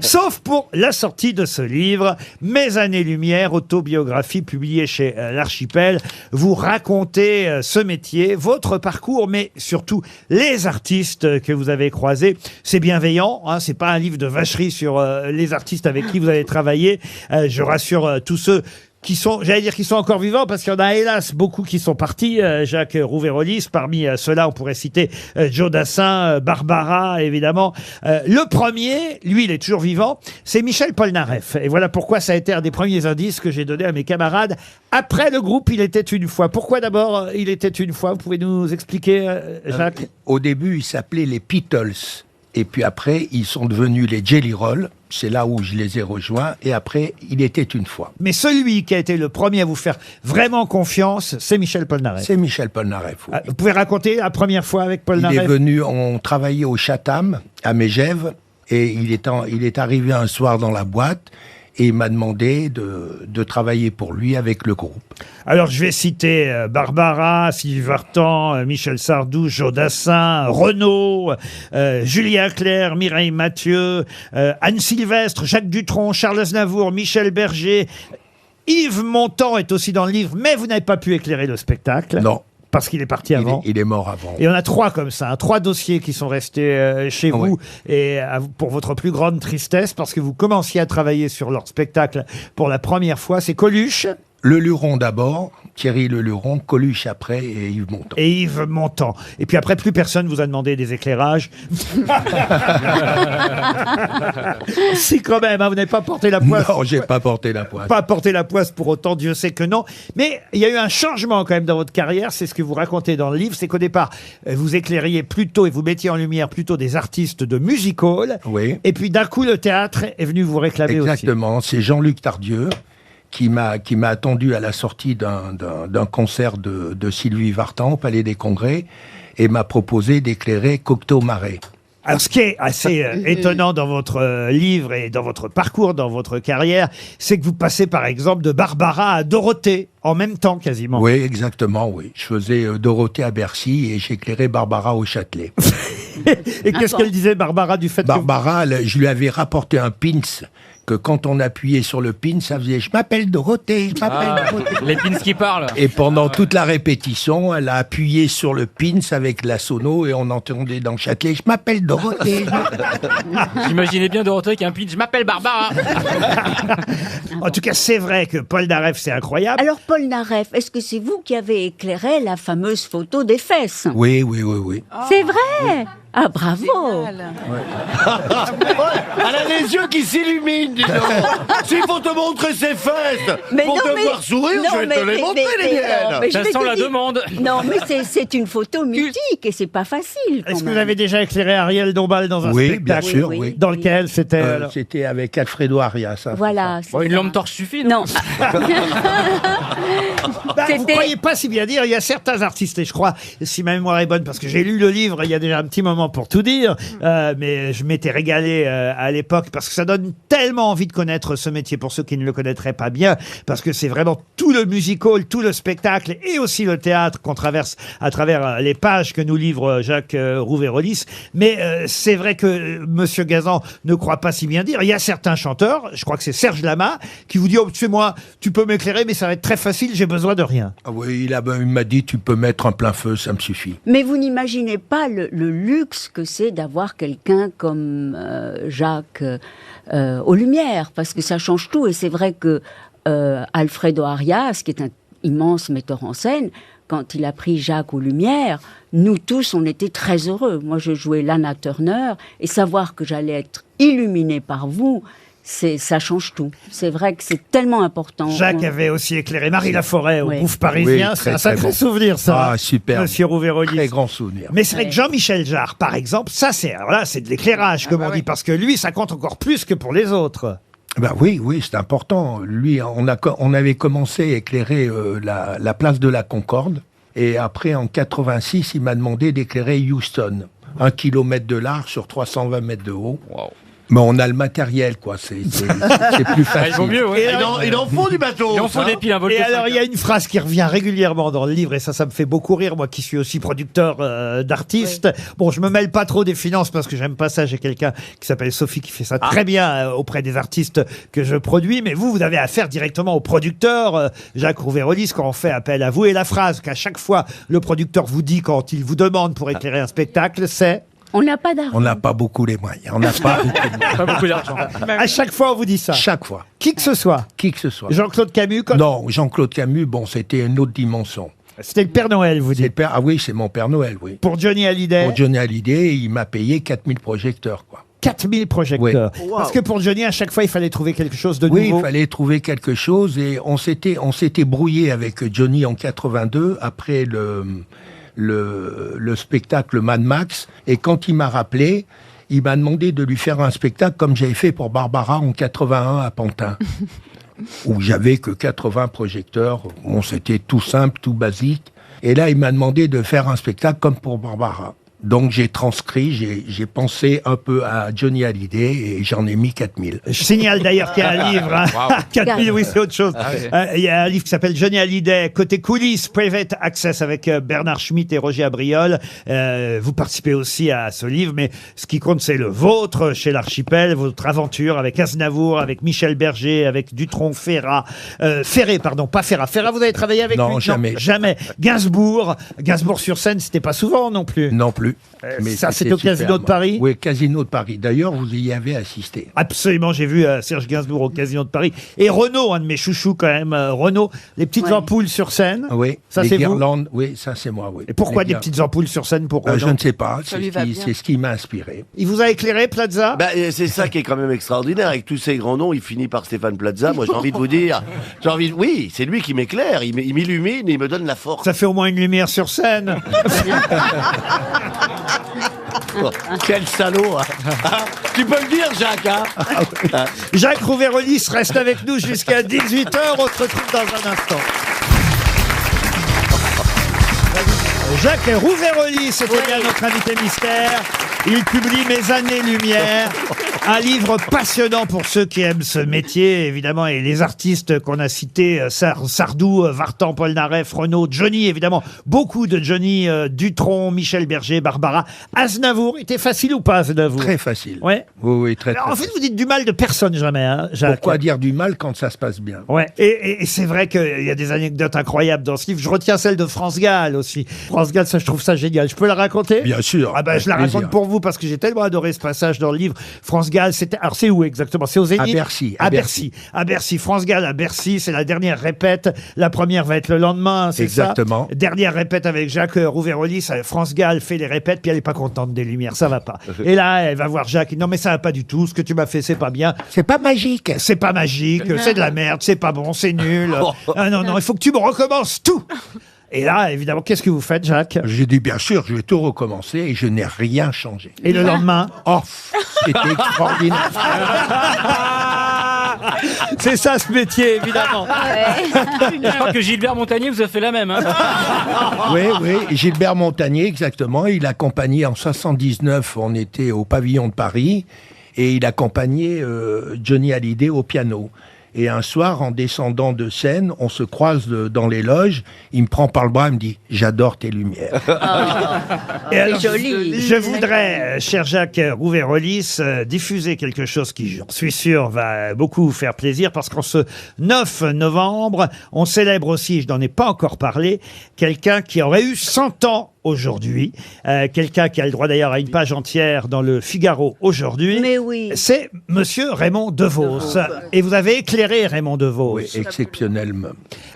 Sauf pour la sortie de ce livre, Mes années-lumière, autobiographie publiée chez l'Archipel. Vous racontez ce métier, votre parcours, mais surtout les artistes que vous avez croisés. C'est bienveillant, hein, c'est pas un livre de vacherie sur les artistes avec qui vous avez travaillé. Je rassure tous ceux qui sont, j'allais dire, qui sont encore vivants, parce qu'il y en a hélas beaucoup qui sont partis. Jacques Rouvérolis, parmi ceux-là, on pourrait citer Joe Dassin, Barbara, évidemment. Le premier, lui, il est toujours vivant, c'est Michel Polnareff. Et voilà pourquoi ça a été un des premiers indices que j'ai donné à mes camarades. Après le groupe, Il était une fois. Pourquoi d'abord Il était une fois? Vous pouvez nous expliquer, Jacques? Au début, ils s'appelaient les Beatles. Et puis après, ils sont devenus les Jelly Roll. C'est là où je les ai rejoints. Et après, Il était une fois. Mais celui qui a été le premier à vous faire vraiment confiance, c'est Michel Polnareff. C'est Michel Polnareff, oui. Vous pouvez raconter la première fois avec Polnareff? Il est venu, on travaillait au Chatham, à Megève. Et il est arrivé un soir dans la boîte. Et il m'a demandé de travailler pour lui avec le groupe. Alors, je vais citer Barbara, Sylvie Vartan, Michel Sardou, Joe Dassin, Renaud, Julien Clerc, Mireille Mathieu, Anne Sylvestre, Jacques Dutronc, Charles Aznavour, Michel Berger. Yves Montand est aussi dans le livre, mais vous n'avez pas pu éclairer le spectacle. Non. Parce qu'il est parti avant. Il est mort avant. Et on a 3 comme ça, 3 dossiers qui sont restés chez vous, et pour votre plus grande tristesse, parce que vous commenciez à travailler sur leur spectacle pour la première fois. C'est Coluche. Le Luron d'abord, Thierry Le Luron, Coluche après et Yves Montand. Et Yves Montand. Et puis après, plus personne vous a demandé des éclairages. Si, quand même, hein, vous n'avez pas porté la poisse. Non, j'ai pas porté la poisse. Pas porté la poisse pour autant, Dieu sait que non. Mais il y a eu un changement quand même dans votre carrière, c'est ce que vous racontez dans le livre, c'est qu'au départ, vous éclairiez plutôt et vous mettiez en lumière plutôt des artistes de music hall. Oui. Et puis d'un coup, le théâtre est venu vous réclamer aussi. Exactement, c'est Jean-Luc Tardieu qui m'a attendu à la sortie d'un concert de Sylvie Vartan au Palais des Congrès et m'a proposé d'éclairer Cocteau Marais. Alors, ce qui est assez étonnant dans votre livre et dans votre parcours, dans votre carrière, c'est que vous passez par exemple de Barbara à Dorothée en même temps quasiment. Oui, exactement, oui. Je faisais Dorothée à Bercy et j'éclairais Barbara au Châtelet. Et qu'est-ce qu'elle disait, Barbara, du fait Barbara, je lui avais rapporté un pins que quand on appuyait sur le pin, ça faisait « Je m'appelle Dorothée, je m'appelle Dorothée ». Les pins qui parlent. Et pendant toute la répétition, elle a appuyé sur le pin avec la sono et on entendait dans le Châtelet « Je m'appelle Dorothée ». J'imaginais bien Dorothée qui a un pin « Je m'appelle Barbara ». En tout cas, c'est vrai que Polnareff, c'est incroyable. Alors, Polnareff, est-ce que c'est vous qui avez éclairé la fameuse photo des fesses? Oui, oui, oui, oui. C'est vrai? Ah, bravo! Elle a les yeux qui s'illuminent, dis donc. S'il faut te montrer ses fesses pour te voir sourire, je vais te les montrer, les miennes. Ça sent la demande. Non, mais c'est une photo mythique et c'est pas facile. Est-ce que vous avez déjà écliré Ariel Dombal dans un spectacle? Oui, bien sûr, oui. Dans lequel c'était C'était avec Alfredo Arias. Voilà. Bon, une lampe torche suffit, non? Vous ne croyez pas si bien dire, il y a certains artistes, et je crois, si ma mémoire est bonne, parce que j'ai lu le livre il y a déjà un petit moment pour tout dire, mais je m'étais régalé à l'époque, parce que ça donne tellement envie de connaître ce métier pour ceux qui ne le connaîtraient pas bien, parce que c'est vraiment tout le musical, tout le spectacle, et aussi le théâtre qu'on traverse à travers les pages que nous livre Jacques Rouvérolis. Mais c'est vrai que Monsieur Gazan ne croit pas si bien dire. Il y a certains chanteurs, je crois que c'est Serge Lama, qui vous dit « Oh, tu sais, moi, tu peux m'éclairer, mais ça va être très facile, j'ai besoin de rien. » Ah oui, il m'a dit « Tu peux mettre un plein feu, ça me suffit. » Mais vous n'imaginez pas le luxe que c'est d'avoir quelqu'un comme Jacques aux Lumières, parce que ça change tout. Et c'est vrai que Alfredo Arias, qui est un immense metteur en scène, quand il a pris Jacques aux Lumières, nous tous, on était très heureux. Moi, je jouais Lana Turner, et savoir que j'allais être illuminée par vous, ça change tout. C'est vrai que c'est tellement important. Jacques avait aussi éclairé Marie Laforêt au Oui. Bouffe Parisien. Oui, c'est un très sacré bon. souvenir, ça. Ah, super. Monsieur Rouvérolis. Très grand souvenir. Mais c'est vrai que Jean-Michel Jarre, par exemple, ça c'est, alors là, c'est de l'éclairage, comme on dit, parce que lui, ça compte encore plus que pour les autres. Ben oui, c'est important. Lui, on avait commencé à éclairer la place de la Concorde. Et après, en 86, il m'a demandé d'éclairer Houston. 1 kilomètre de large sur 320 mètres de haut. Wow. Mais on a le matériel, quoi. C'est plus facile. Il vaut mieux, oui. Il en faut du bateau. Il en faut des piles, un vol. Et alors, il y a une phrase qui revient régulièrement dans le livre, et ça me fait beaucoup rire, moi qui suis aussi producteur d'artistes. Oui. Bon, je me mêle pas trop des finances parce que j'aime pas ça. J'ai quelqu'un qui s'appelle Sophie qui fait ça très bien auprès des artistes que je produis. Mais vous avez affaire directement au producteur, Jacques Rouvérolis, quand on fait appel à vous. Et la phrase qu'à chaque fois le producteur vous dit quand il vous demande pour éclairer un spectacle, c'est... On n'a pas d'argent. On n'a pas beaucoup les moyens. On n'a pas beaucoup de moyens. Pas beaucoup d'argent. À chaque fois, on vous dit ça. Chaque fois. Qui que ce soit. Qui que ce soit. Jean-Claude Camus. Non, Jean-Claude Camus, bon, c'était une autre dimension. C'était le Père Noël, vous dites. Ah oui, c'est mon Père Noël, oui. Pour Johnny Hallyday. Pour Johnny Hallyday, il m'a payé 4000 projecteurs, quoi. 4000 projecteurs. Oui. Wow. Parce que pour Johnny, à chaque fois, il fallait trouver quelque chose de nouveau. Oui, il fallait trouver quelque chose, et on s'était brouillé avec Johnny en 82 après le spectacle Mad Max, et quand il m'a rappelé, il m'a demandé de lui faire un spectacle comme j'avais fait pour Barbara en 81 à Pantin, où j'avais que 80 projecteurs. Bon, c'était tout simple, tout basique. Et là, il m'a demandé de faire un spectacle comme pour Barbara. Donc j'ai transcrit, j'ai pensé un peu à Johnny Hallyday et j'en ai mis 4000. Je signale d'ailleurs qu'il y a un livre, hein. Wow. 4000, oui, c'est autre chose. Il y a un livre qui s'appelle Johnny Hallyday, côté coulisses, Private Access, avec Bernard Schmitt et Roger Abriol. Vous participez aussi à ce livre, mais ce qui compte, c'est le vôtre chez l'Archipel, votre aventure avec Aznavour, avec Michel Berger, avec Dutronc, Ferré, pas Ferrat. Ferrat, vous avez travaillé avec lui? Non, jamais. Non, jamais. Gainsbourg sur scène, c'était pas souvent non plus. Non plus. Mais ça, c'était au Casino de Paris? Oui, Casino de Paris. D'ailleurs, vous y avez assisté. Absolument, j'ai vu Serge Gainsbourg au Casino de Paris. Et Renaud, un de mes chouchous quand même. Renaud, les petites ampoules sur scène. Oui, ça c'est vous? Oui, ça c'est moi, oui. Et pourquoi des petites ampoules sur scène pour Renaud? Je ne sais pas, c'est ce qui m'a inspiré. Il vous a éclairé, Plaza? C'est ça qui est quand même extraordinaire. Avec tous ces grands noms, il finit par Stéphane Plaza. Moi, j'ai envie de vous dire, oui, c'est lui qui m'éclaire. Il m'illumine et il me donne la force. Ça fait au moins une lumière sur scène. Oh, quel salaud, hein. Tu peux le dire, Jacques, hein. Jacques Rouvérolis reste avec nous jusqu'à 18h. On se retrouve dans un instant. Jacques Rouvérolis, c'était bien notre invité mystère. Il publie Mes années-lumière, un livre passionnant pour ceux qui aiment ce métier, évidemment, et les artistes qu'on a cités, Sardou, Vartan, Polnareff, Renaud, Johnny, évidemment, beaucoup de Johnny, Dutronc, Michel Berger, Barbara. Aznavour, était facile ou pas, Aznavour? Très facile. Ouais. Oui, très En fait, vous dites du mal de personne jamais, hein, Jacques. Pourquoi dire du mal quand ça se passe bien? Ouais. Et c'est vrai qu'il y a des anecdotes incroyables dans ce livre. Je retiens celle de France Gall aussi. France Gall, ça, je trouve ça génial. Je peux la raconter? Bien sûr. Ah ben, je la raconte pour vous parce que j'ai tellement adoré ce passage dans le livre. France Gall, c'était... Alors, c'est où exactement? C'est au Zénith? À Bercy. À Bercy. France Gall à Bercy. C'est la dernière répète. La première va être le lendemain, c'est ça? Exactement. Dernière répète avec Jacques Rouvérolis. France Gall fait les répètes, puis elle est pas contente des lumières. Ça va pas. Et là, elle va voir Jacques. Non, mais ça va pas du tout. Ce que tu m'as fait, c'est pas bien. C'est pas magique. C'est pas magique. C'est de la merde. C'est pas bon. C'est nul. Ah non, il faut que tu me recommences tout. Et là, évidemment, qu'est-ce que vous faites, Jacques? J'ai dit, bien sûr, je vais tout recommencer et je n'ai rien changé. Et le lendemain? Oh, c'était extraordinaire. C'est ça, ce métier, évidemment. Je crois que Gilbert Montagnier vous a fait la même. Hein. Oui, Gilbert Montagnier, exactement. Il accompagnait en 79, on était au pavillon de Paris, et il accompagnait Johnny Hallyday au piano. Et un soir, en descendant de scène, on se croise dans les loges. Il me prend par le bras et me dit « J'adore tes lumières ». Et alors, je voudrais, cher Jacques Rouvérolis, diffuser quelque chose qui, j'en suis sûr, va beaucoup vous faire plaisir, parce qu'en ce 9 novembre, on célèbre aussi, je n'en ai pas encore parlé, quelqu'un qui aurait eu 100 ans aujourd'hui, quelqu'un qui a le droit d'ailleurs à une page entière dans le Figaro aujourd'hui. Mais oui. C'est Monsieur Raymond DeVos. Et vous avez éclairé Raymond DeVos. Oui, exceptionnellement.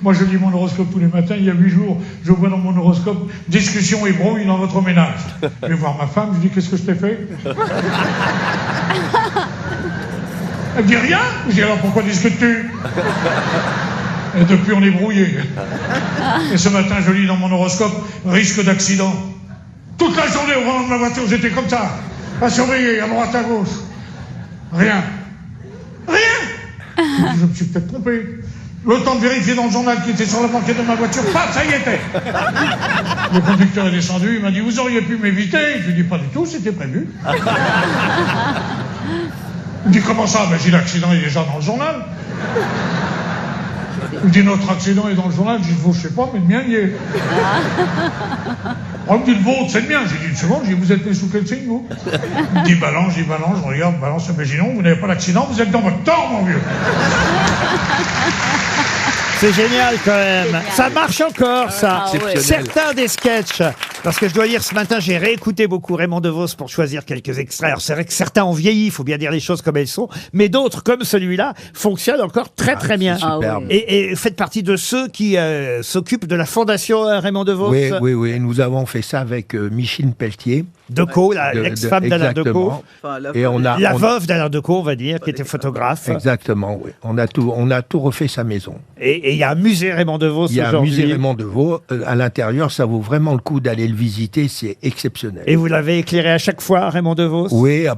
Moi, je lis mon horoscope tous les matins. Il y a 8 jours, je vois dans mon horoscope « Discussion et brouille dans votre ménage ». Je vais voir ma femme, je lui dis « Qu'est-ce que je t'ai fait ?» Elle me dit « Rien ». Je dis « Alors pourquoi discutes-tu » Et depuis, on est brouillé. Et ce matin, je lis dans mon horoscope « Risque d'accident ». Toute la journée au volant de ma voiture, j'étais comme ça, à surveiller, à droite, à gauche. Rien. Je me suis peut-être trompé. Le temps de vérifier dans le journal qui était sur la banquette de ma voiture, paf, ça y était. Le conducteur est descendu, il m'a dit, vous auriez pu m'éviter. Je lui ai dit, pas du tout, c'était prévu. Il me dit, comment ça? Ben, j'ai dit, l'accident est déjà dans le journal. Il me dit, notre accident est dans le journal. J'ai dit, je sais pas, mais le mien y est. On me dit, le vôtre, c'est le mien. J'ai dit, une seconde, vous êtes né sous quel signe, vous? Il me dit, balance, je regarde, balance, mais sinon, vous n'avez pas d'accident, vous êtes dans votre temps, mon vieux. C'est génial quand même. Ça marche encore, ça. Exceptionnel. Certains des sketchs, parce que je dois dire, ce matin, j'ai réécouté beaucoup Raymond DeVos pour choisir quelques extraits. Alors c'est vrai que certains ont vieilli, il faut bien dire les choses comme elles sont, mais d'autres, comme celui-là, fonctionnent encore très très bien. superbe. Et faites partie de ceux qui s'occupent de la fondation Raymond DeVos. Oui. Nous avons fait ça avec Micheline Pelletier. Decaux, l'ex-femme d'Alain Decaux. Enfin, la veuve d'Alain Decaux, on va dire, qui était photographe. Exactement, oui. On a tout refait sa maison. Et il y a un musée Raymond DeVos aujourd'hui. Il y a un musée Raymond DeVos. À l'intérieur, ça vaut vraiment le coup d'aller le visiter. C'est exceptionnel. Et vous l'avez éclairé à chaque fois, Raymond DeVos? Oui,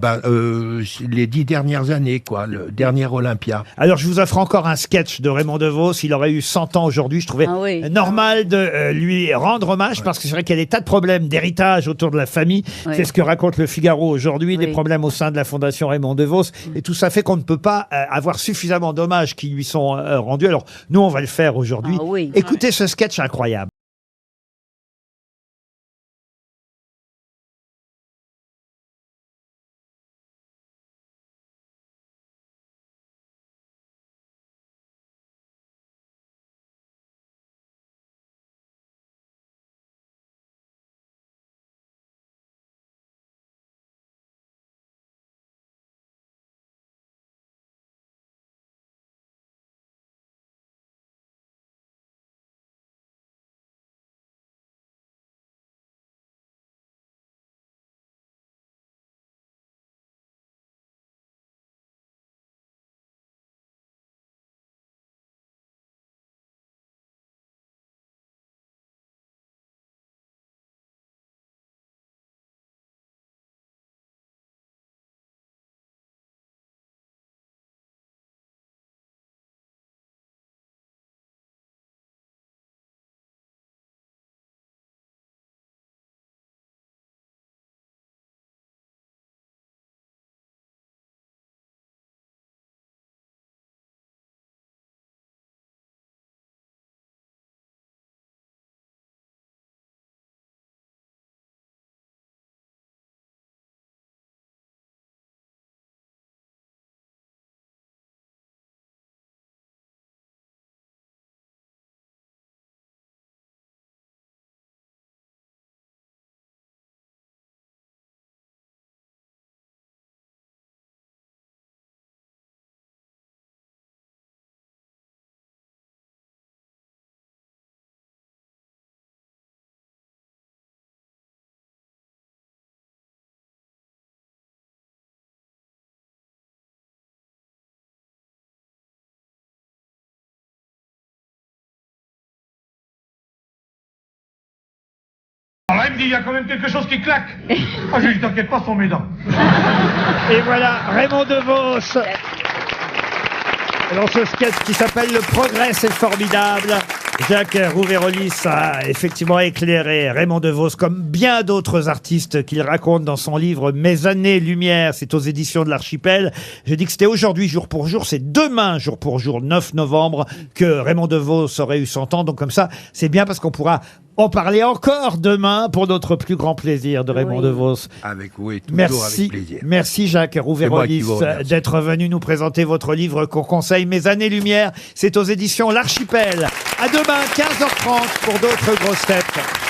les 10 dernières années, quoi. Le dernier Olympia. Alors, je vous offre encore un sketch de Raymond DeVos. Il aurait eu 100 ans aujourd'hui. Je trouvais normal de lui rendre hommage parce que c'est vrai qu'il y a des tas de problèmes d'héritage autour de la famille. Oui. C'est ce que raconte le Figaro aujourd'hui, des problèmes au sein de la Fondation Raymond DeVos. Et tout ça fait qu'on ne peut pas avoir suffisamment d'hommages qui lui sont rendus. Alors, nous, on va le faire aujourd'hui. Écoutez ce sketch incroyable. Alors là, il me dit, il y a quand même quelque chose qui claque. Ah, j'ai dit, t'inquiète pas, ce sont mes dents. Et voilà, Raymond DeVos. Dans ce sketch qui s'appelle Le progrès, c'est formidable. Jacques Rouvérolis a effectivement éclairé Raymond DeVos comme bien d'autres artistes qu'il raconte dans son livre Mes années-lumière. C'est aux éditions de l'Archipel. J'ai dit que c'était aujourd'hui jour pour jour. C'est demain jour pour jour, 9 novembre, que Raymond DeVos aurait eu 100 ans. Donc comme ça, c'est bien parce qu'on pourra en parler encore demain pour notre plus grand plaisir de Raymond DeVos. Toujours avec plaisir. Merci Jacques Rouvérolis d'être venu nous présenter votre livre qu'on conseille, Mes années-lumière. C'est aux éditions L'Archipel. À demain, 15h30 pour d'autres grosses têtes.